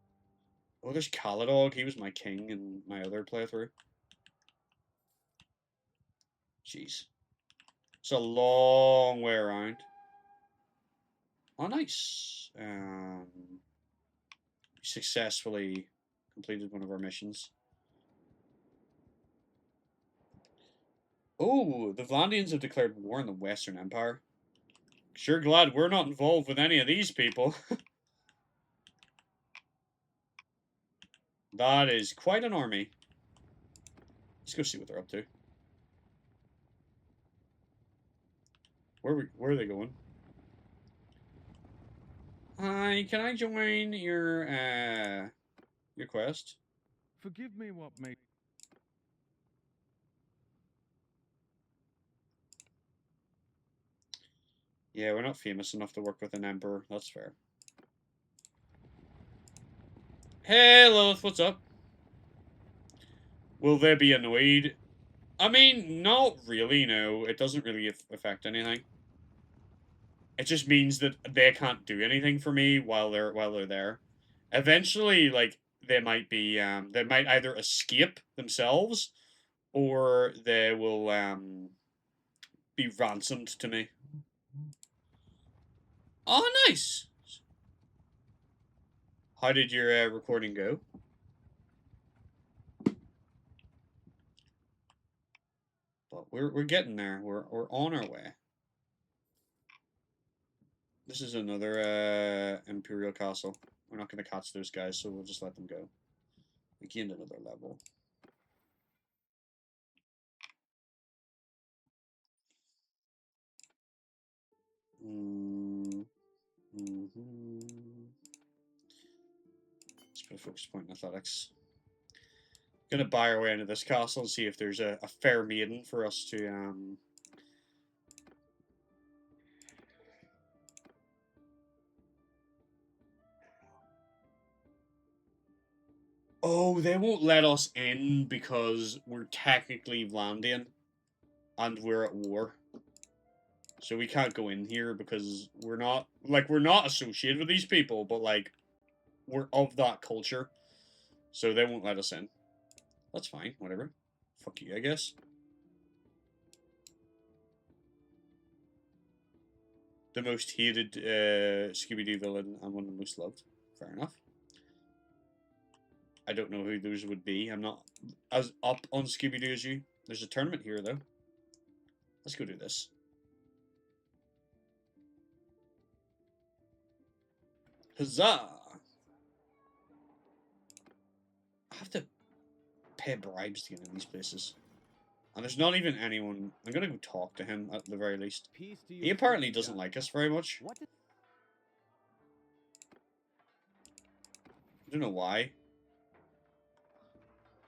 Oh, there's Caladria. He was my king in my other playthrough. Jeez. It's a long way around. Oh, nice. Successfully completed one of our missions. Oh, the Vlandians have declared war on the Western Empire. Sure glad we're not involved with any of these people. That is quite an army. Let's go see what they're up to. Where are they going? Hi, can I join your quest? Forgive me what may... Yeah, we're not famous enough to work with an emperor. That's fair. Hey, Lilith, what's up? Will they be annoyed? I mean, not really, no. It doesn't really affect anything. It just means that they can't do anything for me while they're there. Eventually, like, they might either escape themselves or they will be ransomed to me. Oh, nice. How did your recording go? But we're getting there. We're on our way. This is another Imperial Castle. We're not going to catch those guys, so we'll just let them go. We gained another level. Let's put a focus point in athletics. Gonna buy our way into this castle and see if there's a fair maiden for us to Oh, they won't let us in because we're technically Vlandian and we're at war. So we can't go in here because we're not associated with these people, but like we're of that culture. So they won't let us in. That's fine, whatever. Fuck you, I guess. The most hated Scooby-Doo villain and one of the most loved. Fair enough. I don't know who those would be. I'm not as up on Scooby-Doo as you. There's a tournament here, though. Let's go do this. Huzzah! I have to pay bribes to get in these places. And there's not even anyone... I'm gonna go talk to him, at the very least. Peace to you, He apparently sweet doesn't God. like us very much. What did I don't know why.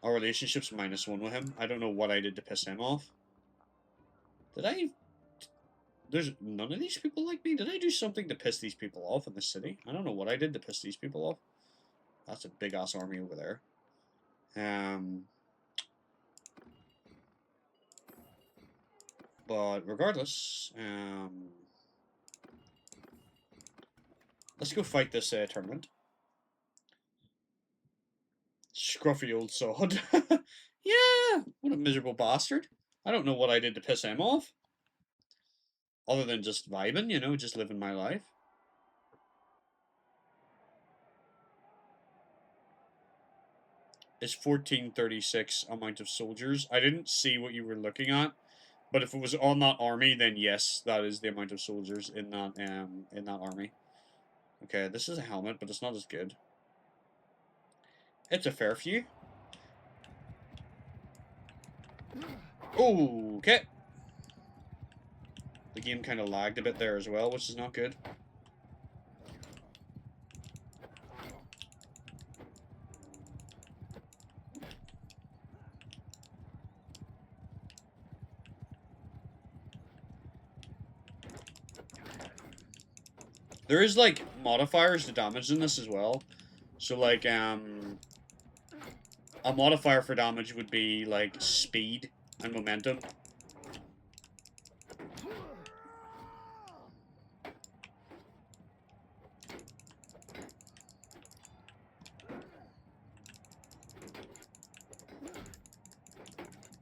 Our relationship's -1 with him. I don't know what I did to piss him off. Did I... There's none of these people like me? Did I do something to piss these people off in this city? I don't know what I did to piss these people off. That's a big-ass army over there. But regardless, let's go fight this tournament. Scruffy old sod. Yeah, what a miserable bastard. I don't know what I did to piss him off. Other than just vibing, you know, just living my life. Is 1436 amount of soldiers? I didn't see what you were looking at, but if it was on that army, then yes, that is the amount of soldiers in that army. Okay, this is a helmet, but it's not as good. It's a fair few. Okay. The game kind of lagged a bit there as well, which is not good. There is, like, modifiers to damage in this as well. So, like, a modifier for damage would be, like, speed and momentum.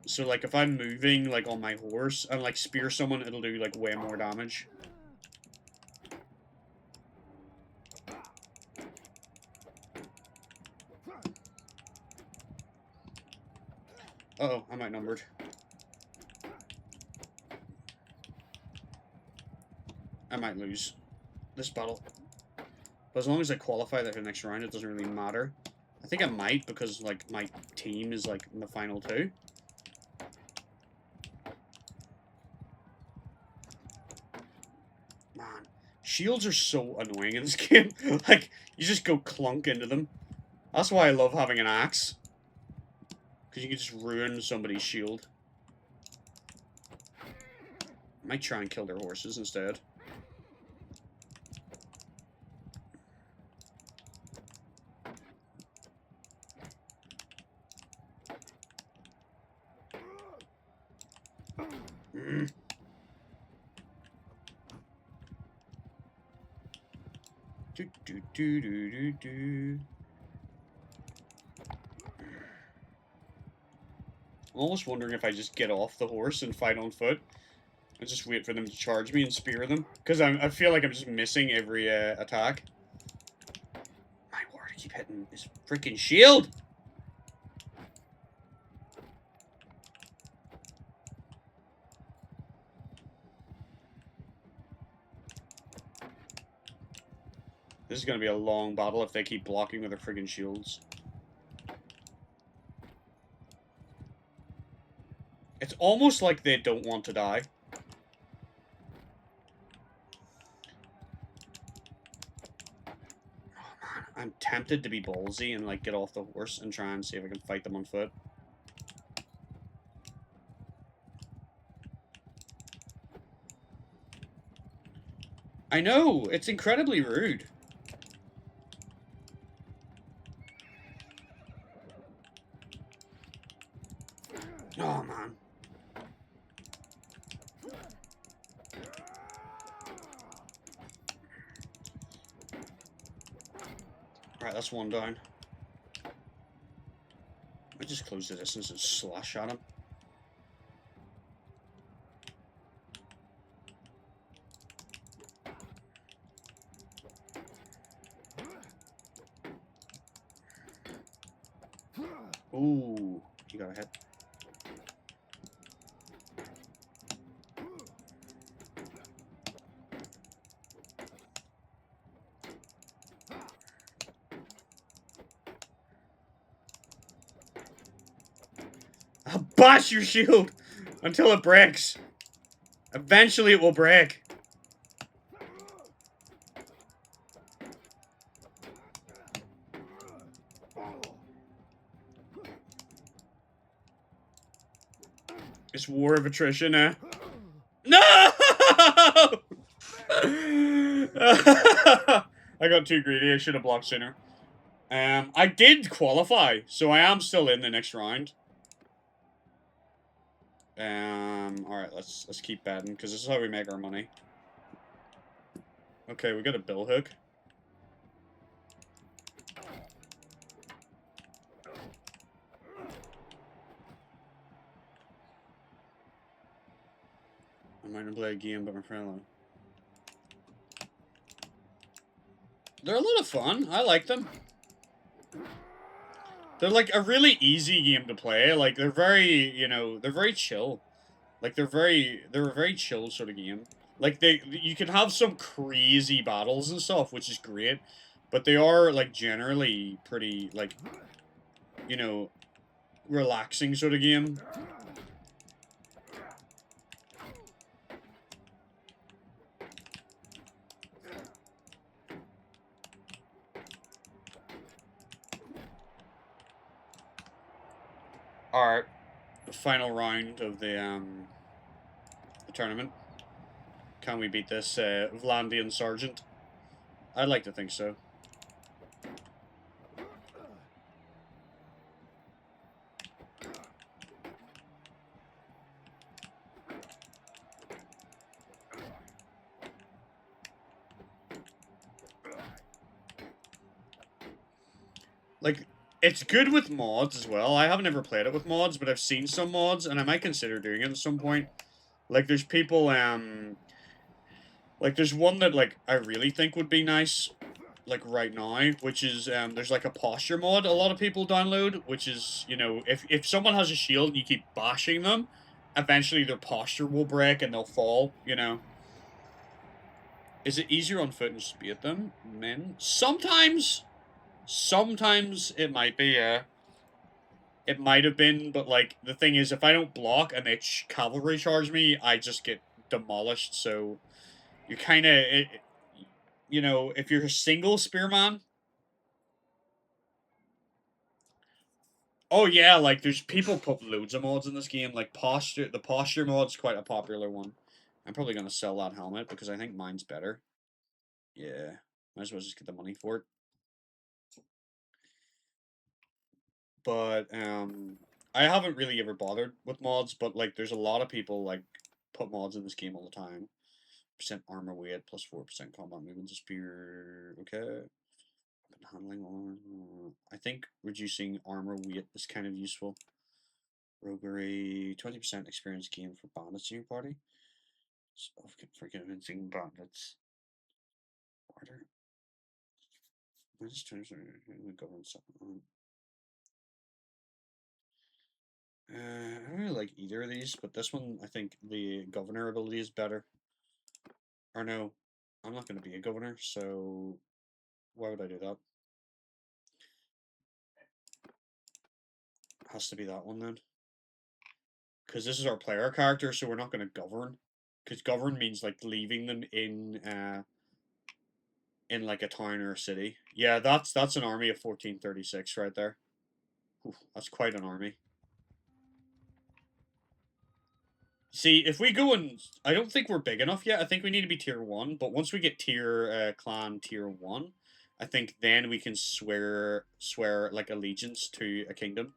So, like, if I'm moving, like, on my horse and, like, spear someone, it'll do, like, way more damage. Uh-oh, I'm outnumbered. I might lose this battle. But as long as I qualify that for the next round, it doesn't really matter. I think I might, because, like, my team is, like, in the final 2. Man, shields are so annoying in this game. Like, you just go clunk into them. That's why I love having an axe. Because you can just ruin somebody's shield. I might try and kill their horses instead. Do, do, do, do, do, do. I'm almost wondering if I just get off the horse and fight on foot. And just wait for them to charge me and spear them. Because I feel like I'm just missing every attack. My word, I keep hitting this freaking shield! This is going to be a long battle if they keep blocking with their friggin' shields. It's almost like they don't want to die. Oh man, I'm tempted to be ballsy and like get off the horse and try and see if I can fight them on foot. I know, it's incredibly rude. Oh, man. Right, that's one down. I just close the distance and slash at him. Ooh, you got a hit. Bash your shield until it breaks. Eventually it will break. It's war of attrition, eh? No! I got too greedy. I should have blocked sooner. I did qualify, so I am still in the next round. Alright, let's keep betting, because this is how we make our money. Okay, we got a bill hook. I'm going to play a game, but my friend. They're a lot of fun. I like them. They're like a really easy game to play. Like they're very, you know, they're very chill. Like they're a very chill sort of game. Like you can have some crazy battles and stuff, which is great, but they are like generally pretty like, you know, relaxing sort of game. Alright. The final round of the tournament. Can we beat this Vlandian Sergeant? I'd like to think so. Like, it's good with mods as well. I haven't ever played it with mods, but I've seen some mods, and I might consider doing it at some point. Like, there's people, like, there's one that, like, I really think would be nice, like, right now, which is, there's, like, a posture mod a lot of people download, which is, you know, if someone has a shield and you keep bashing them, eventually their posture will break and they'll fall, you know. Is it easier on foot and speed them? Men? Sometimes it might be, yeah. It might have been, but, like, the thing is, if I don't block and they cavalry charge me, I just get demolished, so you're kind of, you know, if you're a single spearman. Oh, yeah, like, there's people put loads of mods in this game, like, the posture mod's quite a popular one. I'm probably going to sell that helmet, because I think mine's better. Yeah, might as well just get the money for it. But, I haven't really ever bothered with mods, but, like, there's a lot of people, like, put mods in this game all the time. Percent armor weight, plus 4% combat movement to spear. Okay. Handling. I think reducing armor weight is kind of useful. Roguery, 20% experience gain for bandits in your party. So, for convincing bandits. Order. Minus 20% government supplement. I don't really like either of these, but this one, I think the governor ability is better. Or no, I'm not going to be a governor, so why would I do that? Has to be that one then. Because this is our player character, so we're not going to govern. Because govern means, like, leaving them in like, a town or a city. Yeah, that's an army of 1436 right there. Oof, that's quite an army. See, if we go and... I don't think we're big enough yet. I think we need to be tier 1. But once we get clan tier 1, I think then we can swear, like, allegiance to a kingdom.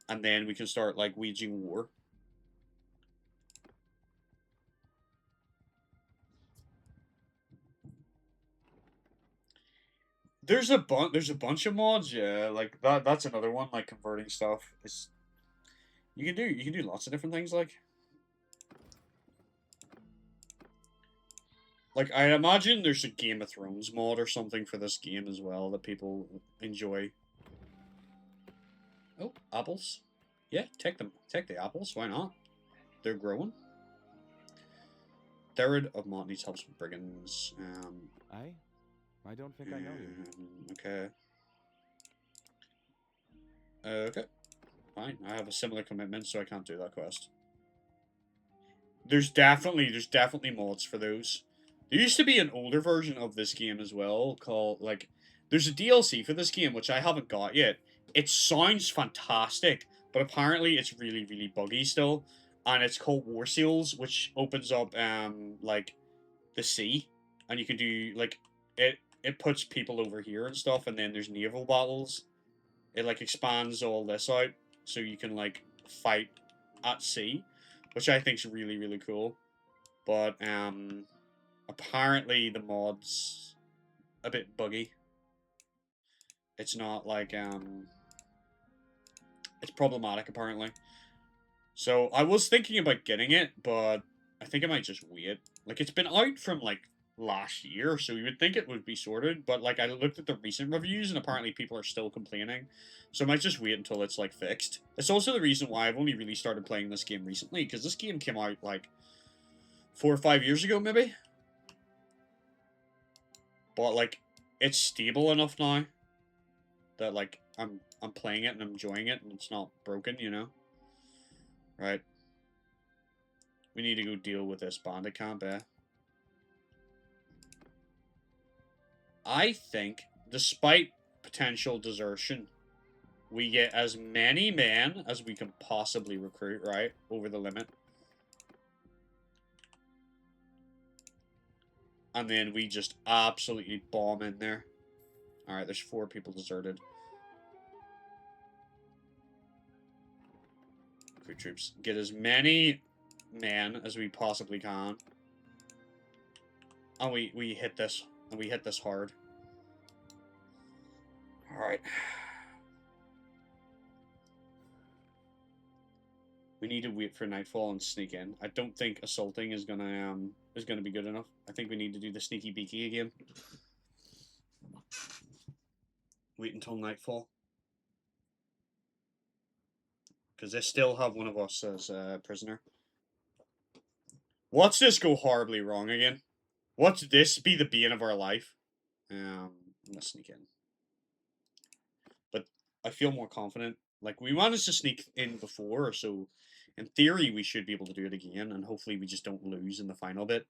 And then we can start, like, waging war. There's a bunch of mods, yeah. Like, that's another one, like, converting stuff. It's... You can do lots of different things, like... Like, I imagine there's a Game of Thrones mod or something for this game as well that people enjoy. Oh, apples. Yeah, take them. Take the apples, why not? They're growing. Third of Mont needs help with brigands. I don't think I know you. Okay. Okay. Fine, I have a similar commitment, so I can't do that quest. There's definitely mods for those. There used to be an older version of this game as well, called, like, there's a DLC for this game, which I haven't got yet. It sounds fantastic, but apparently it's really, really buggy still. And it's called War Seals, which opens up, like, the sea. And you can do, like, it puts people over here and stuff, and then there's naval battles. It, like, expands all this out, so you can, like, fight at sea, which I think is really, really cool. But, apparently the mod's a bit buggy. It's not, like, it's problematic, apparently. So, I was thinking about getting it, but I think I might just wait. Like, it's been out from, like, last year, so you would think it would be sorted, but, like, I looked at the recent reviews, and apparently people are still complaining. So I might just wait until it's, like, fixed. It's also the reason why I've only really started playing this game recently, because this game came out, like, 4 or 5 years ago, maybe? But, like, it's stable enough now that, like, I'm playing it and I'm enjoying it, and it's not broken, you know? Right. We need to go deal with this bandit camp, eh? I think, despite potential desertion, we get as many men as we can possibly recruit, right? Over the limit. And then we just absolutely bomb in there. Alright, there's 4 people deserted. Recruit troops. Get as many men as we possibly can. And we hit this. And we hit this hard. Alright. We need to wait for nightfall and sneak in. I don't think assaulting is gonna be good enough. I think we need to do the sneaky beaky again. Wait until nightfall. Because they still have one of us as a prisoner. Watch this go horribly wrong again. Watch this be the bane of our life. I'm gonna sneak in. But I feel more confident. Like, we managed to sneak in before, so in theory we should be able to do it again, and hopefully we just don't lose in the final bit.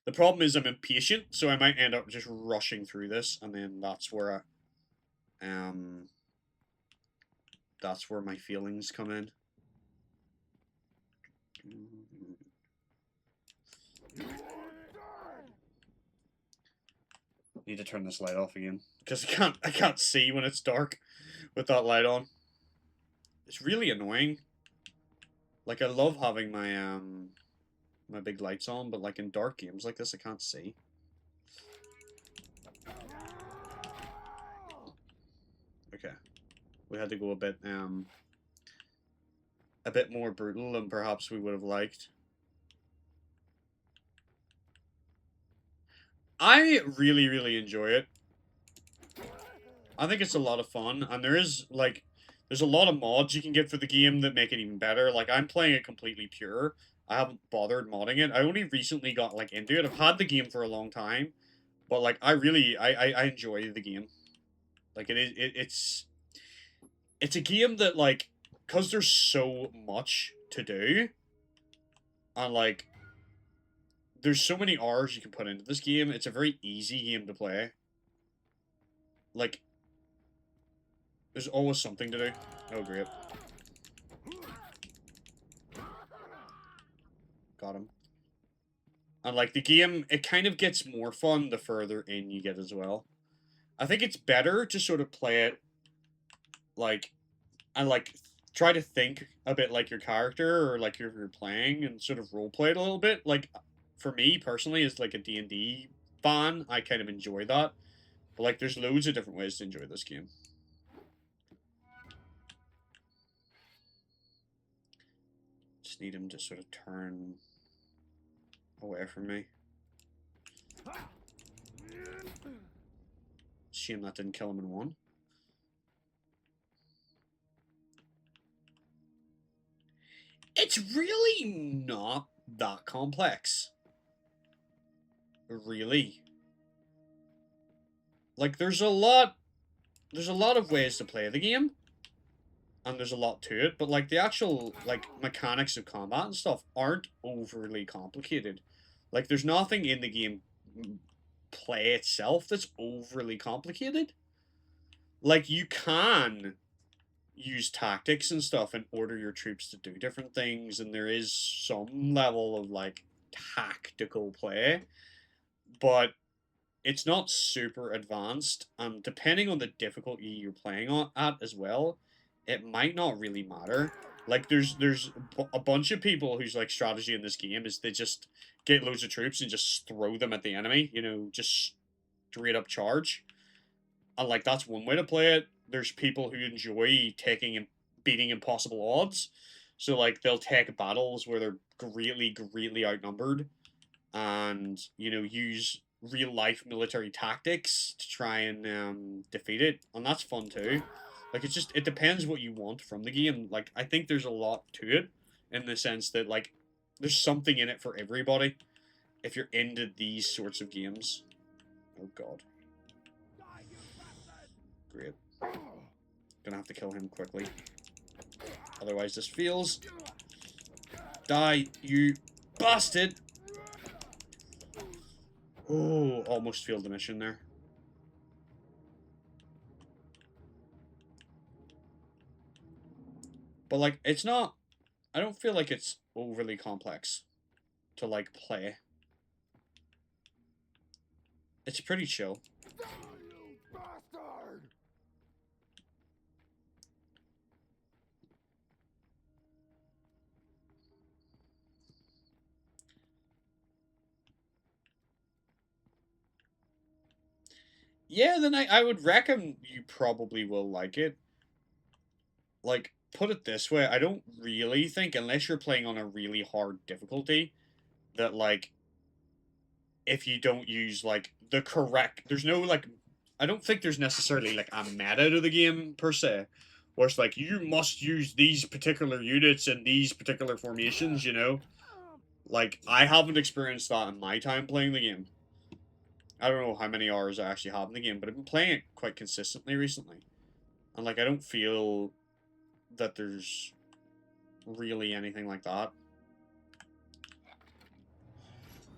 The problem is I'm impatient, so I might end up just rushing through this, and then that's where that's where my feelings come in. Need to turn this light off again, because I can't see when it's dark with that light on. It's really annoying. Like, I love having my my big lights on, but like in dark games like this I can't see. Okay. We had to go a bit more brutal than perhaps we would have liked. I really, really enjoy it. I think it's a lot of fun, and there's a lot of mods you can get for the game that make it even better. Like, I'm playing it completely pure. I haven't bothered modding it. I only recently got, like, into it. I've had the game for a long time, but, like, I enjoy the game. Like, it's a game that, like, because there's so much to do, and, like, there's so many hours you can put into this game, it's a very easy game to play. Like, there's always something to do. Oh, great. Got him. And, like, the game, it kind of gets more fun the further in you get as well. I think it's better to sort of play it, like, and, like, try to think a bit like your character, or, like, if you're playing, and sort of roleplay it a little bit. Like, for me, personally, as, like, a D&D fan, I kind of enjoy that. But, like, there's loads of different ways to enjoy this game. Just need him to sort of turn away from me. Shame that didn't kill him in one. It's really not that complex. Really. Like, there's a lot of ways to play the game. and there's a lot to it, but, like, the actual, like, mechanics of combat and stuff aren't overly complicated. Like, there's nothing in the game play itself that's overly complicated. Like, you can use tactics and stuff and order your troops to do different things, and there is some level of, like, tactical play, but it's not super advanced, and depending on the difficulty you're playing on at as well, it might not really matter. Like, there's a bunch of people whose, like, strategy in this game is they just get loads of troops and just throw them at the enemy, you know, just straight up charge. And, like, that's one way to play it. There's people who enjoy taking and beating impossible odds. So, like, they'll take battles where they're greatly outnumbered and, you know, use real-life military tactics to try and defeat it. And that's fun, too. Like, it depends what you want from the game. Like, I think there's a lot to it in the sense that, like, there's something in it for everybody if you're into these sorts of games. Oh, God. Great. Gonna have to kill him quickly. Otherwise this fails. Die, you bastard! Oh, almost failed the mission there. But, like, it's not... I don't feel like it's overly complex to, like, play. It's pretty chill. Yeah, then I would reckon you probably will like it. Like, put it this way, I don't really think, unless you're playing on a really hard difficulty, that, like, if you don't use, like, the correct... There's no, like... I don't think there's necessarily, like, a meta to the game, per se. Where it's like, you must use these particular units and these particular formations, you know? Like, I haven't experienced that in my time playing the game. I don't know how many hours I actually have in the game, but I've been playing it quite consistently recently. And, like, I don't feel that there's really anything like that.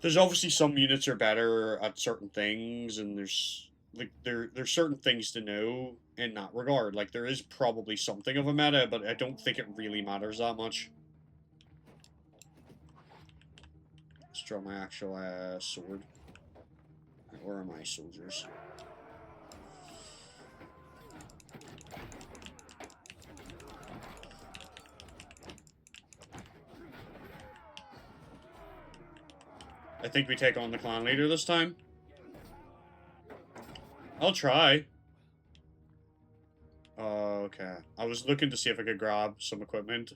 There's obviously some units are better at certain things, and there's, like, there's certain things to know in that regard. Like, there is probably something of a meta, but I don't think it really matters that much. Let's draw my actual sword. Where are my soldiers? I think we take on the clan leader this time. I'll try. Okay. I was looking to see if I could grab some equipment.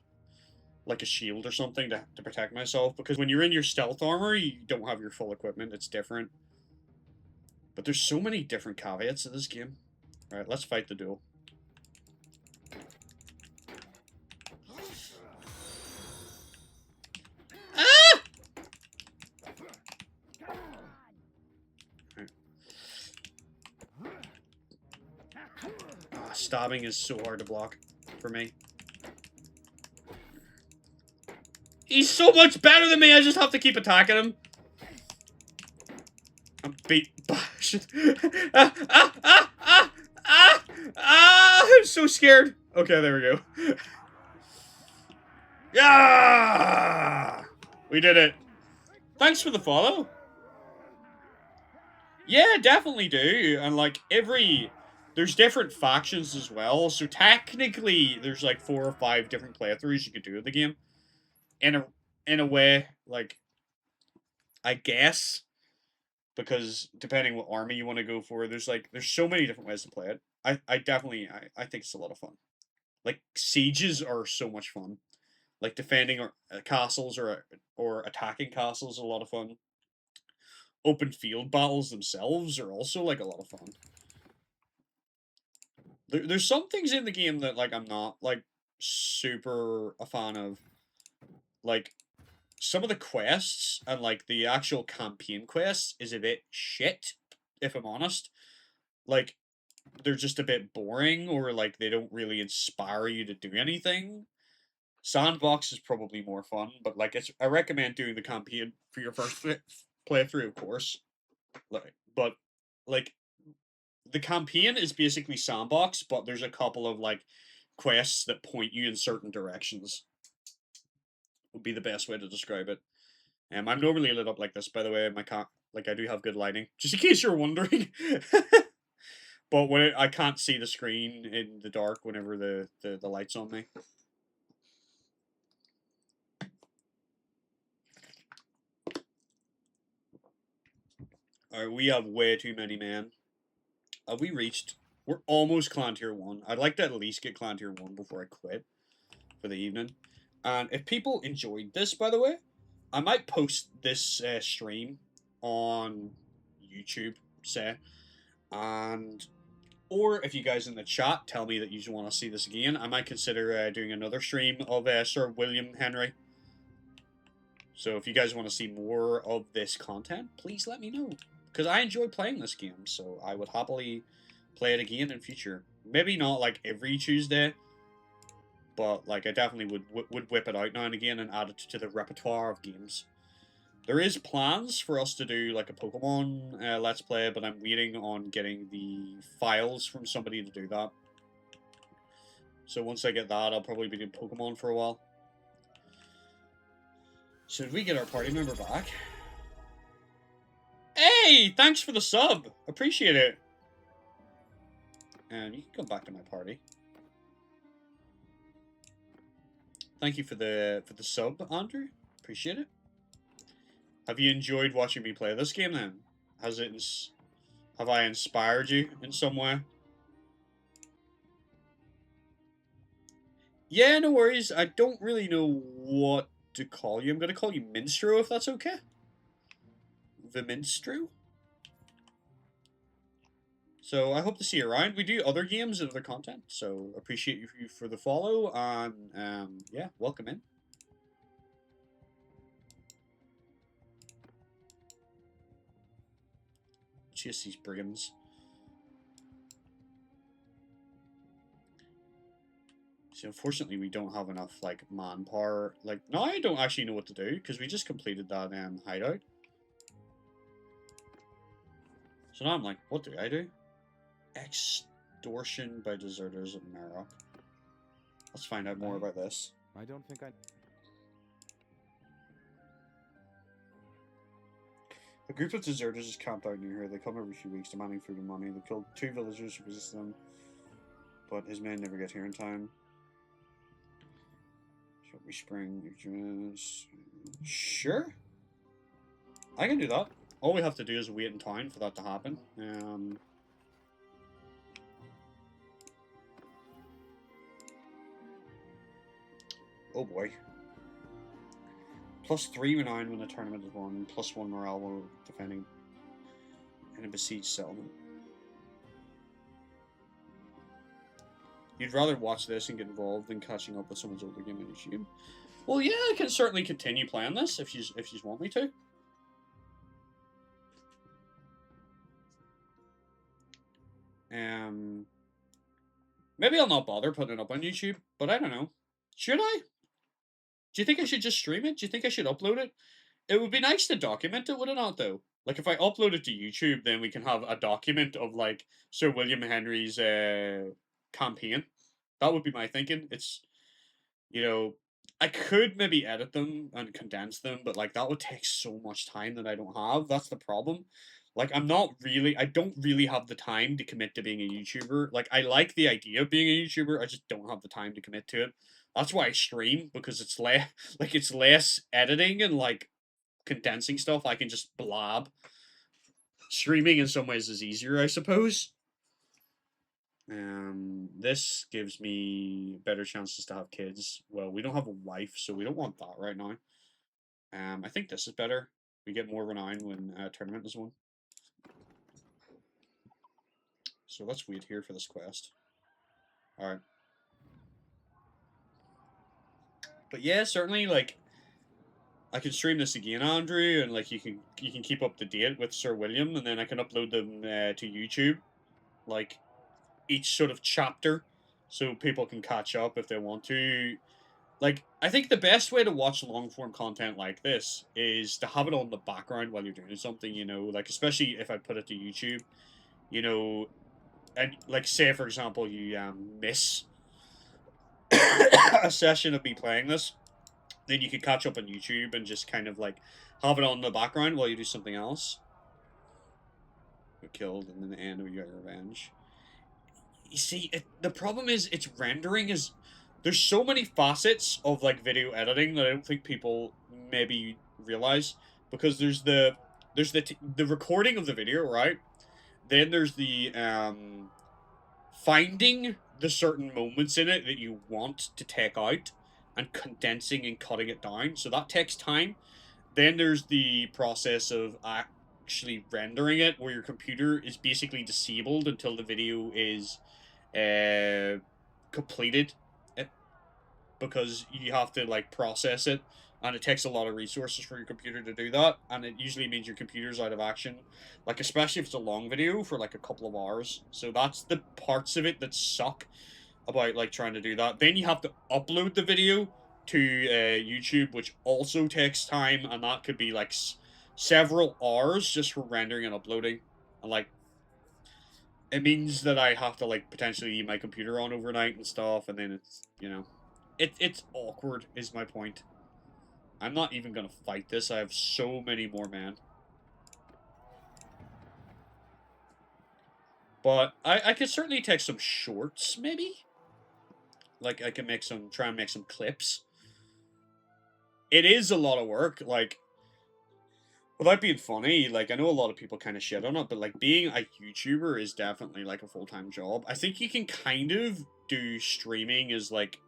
Like a shield or something to protect myself. Because when you're in your stealth armor, you don't have your full equipment. It's different. But there's so many different caveats to this game. Alright, let's fight the duel. Stabbing is so hard to block for me. He's so much better than me, I just have to keep attacking him. I'm beat. I'm so scared. Okay, there we go. Yeah! We did it. Thanks for the follow. Yeah, definitely do. And, like, there's different factions as well, so technically there's like 4 or 5 different playthroughs you could do of the game. In a way, like, I guess, because depending what army you want to go for, there's so many different ways to play it. I definitely think it's a lot of fun. Like, sieges are so much fun. Like, defending castles or attacking castles is a lot of fun. Open field battles themselves are also, like, a lot of fun. There's some things in the game that, like, I'm not, like, super a fan of. Like, some of the quests and, like, the actual campaign quests is a bit shit, if I'm honest. Like, they're just a bit boring, or like they don't really inspire you to do anything. Sandbox is probably more fun, but like I recommend doing the campaign for your first playthrough, of course. But like the campaign is basically sandbox, but there's a couple of like quests that point you in certain directions. Would be the best way to describe it. I'm normally lit up like this, by the way. I do have good lighting, just in case you're wondering. But when I can't see the screen in the dark whenever the light's on me. Alright, we have way too many men. Have we reached... We're almost Clan Tier 1. I'd like to at least get Clan Tier 1 before I quit for the evening. And if people enjoyed this, by the way, I might post this stream on YouTube, say. And... Or if you guys in the chat tell me that you want to see this again, I might consider doing another stream of Sir William Henry. So if you guys want to see more of this content, please let me know. Because I enjoy playing this game, so I would happily play it again in future. Maybe not like every Tuesday, but like I definitely would whip it out now and again and add it to the repertoire of games. There is plans for us to do like a Pokemon Let's Play, but I'm waiting on getting the files from somebody to do that. So once I get that, I'll probably be doing Pokemon for a while. So did we get our party member back? Hey, thanks for the sub. Appreciate it. And you can come back to my party. Thank you for the sub, Andrew. Appreciate it. Have you enjoyed watching me play this game then? Have I inspired you in some way? Yeah, no worries. I don't really know what to call you. I'm gonna call you Minstro if that's okay. The Minstro. So I hope to see you around. We do other games and other content, so appreciate you for the follow, and yeah, welcome in. Chase these brigands. So unfortunately, we don't have enough like manpower. Like now, I don't actually know what to do because we just completed that hideout. So now I'm like, what do I do? Extortion by deserters of Marok. Let's find out more about this. I don't think I... A group of deserters is camped out near here. They come every few weeks demanding food and money. They killed 2 villagers who resisted them, but his men never get here in time. So we spring... Sure. I can do that. All we have to do is wait in town for that to happen. Oh boy. +3 renown when the tournament is won. +1 morale while defending in a besieged settlement. You'd rather watch this and get involved than catching up with someone's older game on YouTube. Well, yeah, I can certainly continue playing this if you want me to. Maybe I'll not bother putting it up on YouTube, but I don't know. Should I? Do you think I should just stream it? Do you think I should upload it? It would be nice to document it, would it not, though? Like, if I upload it to YouTube, then we can have a document of, like, Sir William Henry's campaign. That would be my thinking. It's, you know, I could maybe edit them and condense them, but, like, that would take so much time that I don't have. That's the problem. Like, I don't really have the time to commit to being a YouTuber. Like, I like the idea of being a YouTuber, I just don't have the time to commit to it. That's why I stream, because it's less editing and, like, condensing stuff. I can just blab. Streaming in some ways is easier, I suppose. This gives me better chances to have kids. Well, we don't have a wife, so we don't want that right now. I think this is better. We get more renown when a tournament is won. So let's wait here for this quest. Alright. But yeah, certainly, like, I can stream this again, Andrew, and like you can keep up to date with Sir William, and then I can upload them to YouTube. Like, each sort of chapter, so people can catch up if they want to. Like, I think the best way to watch long-form content like this is to have it on the background while you're doing something, you know, like, especially if I put it to YouTube, you know, and, like, say, for example, you miss a session of me playing this, then you could catch up on YouTube and just kind of, like, have it on the background while you do something else. Get killed, and then the end, we got your revenge. You see, the problem is, its rendering is... There's so many facets of, like, video editing that I don't think people maybe realize. Because there's the recording of the video, right? Then there's the, finding the certain moments in it that you want to take out and condensing and cutting it down. So that takes time. Then there's the process of actually rendering it, where your computer is basically disabled until the video is completed, because you have to, like, process it, and it takes a lot of resources for your computer to do that, and it usually means your computer's out of action, like, especially if it's a long video for, like, a couple of hours. So that's the parts of it that suck about, like, trying to do that. Then you have to upload the video to YouTube, which also takes time, and that could be, like, several hours just for rendering and uploading, and, like, it means that I have to, like, potentially leave my computer on overnight and stuff, and then it's, you know... It's awkward, is my point. I'm not even gonna fight this. I have so many more men. But I could certainly take some shorts, maybe? Like, I can make some... Try and make some clips. It is a lot of work, like... Without being funny, like, I know a lot of people kind of shit on it, but, like, being a YouTuber is definitely, like, a full-time job. I think you can kind of do streaming as, like,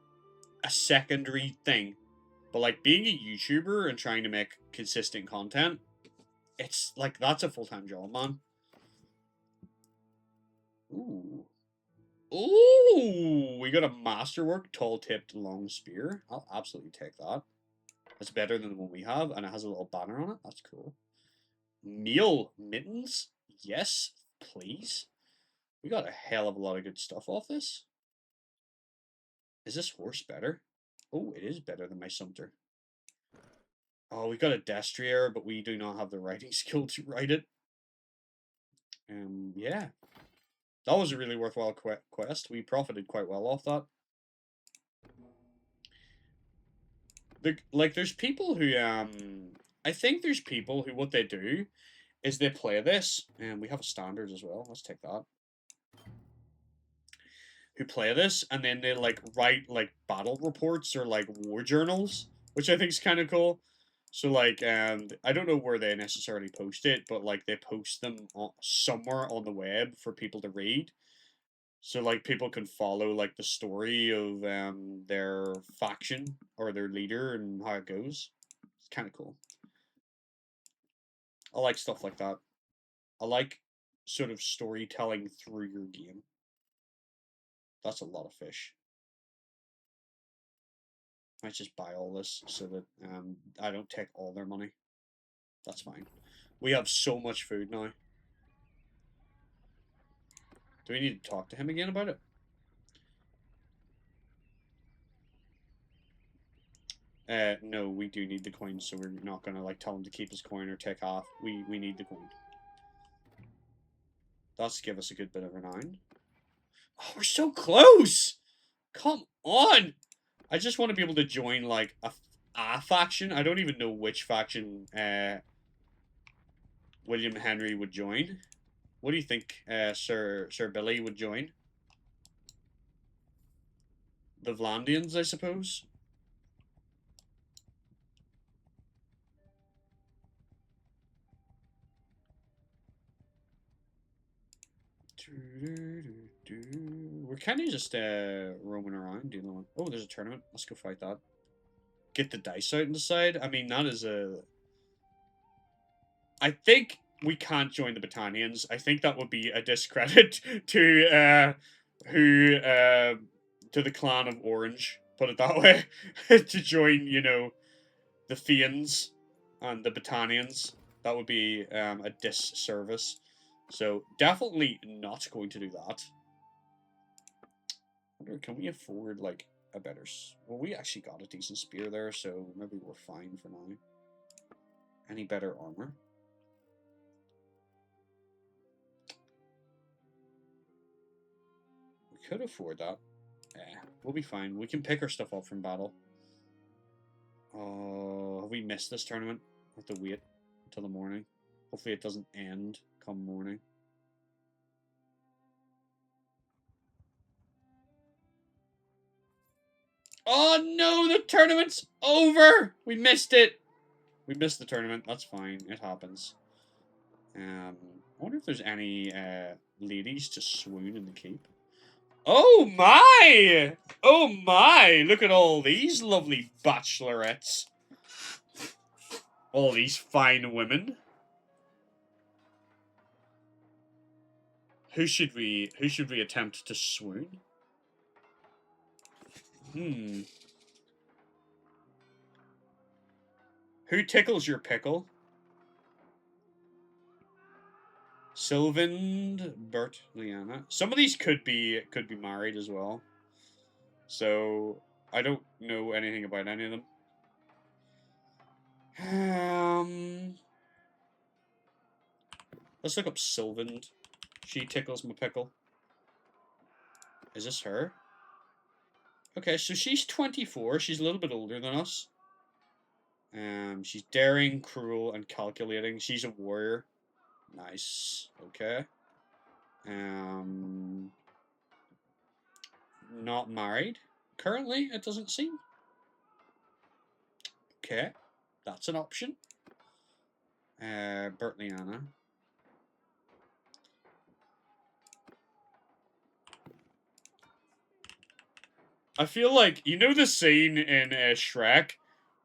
a secondary thing. But, like, being a YouTuber and trying to make consistent content, it's, like, that's a full-time job, man. Ooh. Ooh! We got a masterwork, tall-tipped, long spear. I'll absolutely take that. That's better than the one we have, and it has a little banner on it. That's cool. Meal mittens? Yes, please. We got a hell of a lot of good stuff off this. Is this horse better? Oh, it is better than my Sumter. Oh, we got a destrier, but we do not have the writing skill to write it. Yeah. That was a really worthwhile quest. We profited quite well off that. Like, there's people who, I think there's people who, what they do is they play this, and we have a standard as well. Let's take that. Who play this, and then they, like, write, like, battle reports or, like, war journals, which I think is kind of cool. So, like, I don't know where they necessarily post it, but, like, they post them somewhere on the web for people to read. So, like, people can follow, like, the story of their faction or their leader and how it goes. It's kind of cool. I like stuff like that. I like sort of storytelling through your game. That's a lot of fish. I might just buy all this so that I don't take all their money. That's fine. We have so much food now. Do we need to talk to him again about it? No, we do need the coin, so we're not gonna, like, tell him to keep his coin or take half. We need the coin. That's give us a good bit of renown. Oh, we're so close! Come on! I just want to be able to join, like, a faction. I don't even know which faction William Henry would join. What do you think Sir Billy would join? The Vlandians, I suppose? We're kind of just roaming around, you know. Oh, there's a tournament. Let's go fight that. Get the dice out and decide. I mean, that is a... I think we can't join the Battanians. I think that would be a discredit to to the clan of Orange, put it that way, to join, you know, the Fiends and the Battanians. That would be a disservice. So, definitely not going to do that. Can we afford, like, a better... Well, we actually got a decent spear there, so maybe we're fine for now. Any better armor? We could afford that. Yeah, we'll be fine. We can pick our stuff up from battle. Oh, have we missed this tournament? We have to wait until the morning. Hopefully it doesn't end come morning. Oh no, the tournament's over! We missed it! We missed the tournament. That's fine. It happens. I wonder if there's any ladies to swoon in the keep. Oh my! Oh my! Look at all these lovely bachelorettes. All these fine women. Who should we attempt to swoon? Who tickles your pickle? Sylvan, Bert, Liana. Some of these could be married as well. So I don't know anything about any of them. Let's look up Sylvan. She tickles my pickle. Is this her? Okay, so she's 24. She's a little bit older than us. She's daring, cruel, and calculating. She's a warrior. Nice. Okay. Not married. Currently, it doesn't seem. Okay. That's an option. Bert Liana. I feel like, you know the scene in Shrek?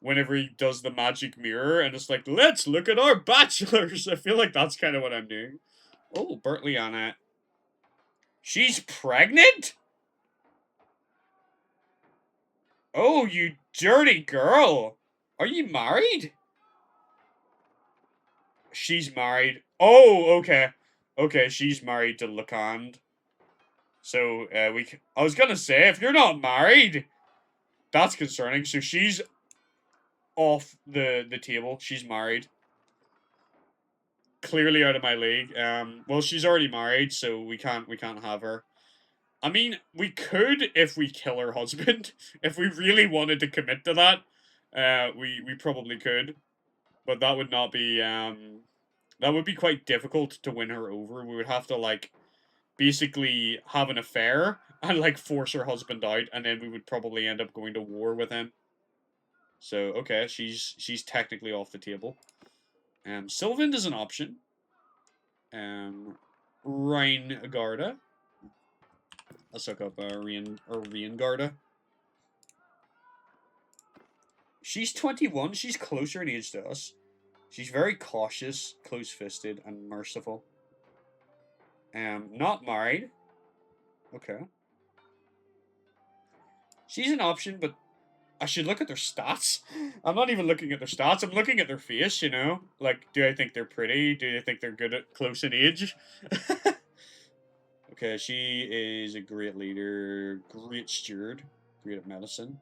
Whenever he does the magic mirror, and it's like, let's look at our bachelors! I feel like that's kind of what I'm doing. Oh, Bert Liana. She's pregnant? Oh, you dirty girl! Are you married? She's married. Oh, okay. Okay, she's married to Lacand. So, I was gonna say, if you're not married, that's concerning. So she's off the table. She's married. Clearly out of my league. Well, she's already married, so we can't have her. I mean, we could if we kill her husband. If we really wanted to commit to that, we probably could. But that would not be, that would be quite difficult to win her over. We would have to, like, basically have an affair and, like, force her husband out, and then we would probably end up going to war with him. So, okay, she's technically off the table. Sylvan is an option. Reingarda. Let's look up Reingarda. She's 21. She's closer in age to us. She's very cautious, close-fisted, and merciful. Not married. Okay. She's an option, but I should look at their stats. I'm not even looking at their stats. I'm looking at their face, you know? Like, do I think they're pretty? Do I think they're good at close in age? Okay, she is a great leader, great steward, great at medicine,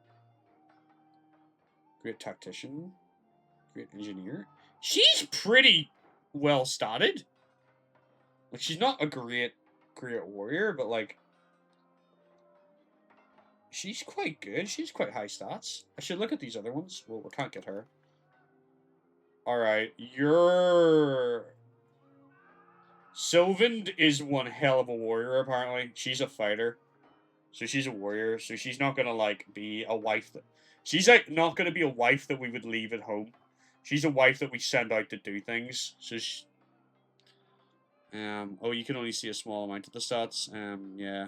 great tactician, great engineer. She's pretty well statted. Like, she's not a great warrior, but, like, she's quite good. She's quite high stats. I should look at these other ones. Well, we can't get her. Alright, Sylvan is one hell of a warrior, apparently. She's a fighter. So she's a warrior. So she's not gonna, like, be a wife that... She's, like, not gonna be a wife that we would leave at home. She's a wife that we send out to do things. So she... oh, you can only see a small amount of the stats. Yeah.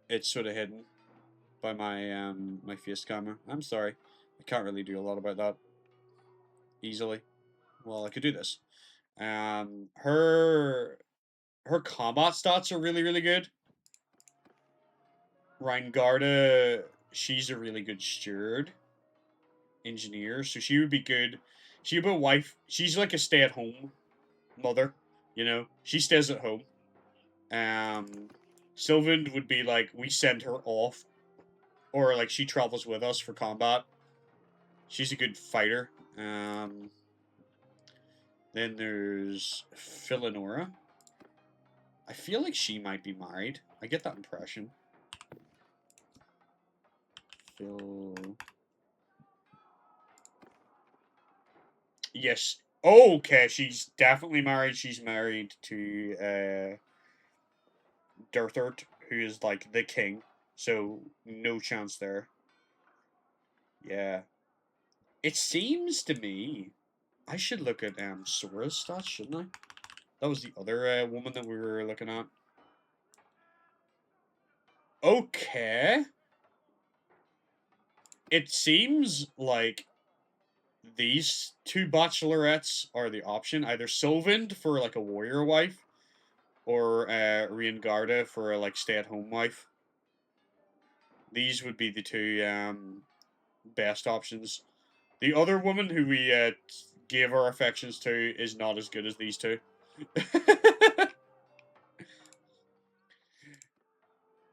It's sort of hidden by my, my face camera. I'm sorry. I can't really do a lot about that. Easily. Well, I could do this. Her combat stats are really, really good. Reingarda, she's a really good steward. Engineer, so she would be good. She would be a wife. She's like a stay-at-home mother, you know? She stays at home. Sylvan would be like, we send her off. Or like she travels with us for combat. She's a good fighter. Then there's Philinora. I feel like she might be married. I get that impression. Yes. Oh, okay, she's definitely married. She's married to Durthert, who is like the king. So no chance there. Yeah. It seems to me I should look at Sora's stats, shouldn't I? That was the other woman that we were looking at. Okay. It seems like these two bachelorettes are the option. Either Sylvand for like a warrior wife, or Riengarda for a like stay-at-home wife. These would be the two best options. The other woman who we gave our affections to is not as good as these two.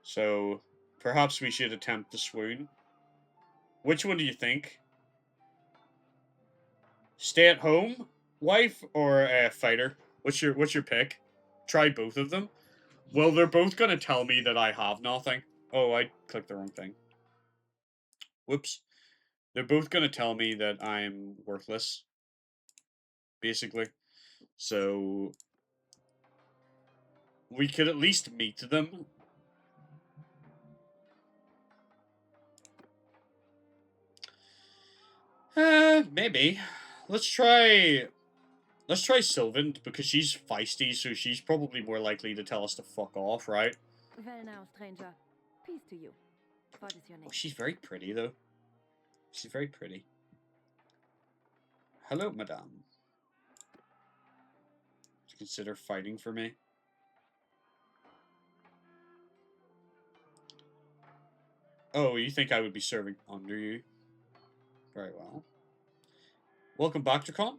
So, perhaps we should attempt the swoon. Which one do you think? Stay-at-home wife or fighter? What's your pick? Try both of them. Well, they're both gonna tell me that I have nothing. Oh, I clicked the wrong thing. Whoops. They're both gonna tell me that I'm worthless. Basically. So we could at least meet them. Maybe. Let's try Sylvan, because she's feisty, so she's probably more likely to tell us to fuck off, right? Well now, stranger. Peace to you. What is your name? Oh, she's very pretty, though. She's very pretty. Hello, madame. Consider fighting for me. Oh, you think I would be serving under you? Very well. Welcome back to Con.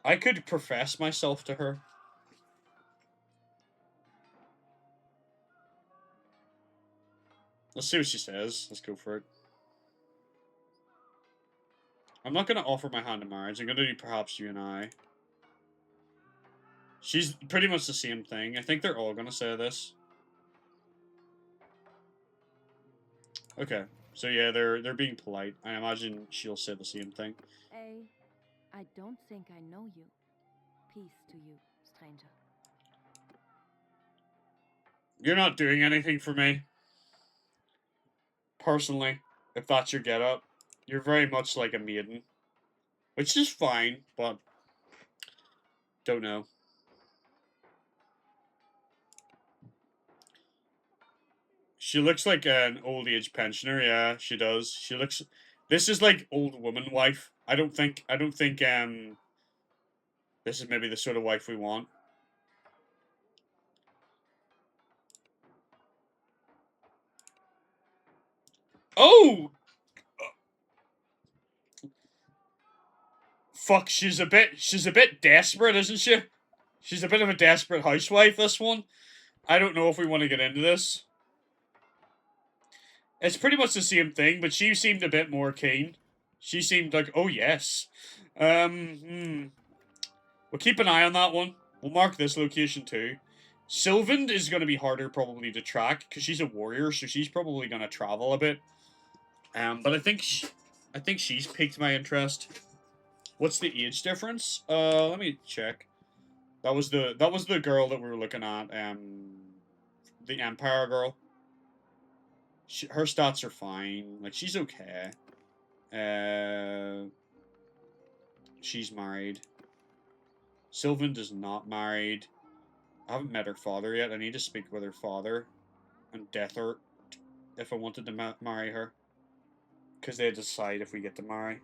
I could profess myself to her. Let's see what she says. Let's go for it. I'm not going to offer my hand in marriage. I'm going to do perhaps you and I. She's pretty much the same thing. I think they're all going to say this. Okay. So yeah, they're being polite. I imagine she'll say the same thing. I don't think I know you. Peace to you, stranger. You're not doing anything for me. Personally, if that's your getup. You're very much like a maiden. Which is fine, but don't know. She looks like an old age pensioner, yeah, she does. She looks this is like old woman wife. I don't think this is maybe the sort of wife we want. Oh! Fuck, she's a bit desperate, isn't she? She's a bit of a desperate housewife, this one. I don't know if we want to get into this. It's pretty much the same thing, but she seemed a bit more keen. She seemed like, oh yes. We'll keep an eye on that one. We'll mark this location too. Sylvan is going to be harder probably to track, because she's a warrior, so she's probably going to travel a bit. But I think she's piqued my interest. What's the age difference? Let me check. That was the girl that we were looking at. The Empire girl. Her stats are fine. Like, she's okay. She's married. Sylvan is not married. I haven't met her father yet. I need to speak with her father and Deathert if I wanted to marry her. Because they decide if we get to marry.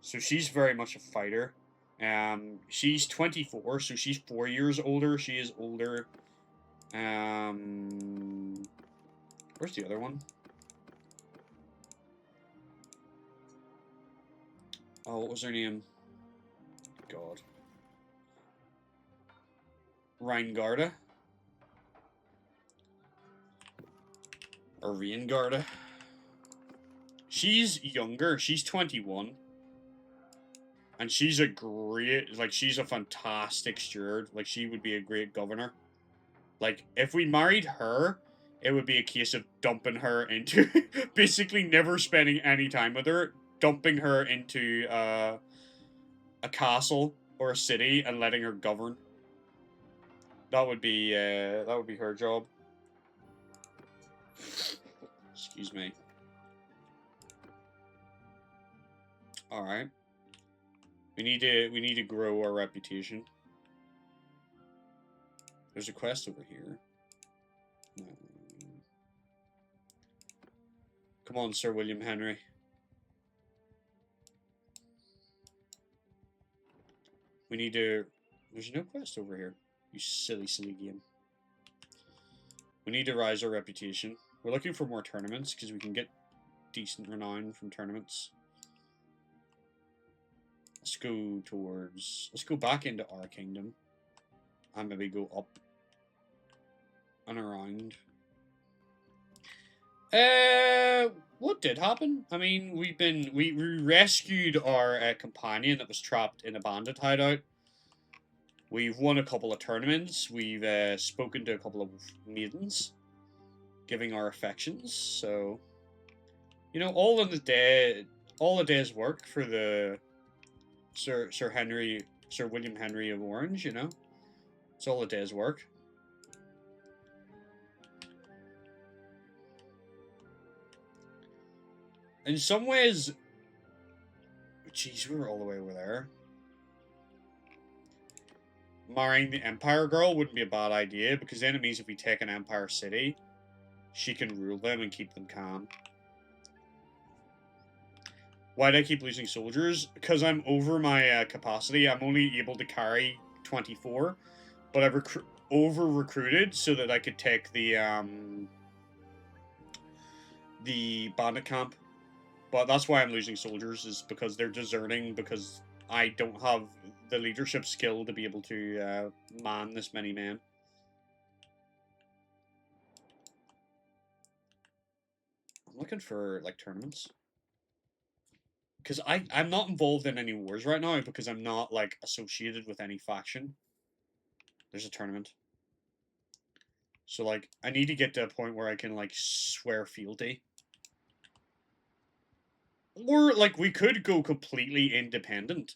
So she's very much a fighter. She's 24, so she's 4 years older. She is older. Where's the other one? Oh, what was her name? God. Reingarda. Or Reingarda. She's younger. She's 21. And she's a great, like, she's a fantastic steward. Like, she would be a great governor. Like, if we married her, it would be a case of dumping her into, basically never spending any time with her, dumping her into a castle or a city and letting her govern. That would be her job. Excuse me. All right. We need to grow our reputation. There's a quest over here. Come on, Sir William Henry. We need to... There's no quest over here. You silly, silly game. We need to rise our reputation. We're looking for more tournaments, because we can get decent renown from tournaments. Let's go towards... Let's go back into our kingdom. And maybe go up and around. What did happen? I mean, we rescued our companion that was trapped in a bandit hideout. We've won a couple of tournaments. We've spoken to a couple of maidens, giving our affections. So, you know, all a day's work for the Sir William Henry of Orange. You know, it's all a day's work. In some ways, jeez, we were all the way over there. Marrying the Empire girl wouldn't be a bad idea, because then it means if we take an Empire city, she can rule them and keep them calm. Why do I keep losing soldiers? Because I'm over my capacity. I'm only able to carry 24, but I've over-recruited so that I could take the bandit camp. But that's why I'm losing soldiers, is because they're deserting, because I don't have the leadership skill to be able to man this many men. I'm looking for, like, tournaments. Because I'm not involved in any wars right now, because I'm not, like, associated with any faction. There's a tournament. So, like, I need to get to a point where I can, like, swear fealty. Or, like, we could go completely independent.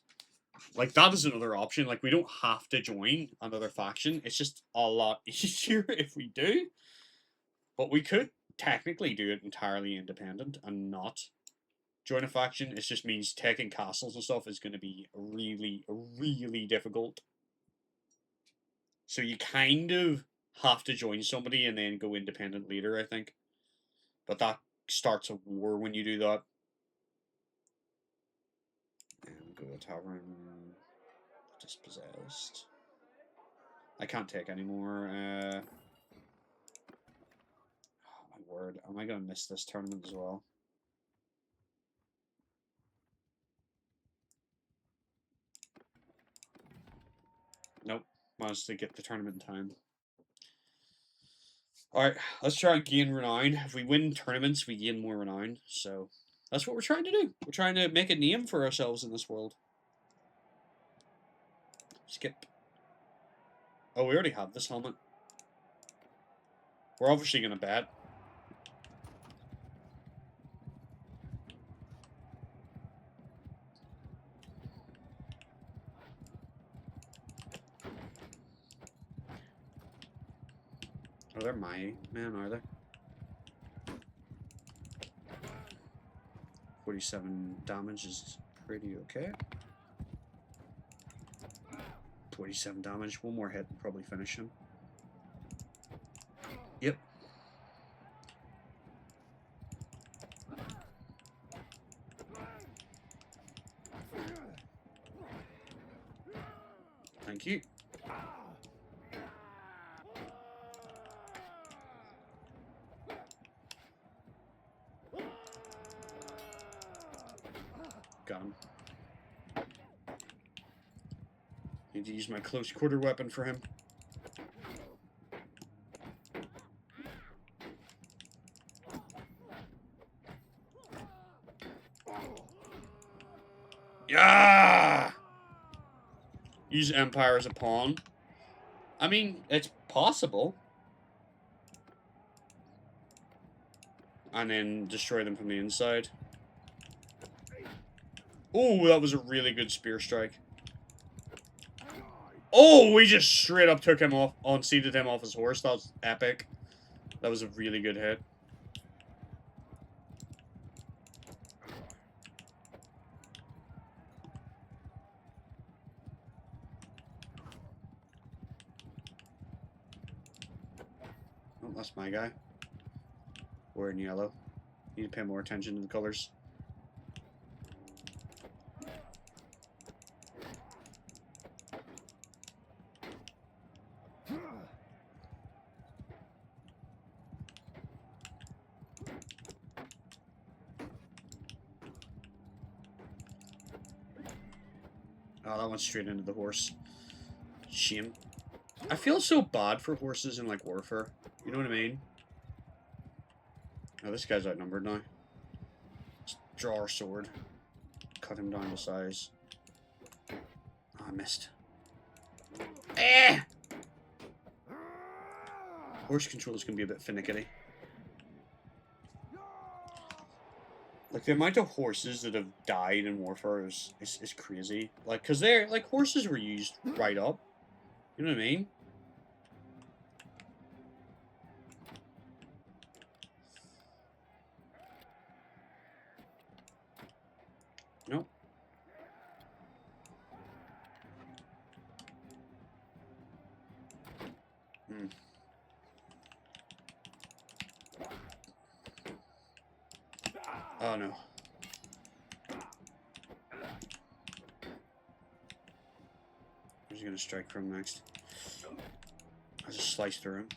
Like, that is another option. Like, we don't have to join another faction. It's just a lot easier if we do. But we could technically do it entirely independent and not join a faction. It just means taking castles and stuff is going to be really, really difficult. So you kind of have to join somebody and then go independent later, I think. But that starts a war when you do that. And go to tavern. Dispossessed. I can't take any more. Oh my word. Am I going to miss this tournament as well? Nope. Managed to get the tournament in time. Alright, let's try and gain renown. If we win tournaments, we gain more renown. So, that's what we're trying to do. We're trying to make a name for ourselves in this world. Skip. Oh, we already have this helmet. We're obviously going to bet. Oh, they're my men, are they? 47 damage is pretty okay. 47 damage. One more hit and probably finish him. Yep. Thank you. Got him. Need to use my close quarter weapon for him. Yeah! Use Empire as a pawn. I mean, it's possible. And then destroy them from the inside. Oh, that was a really good spear strike. Oh, we just straight up took him off, unseated him off his horse. That was epic. That was a really good hit. Oh, that's my guy. Wearing yellow. Need to pay more attention to the colors. Oh, that went straight into the horse. Shame. I feel so bad for horses in, like, warfare. You know what I mean? Oh, this guy's outnumbered now. Let's draw our sword. Cut him down to size. Oh, I missed. Eh! Horse control is going to be a bit finicky. Like, the amount of horses that have died in warfare is crazy. Like, because they're, like, horses were used right up. You know what I mean? Nope. Hmm. Oh, no. Where's he going to strike from next? I just slice through him.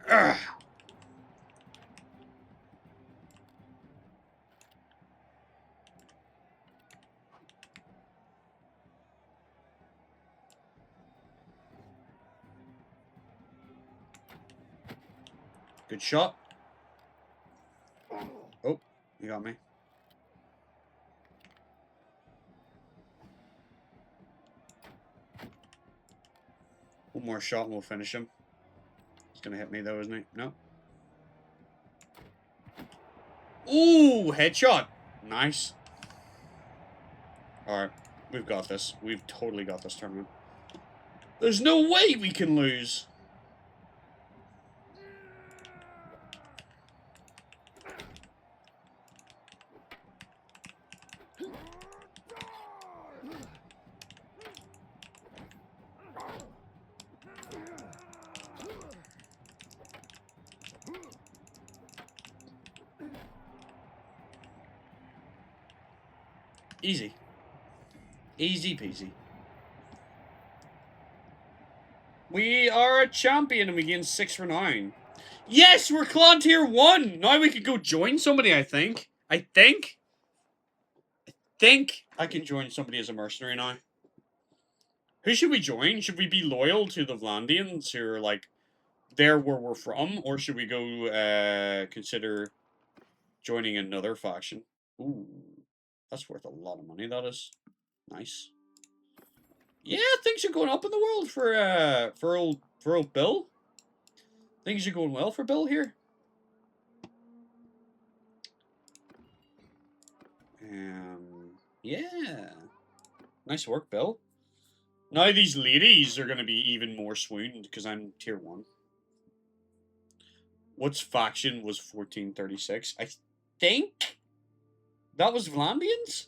Ugh. Good shot. Oh, you got me. One more shot and we'll finish him. He's gonna hit me though, isn't he? No. Ooh, headshot. Nice. Alright, we've got this. We've totally got this tournament. There's no way we can lose. Easy. Easy peasy. We are a champion and we gain 6 renown. Yes, we're clan tier 1! Now we can go join somebody, I think. I think I can join somebody as a mercenary now. Who should we join? Should we be loyal to the Vlandians who are, like, there where we're from? Or should we go, consider joining another faction? Ooh. That's worth a lot of money, that is. Nice. Yeah, things are going up in the world for old Bill. Things are going well for Bill here. Yeah. Nice work, Bill. Now these ladies are going to be even more swooned because I'm tier 1. What's faction was 1436? I think that was Vlandians?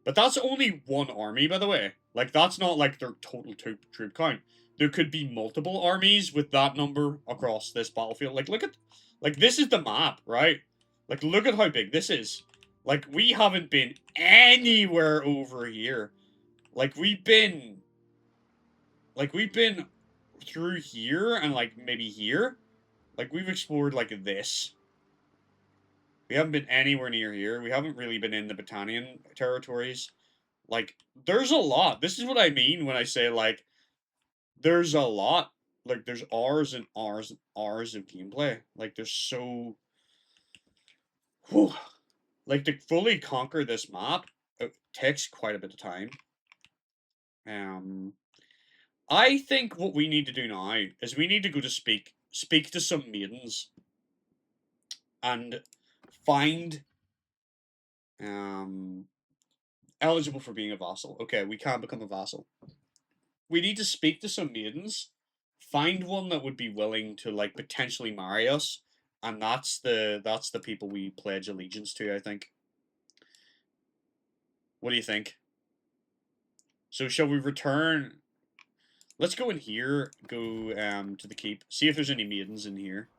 But that's only one army, by the way. Like, that's not like their total troop count. There could be multiple armies with that number across this battlefield. Like, look at... Like, this is the map, right? Like, look at how big this is. Like, we haven't been anywhere over here. Like, we've been through here and, like, maybe here. Like, we've explored, like, this. We haven't been anywhere near here. We haven't really been in the Battanian territories. Like, there's a lot. This is what I mean when I say, like, there's a lot. Like, there's hours and hours and hours of gameplay. Like, there's so... Whew. Like, to fully conquer this map, it takes quite a bit of time. I think what we need to do now is we need to go to speak to some maidens and find eligible for being a vassal. Okay, we can become a vassal. We need to speak to some maidens, find one that would be willing to like potentially marry us, and that's the people we pledge allegiance to, I think. What do you think? So shall we return? Let's go in here, go to the keep, see if there's any maidens in here.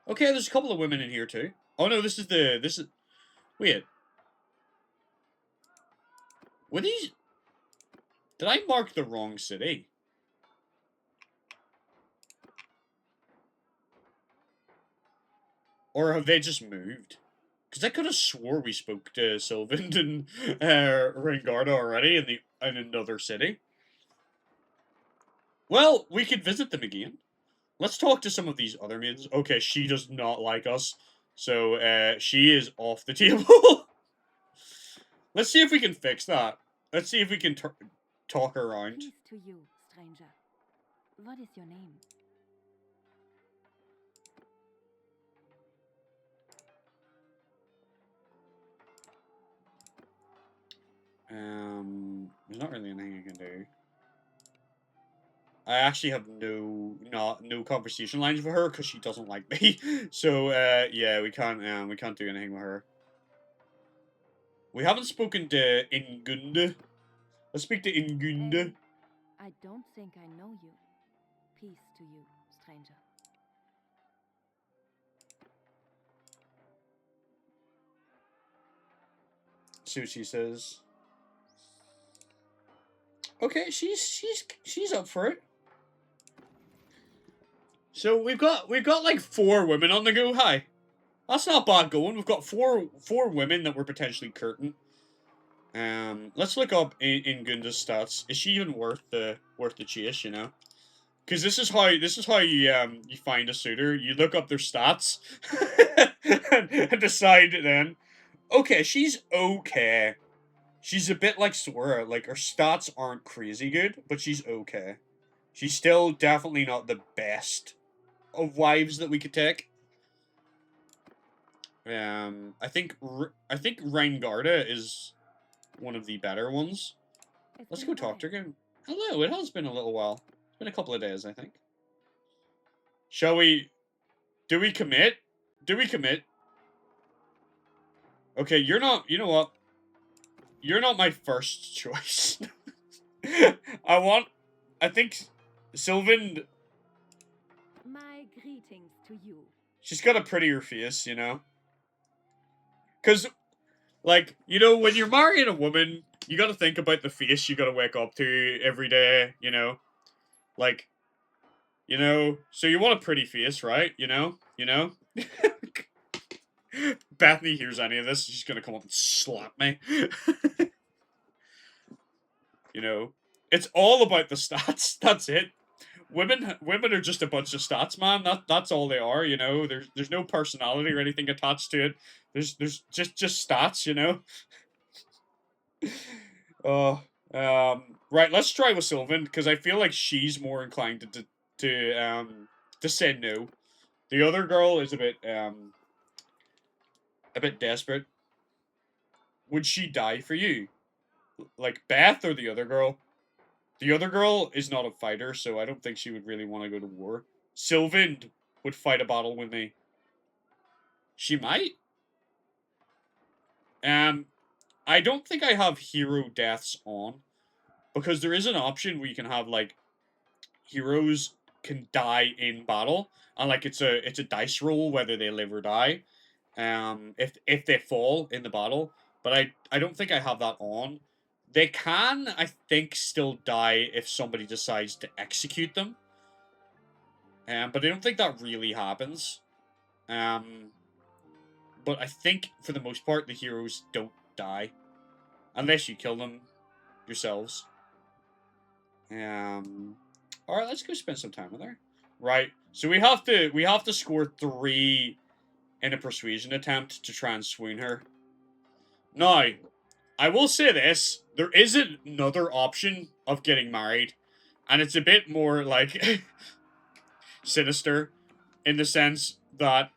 Okay, there's a couple of women in here too. Oh no, this is wait. Were these... Did I mark the wrong city? Or have they just moved? Because I could have swore we spoke to Sylvan and Rengarda already in another city. Well, we could visit them again. Let's talk to some of these other maidens. Okay, she does not like us. So, she is off the table. Let's see if we can fix that. Let's see if we can talk her around. Peace to you, stranger. What is your name? There's not really anything I can do. I actually have no conversation lines with her because she doesn't like me. So yeah, we can't do anything with her. We haven't spoken to Ingunda. Let's speak to Ingunda. I don't think I know you. Peace to you, stranger. See what she says. Okay, she's up for it. So we've got like 4 women on the go. Hi, that's not bad going. We've got four women that we're potentially courting. Let's look up Ingunda's stats. Is she even worth the chase? You know, because this is how you find a suitor. You look up their stats and decide then. Okay, she's okay. She's a bit like Sora. Like, her stats aren't crazy good, but she's okay. She's still definitely not the best of wives that we could take. I think Reingarda is one of the better ones. Let's go talk to her again. Hello, it has been a little while. It's been a couple of days, I think. Shall we... Do we commit? Do we commit? Okay, you're not... You know what? You're not my first choice. I think Sylvan... My greetings to you. She's got a prettier face, you know? Because, like, you know, when you're marrying a woman, you gotta think about the face you gotta wake up to every day, you know? Like, you know? So you want a pretty face, right? You know? You know? Bethany hears any of this, she's gonna come up and slap me. You know? It's all about the stats. That's it. Women are just a bunch of stats, man. That's all they are, you know. There's no personality or anything attached to it. There's just stats, you know. Right. Let's try with Sylvan because I feel like she's more inclined to say no. The other girl is a bit desperate. Would she die for you? Like Beth or the other girl? The other girl is not a fighter, so I don't think she would really want to go to war. Sylvan would fight a battle with me. She might. I don't think I have hero deaths on. Because there is an option where you can have, like, heroes can die in battle. And, like, it's a dice roll whether they live or die. If they fall in the battle. But I don't think I have that on. They can, I think, still die if somebody decides to execute them. But I don't think that really happens. But I think, for the most part, the heroes don't die. Unless you kill them yourselves. Alright, let's go spend some time with her. Right, so we have to score 3 in a persuasion attempt to try and swoon her. Now, I will say this, there is another option of getting married, and it's a bit more, like, sinister, in the sense that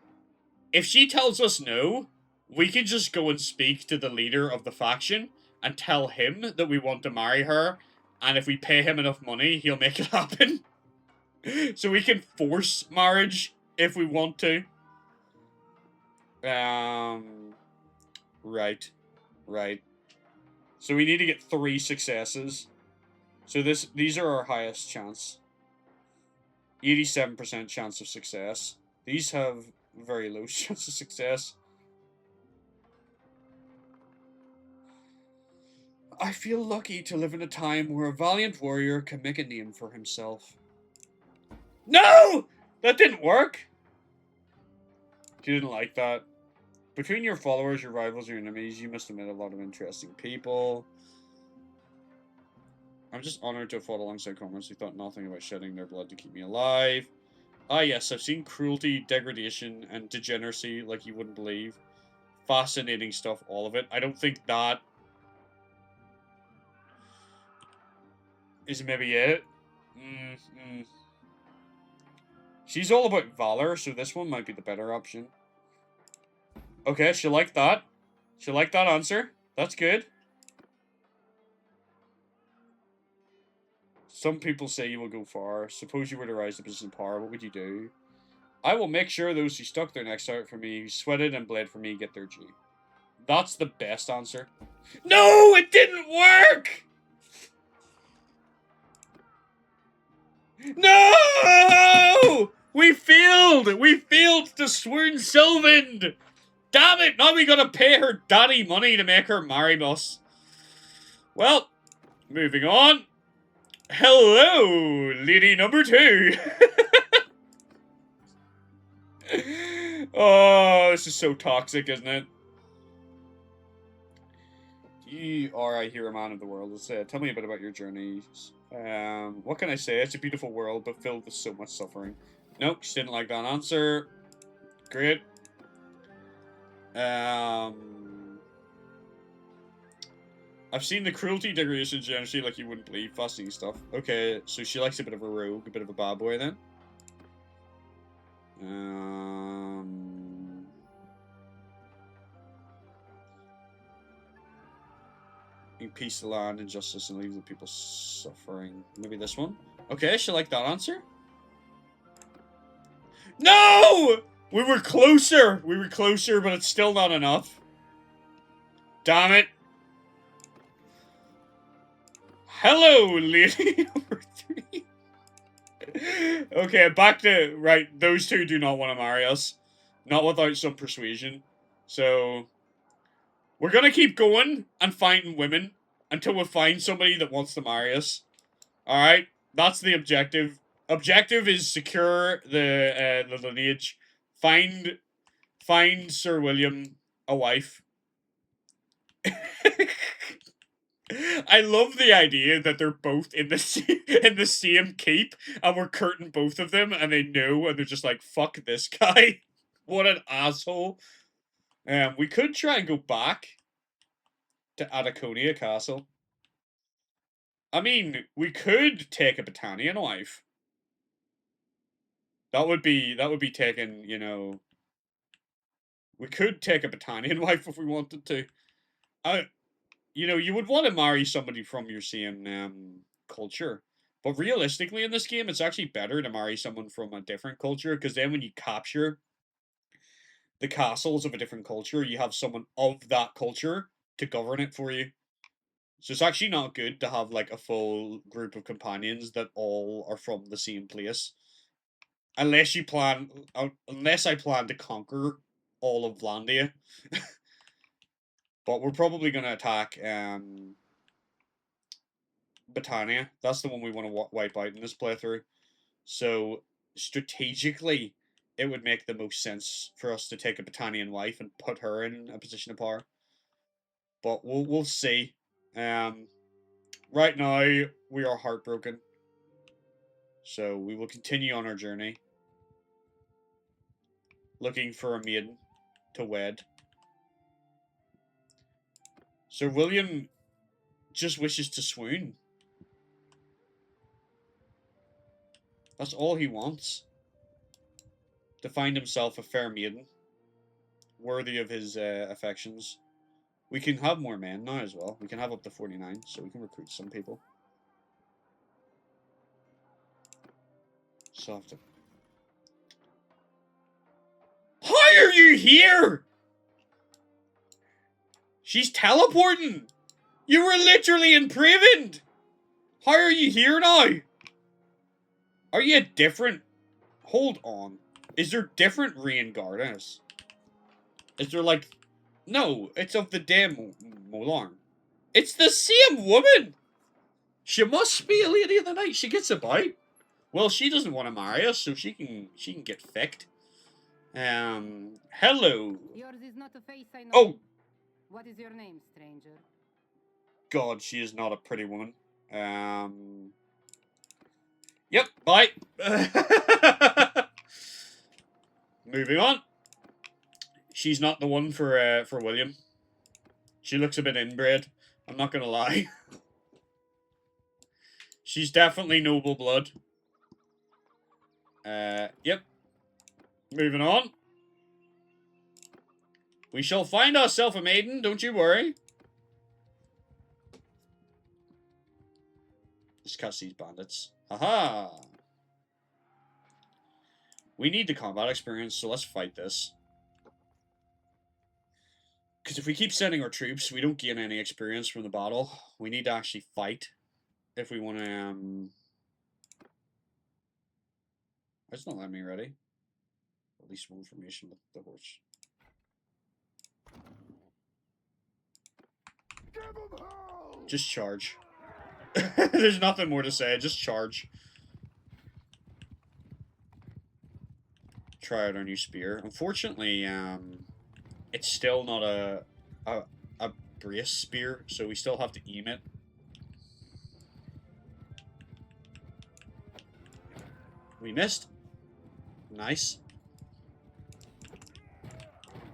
if she tells us no, we can just go and speak to the leader of the faction and tell him that we want to marry her, and if we pay him enough money, he'll make it happen. So we can force marriage if we want to. Right. So we need to get 3 successes. So these are our highest chance. 87% chance of success. These have very low chance of success. I feel lucky to live in a time where a valiant warrior can make a name for himself. No! That didn't work! She didn't like that. Between your followers, your rivals, your enemies, you must have met a lot of interesting people. I'm just honored to have fought alongside comrades who thought nothing about shedding their blood to keep me alive. Ah yes, I've seen cruelty, degradation, and degeneracy like you wouldn't believe. Fascinating stuff, all of it. I don't think that is maybe it. She's all about valor, so this one might be the better option. Okay, she liked that. She liked that answer. That's good. Some people say you will go far. Suppose you were to rise to position of power, what would you do? I will make sure those who stuck their necks out for me, who sweated and bled for me, get their due. That's the best answer. No, it didn't work! No! We failed! We failed to swoon Sylvan! Damn it! Now we gotta pay her daddy money to make her marry us. Well, moving on. Hello, lady number 2. Oh, this is so toxic, isn't it? You are, I hear, a man of the world. Tell me a bit about your journeys. What can I say? It's a beautiful world, but filled with so much suffering. Nope, she didn't like that answer. Great. I've seen the cruelty, degradation, generosity like you wouldn't believe. Fascinating stuff. Okay, so she likes a bit of a rogue, a bit of a bad boy then. Peace the land, injustice, and leave the people suffering. Maybe this one? Okay, she liked that answer. No! We were closer! We were closer, but it's still not enough. Damn it. Hello, lady number 3. Okay, back to... Right, those two do not want to marry us. Not without some persuasion. So... We're gonna keep going and finding women until we find somebody that wants to marry us. Alright? That's the objective. Objective is secure the lineage. Find Sir William a wife. I love the idea that they're both in the same keep, and we're courting both of them, and they know, and they're just like, fuck this guy. What an asshole. We could try and go back to Adaconia Castle. I mean, we could take a Battanian wife. That would be taking, you know... We could take a Battanian wife if we wanted to. You know, you would want to marry somebody from your same culture. But realistically in this game, it's actually better to marry someone from a different culture, because then when you capture the castles of a different culture, you have someone of that culture to govern it for you. So it's actually not good to have, like, a full group of companions that all are from the same place. Unless I plan to conquer all of Landia. But we're probably going to attack Battania. That's the one we want to wipe out in this playthrough. So strategically, it would make the most sense for us to take a Battanian wife and put her in a position of power. But we'll see. Right now, we are heartbroken. So we will continue on our journey. Looking for a maiden to wed. Sir William just wishes to swoon. That's all he wants. To find himself a fair maiden. Worthy of his affections. We can have more men now as well. We can have up to 49, so we can recruit some people. So have to... How are you here? She's teleporting! You were literally imprisoned! How are you here now? Are you different? Hold on. Is there different Rain Gardas? Is there like... No, it's of the damn Molarn. It's the same woman! She must be a lady of the night. She gets about. Well, she doesn't want to marry us, so she can get fecked. Hello. Yours is not a face I know. Oh! What is your name, stranger? God, she is not a pretty woman. Yep, bye. Moving on. She's not the one for William. She looks a bit inbred. I'm not gonna lie. She's definitely noble blood. Yep. Moving on. We shall find ourselves a maiden, don't you worry. Just catch these bandits. Haha! We need the combat experience, so let's fight this. Because if we keep sending our troops, we don't gain any experience from the battle. We need to actually fight. If we want to, It's not letting me ready. At least more information with the horse. Give 'em hell! Just charge. There's nothing more to say, just charge. Try out our new spear. Unfortunately, it's still not a brace spear, so we still have to aim it. We missed. Nice.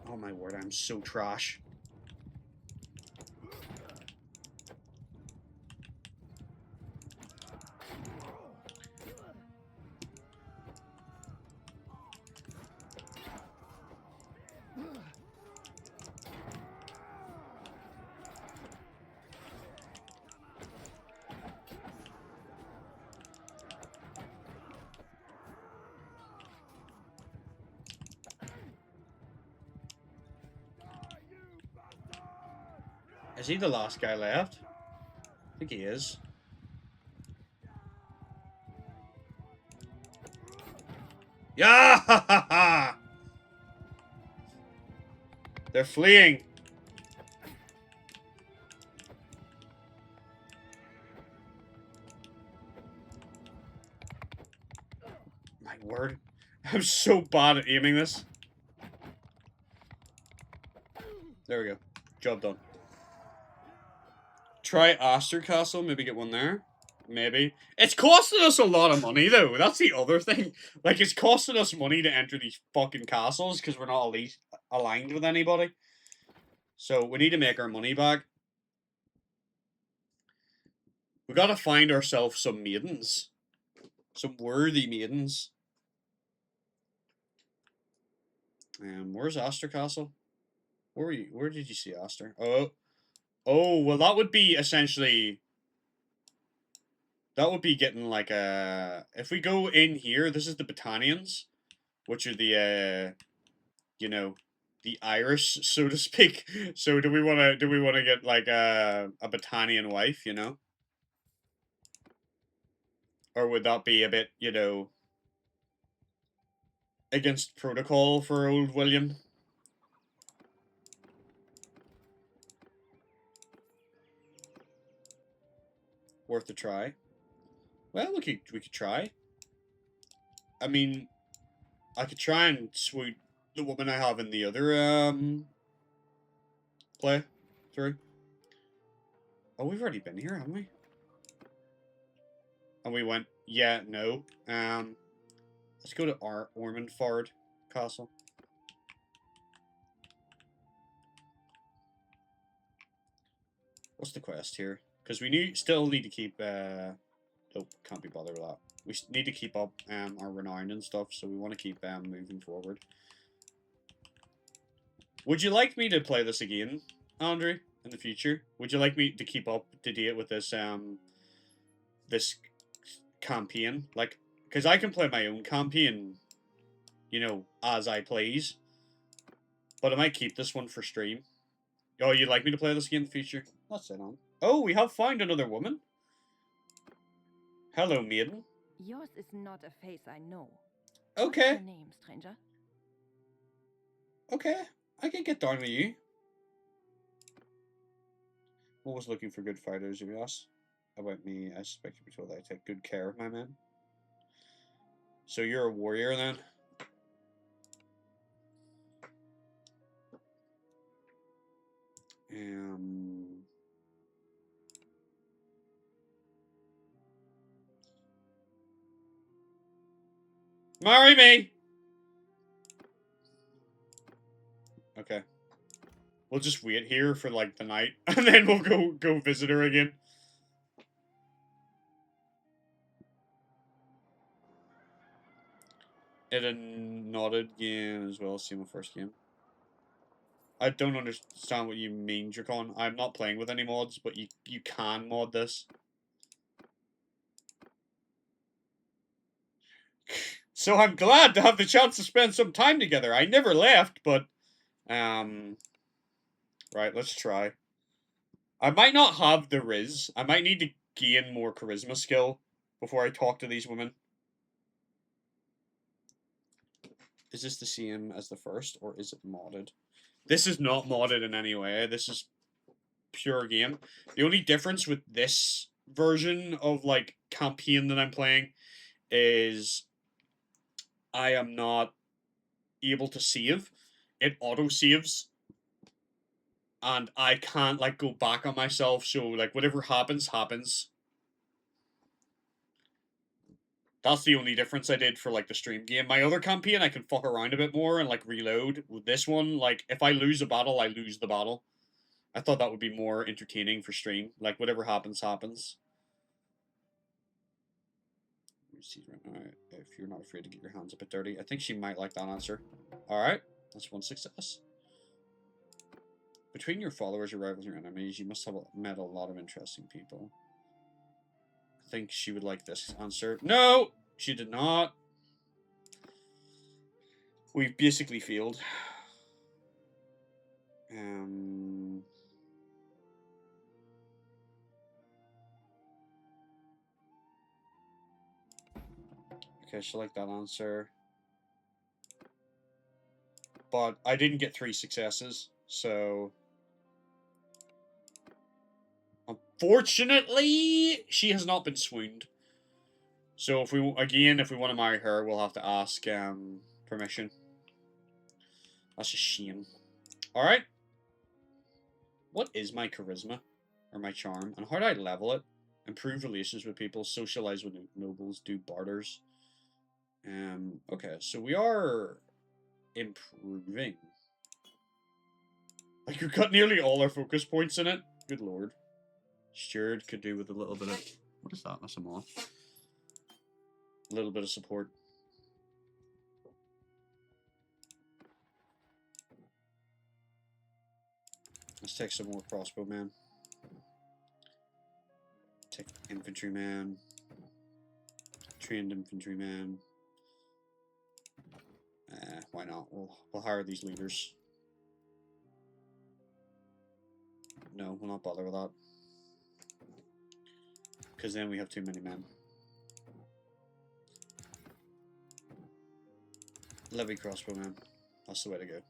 Oh my word, I'm so trash. Is he the last guy left? I think he is. Yeah! Ha, ha, ha. They're fleeing. My word. I'm so bad at aiming this. There we go. Job done. Try Aster Castle, maybe get one there. Maybe. It's costing us a lot of money, though. That's the other thing. Like, it's costing us money to enter these fucking castles because we're not aligned with anybody. So, we need to make our money back. We gotta find ourselves some maidens. Some worthy maidens. Where's Aster Castle? Where were you? Where did you see Aster? Oh, well, that would be essentially... That would be getting like a... If we go in here, this is the Battanians, which are the, you know, the Irish, so to speak. So do we want to get like a Battanian wife, you know? Or would that be a bit, you know, against protocol for old William? Worth a try. Well, we could try. I mean, I could try and swoot the woman I have in the other, play through. Oh, we've already been here, haven't we? And we went, yeah, no. Let's go to Ormondford Castle. What's the quest here? Because we still need to keep, nope, can't be bothered with that. We need to keep up, our renown and stuff, so we want to keep, moving forward. Would you like me to play this again, Andrew, in the future? Would you like me to keep up to date with this, this campaign? Like, because I can play my own campaign, you know, as I please. But I might keep this one for stream. Oh, you'd like me to play this again in the future? That's it on. Oh, we have found another woman. Hello, maiden. Yours is not a face I know. Okay. What's your name, stranger? Okay. I can get down with you. Always looking for good fighters, if you ask about me. I suspect you be told that I take good care of my men. So you're a warrior then? Marry me! Okay. We'll just wait here for, like, the night, and then we'll go visit her again. It a nodded game as well, same with first game. I don't understand what you mean, Dracon. I'm not playing with any mods, but you can mod this. So I'm glad to have the chance to spend some time together. I never left, but... Right, let's try. I might not have the Riz. I might need to gain more charisma skill before I talk to these women. Is this the same as the first, or is it modded? This is not modded in any way. This is pure game. The only difference with this version of, like, campaign that I'm playing is I am not able to save. It auto-saves. And I can't, like, go back on myself, so, like, whatever happens, happens. That's the only difference I did for, like, the stream game. My other campaign, I can fuck around a bit more and, like, reload. With this one, like, if I lose a battle, I lose the battle. I thought that would be more entertaining for stream. Like, whatever happens, happens. Let me see right now. If you're not afraid to get your hands a bit dirty. I think she might like that answer. Alright, that's one success. Between your followers, your rivals, and your enemies, you must have met a lot of interesting people. I think she would like this answer. No! She did not. We've basically failed. Okay, she liked that answer. But I didn't get 3 successes, so... Unfortunately, she has not been swooned. So if we want to marry her, we'll have to ask permission. That's a shame. Alright. What is my charisma? Or my charm? And how do I level it? Improve relations with people, socialize with nobles, do barters. Okay, so we are improving. Like, we've got nearly all our focus points in it. Good lord. Steward could do with a little bit of... What is that? That's a moth. A little bit of support. Let's take some more crossbowmen. Take infantryman. Trained infantryman. Why not? We'll hire these leaders. No, we'll not bother with that. Because then we have too many men. Levy crossbowmen. That's the way to go.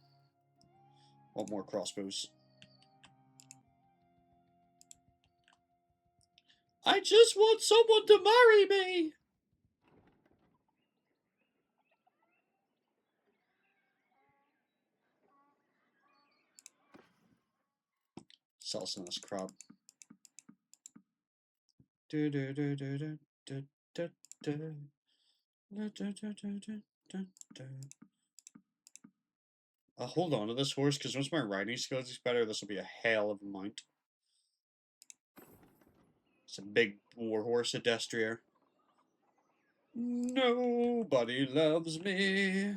Want more crossbows. I just want someone to marry me! sell some of this crap. I'll hold on to this horse, because once my riding skills is better, this will be a hell of a mount. It's a big war horse, a destrier. Nobody loves me.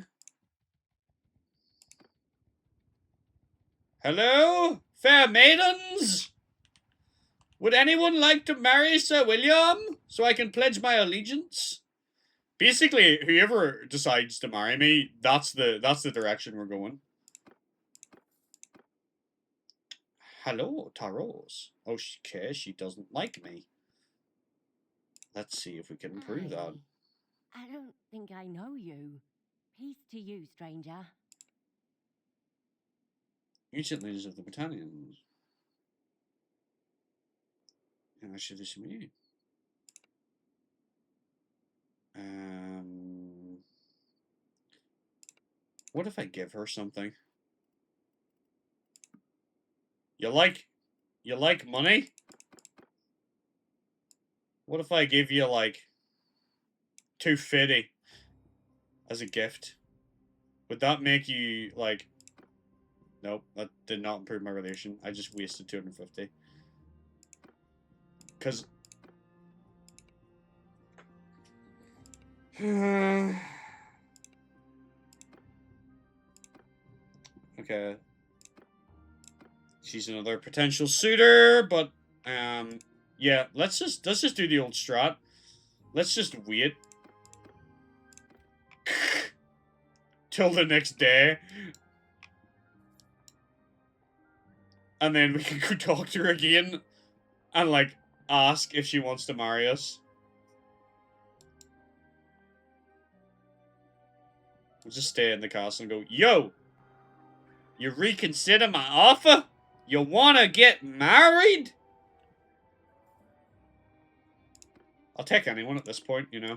Hello, fair maidens? Would anyone like to marry Sir William, so I can pledge my allegiance? Basically, whoever decides to marry me, that's the direction we're going. Hello, Taros. Okay, she doesn't like me. Let's see if we can improve that. I don't think I know you. Peace to you, stranger. Ancient leaders of the Britannians. And I should listen to me. What if I give her something? You like money? What if I give you like 250 as a gift? Would that make you like? Nope, that did not improve my relation. I just wasted 250. Cause okay. She's another potential suitor, but yeah, let's just do the old strat. Let's just wait till the next day, and then we can go talk to her again and like ask if she wants to marry us. We'll just stay in the castle and go, yo, you reconsider my offer? You wanna get married? I'll take anyone at this point, you know.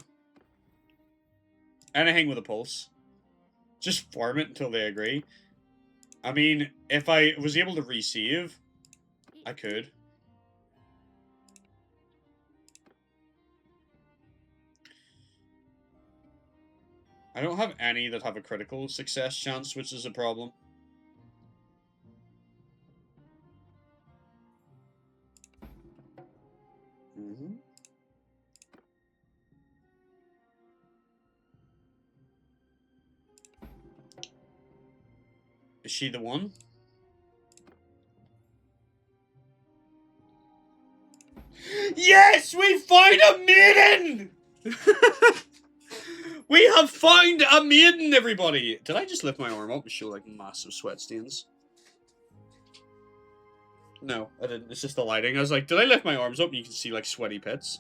Anything with a pulse. Just farm it until they agree. I mean, if I was able to resave, I could. I don't have any that have a critical success chance, which is a problem. Is she the one? Yes! We found a maiden! We have found a maiden, everybody! Did I just lift my arm up and show, like, massive sweat stains? No, I didn't. It's just the lighting. I was like, did I lift my arms up and you can see, like, sweaty pits?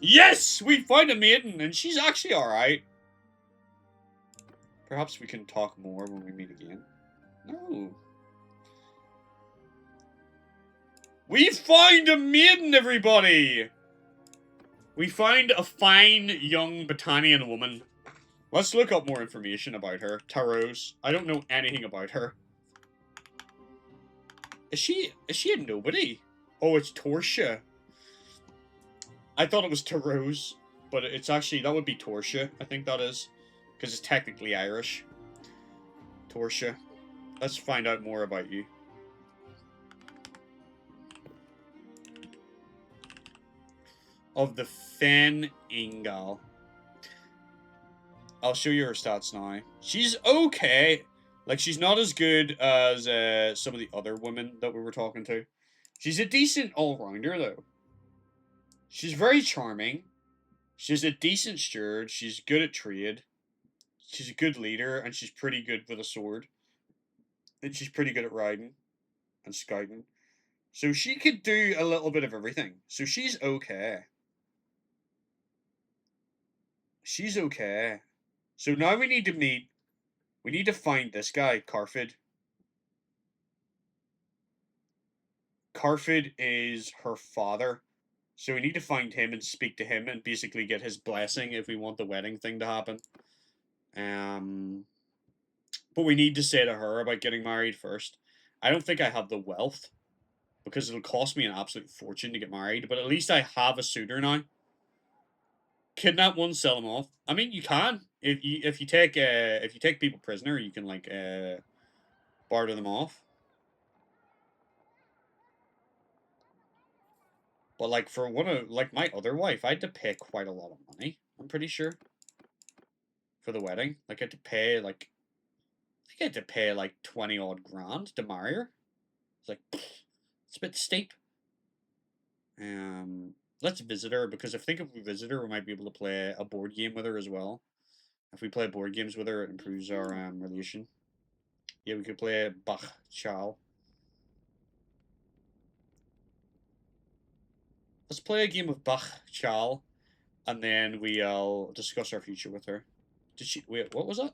Yes! We found a maiden, and she's actually alright. Perhaps we can talk more when we meet again. No. We found a maiden, everybody! We found a fine, young Britannian woman. Let's look up more information about her. Taros. I don't know anything about her. Is she a nobody? Oh, it's Torsia. I thought it was Taros, but it's actually, that would be Torsia, I think that is. Because it's technically Irish. Torsia. Let's find out more about you. Of the Fen Ingal. I'll show you her stats now. She's okay. Like, she's not as good as some of the other women that we were talking to. She's a decent all-rounder, though. She's very charming. She's a decent steward. She's good at trade. She's a good leader, and she's pretty good with a sword. And she's pretty good at riding and scouting. So she could do a little bit of everything. So she's okay. She's okay. So now we need to meet... We need to find this guy, Carfid. Carfid is her father. So we need to find him and speak to him and basically get his blessing if we want the wedding thing to happen. But we need to say to her about getting married first. I don't think I have the wealth. because it'll cost me an absolute fortune to get married. But at least I have a suitor now. Kidnap one, sell them off. I mean, you can if you take people prisoner, you can like barter them off. But like for one of like my other wife, I had to pay quite a lot of money. I'm pretty sure for the wedding. Like I had to pay like I think I had to pay like 20 odd grand to marry her. It's like it's a bit steep. Let's visit her because I think if we visit her, we might be able to play a board game with her as well. If we play board games with her, it improves our relation. Yeah, we could play Bach Chow. Let's play a game of Bach Chow, and then we'll discuss our future with her. Did she wait? What was that?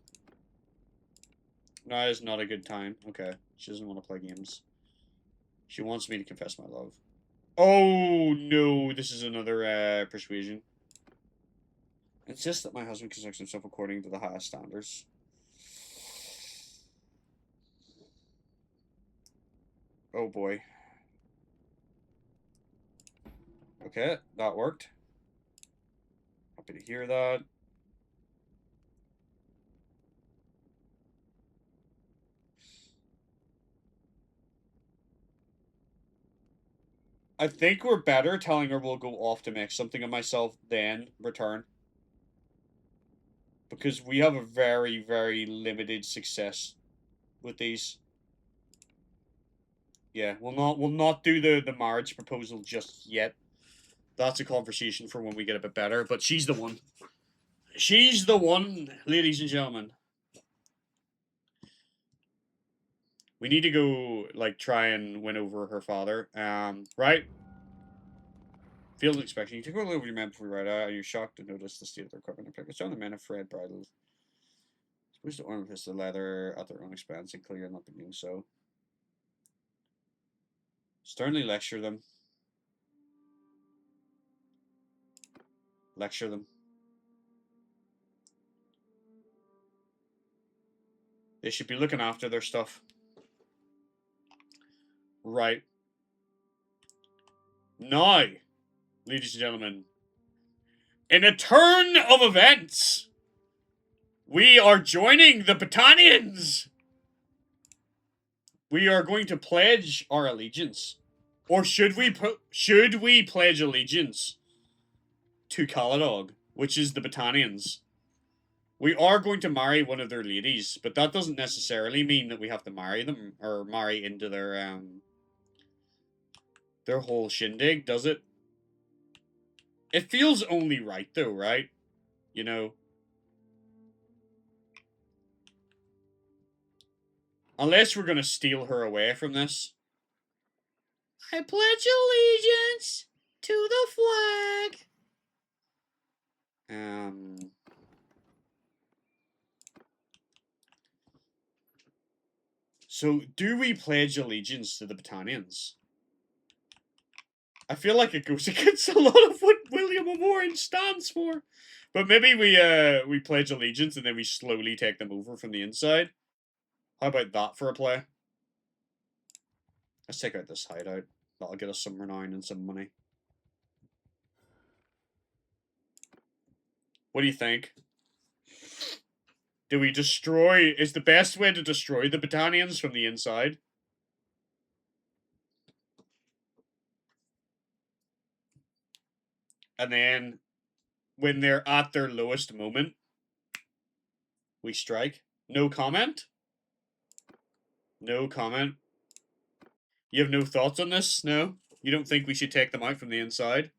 No, it's not a good time. Okay, she doesn't want to play games. She wants me to confess my love. Oh no, this is another persuasion. Insist that my husband conducts himself according to the highest standards. Oh boy. Okay, that worked. Happy to hear that. I think we're better telling her we'll go off to make something of myself, then return. Because we have a very, very limited success with these. Yeah, we'll not do the marriage proposal just yet. That's a conversation for when we get a bit better, but she's the one. She's the one, ladies and gentlemen. We need to go, like, try and win over her father. Right? Field inspection. You take a look over your men before you ride out. You're shocked to notice the state of their equipment and pickets. Some of the men have Fred bridles. Supposed to ornament the leather at their own expense and clear not doing so. Sternly lecture them. Lecture them. They should be looking after their stuff. Right. Now, ladies and gentlemen, in a turn of events, we are joining the Battanians. We are going to pledge our allegiance. Or should we pledge allegiance to Caladria, which is the Battanians? We are going to marry one of their ladies, but that doesn't necessarily mean that we have to marry them or marry into their whole shindig, does it? It feels only right though, right? You know. Unless we're gonna steal her away from this. I pledge allegiance to the flag. So, do we pledge allegiance to the Battanians? I feel like it goes against a lot of what William of Orange stands for. But maybe we pledge allegiance and then we slowly take them over from the inside. How about that for a play? Let's take out this hideout. That'll get us some renown and some money. What do you think? Do we destroy... Is the best way to destroy the Battanians from the inside? And then, when they're at their lowest moment, we strike. No comment? No comment. You have no thoughts on this? No? You don't think we should take them out from the inside?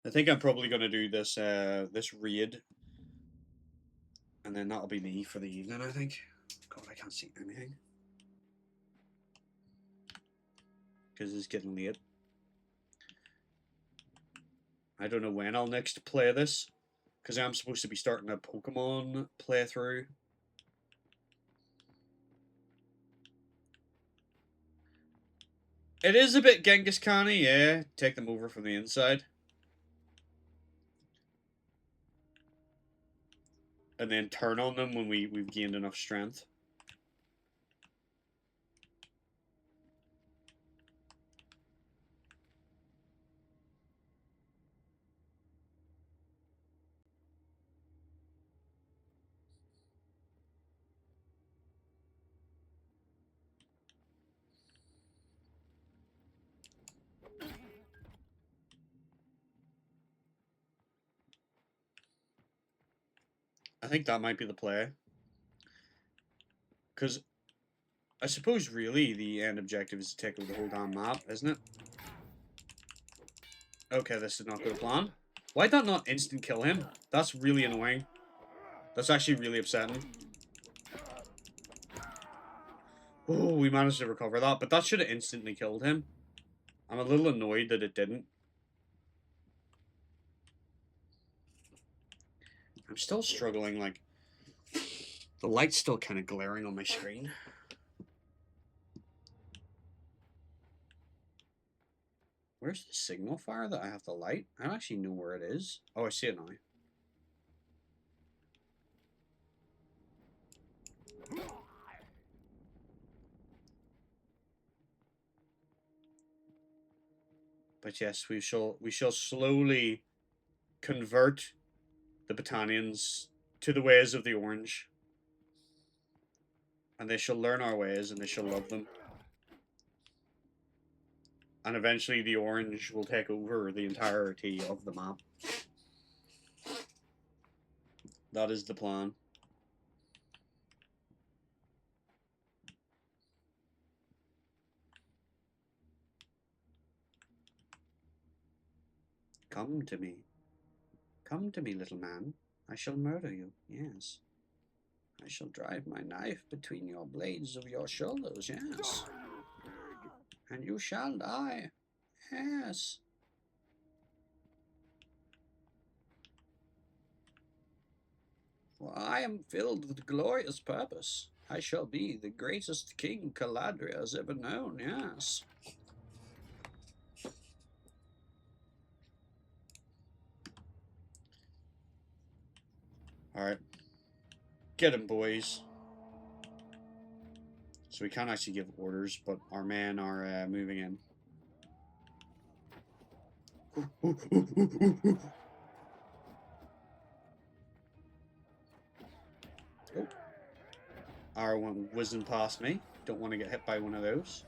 I think I'm probably going to do this this raid. And then that'll be me for the evening, I think. God, I can't see anything. Because it's getting late. I don't know when I'll next play this. Because I'm supposed to be starting a Pokemon playthrough. It is a bit Genghis Khan-y, yeah. Take them over from the inside. and then turn on them when we've gained enough strength. I think that might be the play. Because I suppose really the end objective is to take over the whole damn map, isn't it? Okay, this did not go to plan. Why'd that not instant kill him? That's really annoying. That's actually really upsetting. Oh, we managed to recover that, but that should have instantly killed him. I'm a little annoyed that it didn't. I'm still struggling, like... The light's still kind of glaring on my screen. Where's the signal fire that I have to light? I don't actually know where it is. Oh, I see it now. But yes, we shall slowly convert the Battanians to the ways of the Orange. And they shall learn our ways and they shall love them. And eventually the Orange will take over the entirety of the map. That is the plan. Come to me. Come to me, little man. I shall murder you, yes. I shall drive my knife between your blades of your shoulders, yes. And you shall die, yes. For I am filled with glorious purpose. I shall be the greatest king Caladria has ever known, yes. Alright. Get him, boys. So we can't actually give orders, but our men are moving in. Oh. Our one whizzing past me. Don't want to get hit by one of those.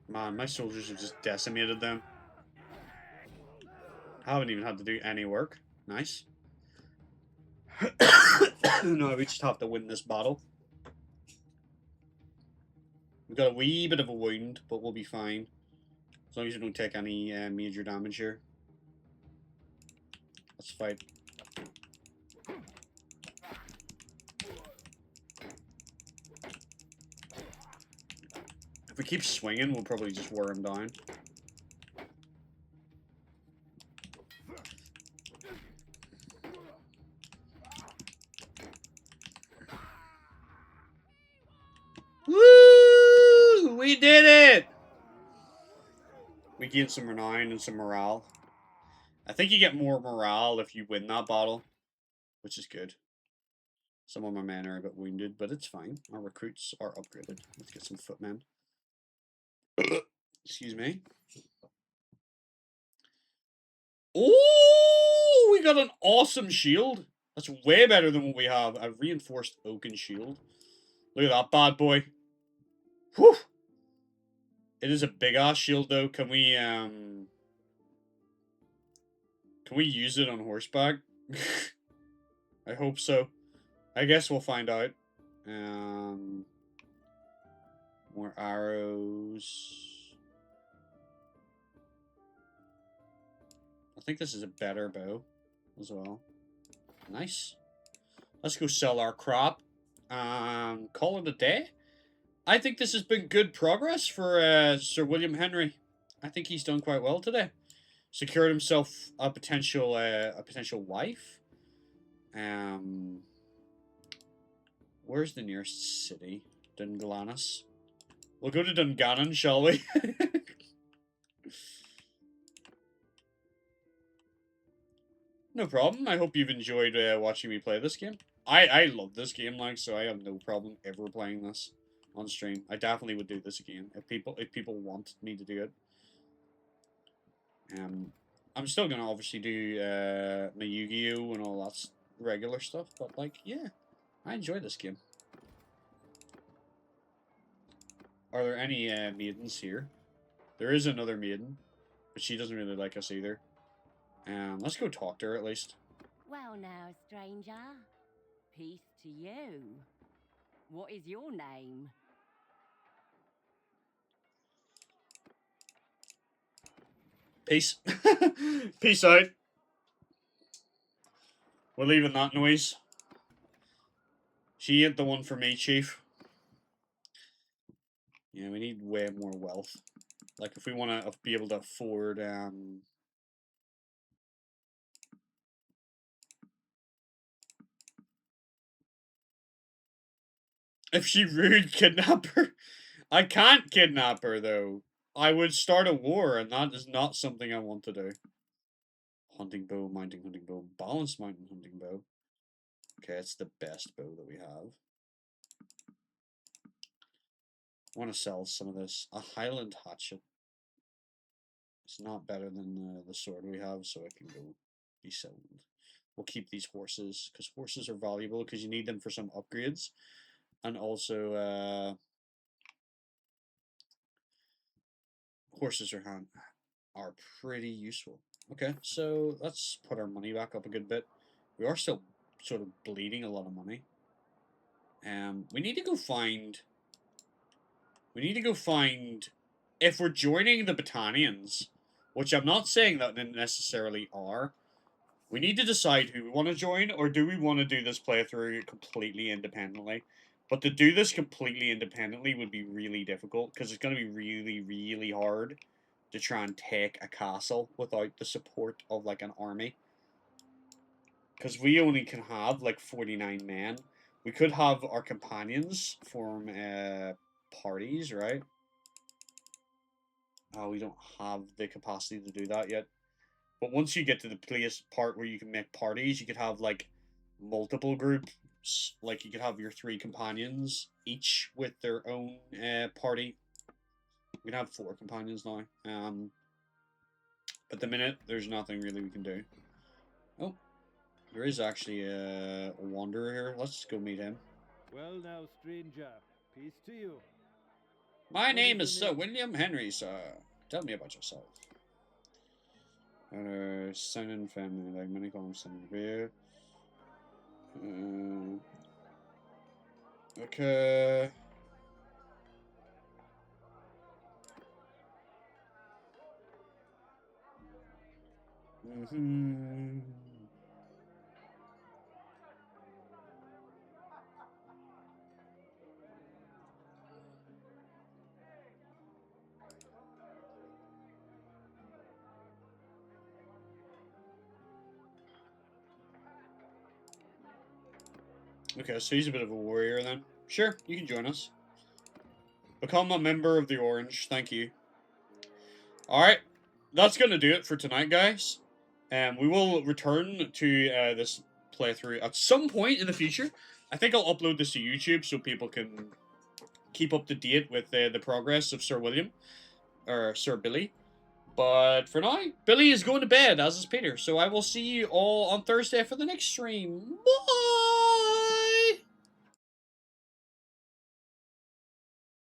Man, my soldiers have just decimated them. I haven't even had to do any work. Nice. No, we just have to win this battle. We've got a wee bit of a wound, but we'll be fine. As long as we don't take any major damage here. Let's fight. If we keep swinging, we'll probably just wear him down. Woo! We did it! We gained some renown and some morale. I think you get more morale if you win that battle, which is good. Some of my men are a bit wounded, but it's fine. Our recruits are upgraded. Let's get some footmen. Excuse me. Oh, we got an awesome shield. That's way better than what we have. A reinforced oaken shield. Look at that bad boy. Whew. It is a big ass shield though. Can we use it on horseback? I hope so. I guess we'll find out. More arrows. I think this is a better bow as well. Nice. Let's go sell our crop. Call it a day. I think this has been good progress for Sir William Henry. I think he's done quite well today. Secured himself a potential wife. Where's the nearest city? Dungannon. We'll go to Dungannon, shall we? No problem. I hope you've enjoyed watching me play this game. I love this game, like, so I have no problem ever playing this on stream. I definitely would do this again if people want me to do it. I'm still gonna obviously do my Yu-Gi-Oh and all that regular stuff, but like, yeah, I enjoy this game. Are there any maidens here? There is another maiden, but she doesn't really like us either. Let's go talk to her at least. Well now, stranger. Peace to you. What is your name? Peace. Peace out. We're leaving that noise. She ain't the one for me, Chief. Yeah, we need way more wealth. Like, if we want to be able to afford, if she rude, kidnap her. I can't kidnap her, though. I would start a war, and that is not something I want to do. Hunting bow, mounting hunting bow, balanced mountain hunting bow. Okay, it's the best bow that we have. I want to sell some of this. A Highland hatchet. It's not better than the sword we have, so it can go be sold. We'll keep these horses, because horses are valuable, because you need them for some upgrades. And also, horses are pretty useful. Okay, so let's put our money back up a good bit. We are still sort of bleeding a lot of money. We need to go find... If we're joining the battalions, which I'm not saying that they necessarily are, we need to decide who we want to join, or do we want to do this playthrough completely independently? But to do this completely independently would be really difficult, because it's going to be really, really hard to try and take a castle without the support of, like, an army. Because we only can have, like, 49 men. We could have our companions form parties, right? Oh, we don't have the capacity to do that yet. But once you get to the part where you can make parties, you could have, like, multiple groups. Like, you could have your 3 companions, each with their own party. We can have 4 companions now. At the minute, there's nothing really we can do. Oh, there is actually a wanderer here. Let's go meet him. Well now, stranger, peace to you. My What name is is your Sir name? William Henry, sir. Tell me about yourself. Son and family, like many call him son of beer. Okay. Okay, so he's a bit of a warrior then. Sure, you can join us. Become a member of the Orange. Thank you. Alright, that's going to do it for tonight, guys. We will return to this playthrough at some point in the future. I think I'll upload this to YouTube so people can keep up to date with the progress of Sir William. Or Sir Billy. But for now, Billy is going to bed, as is Peter. So I will see you all on Thursday for the next stream. Bye!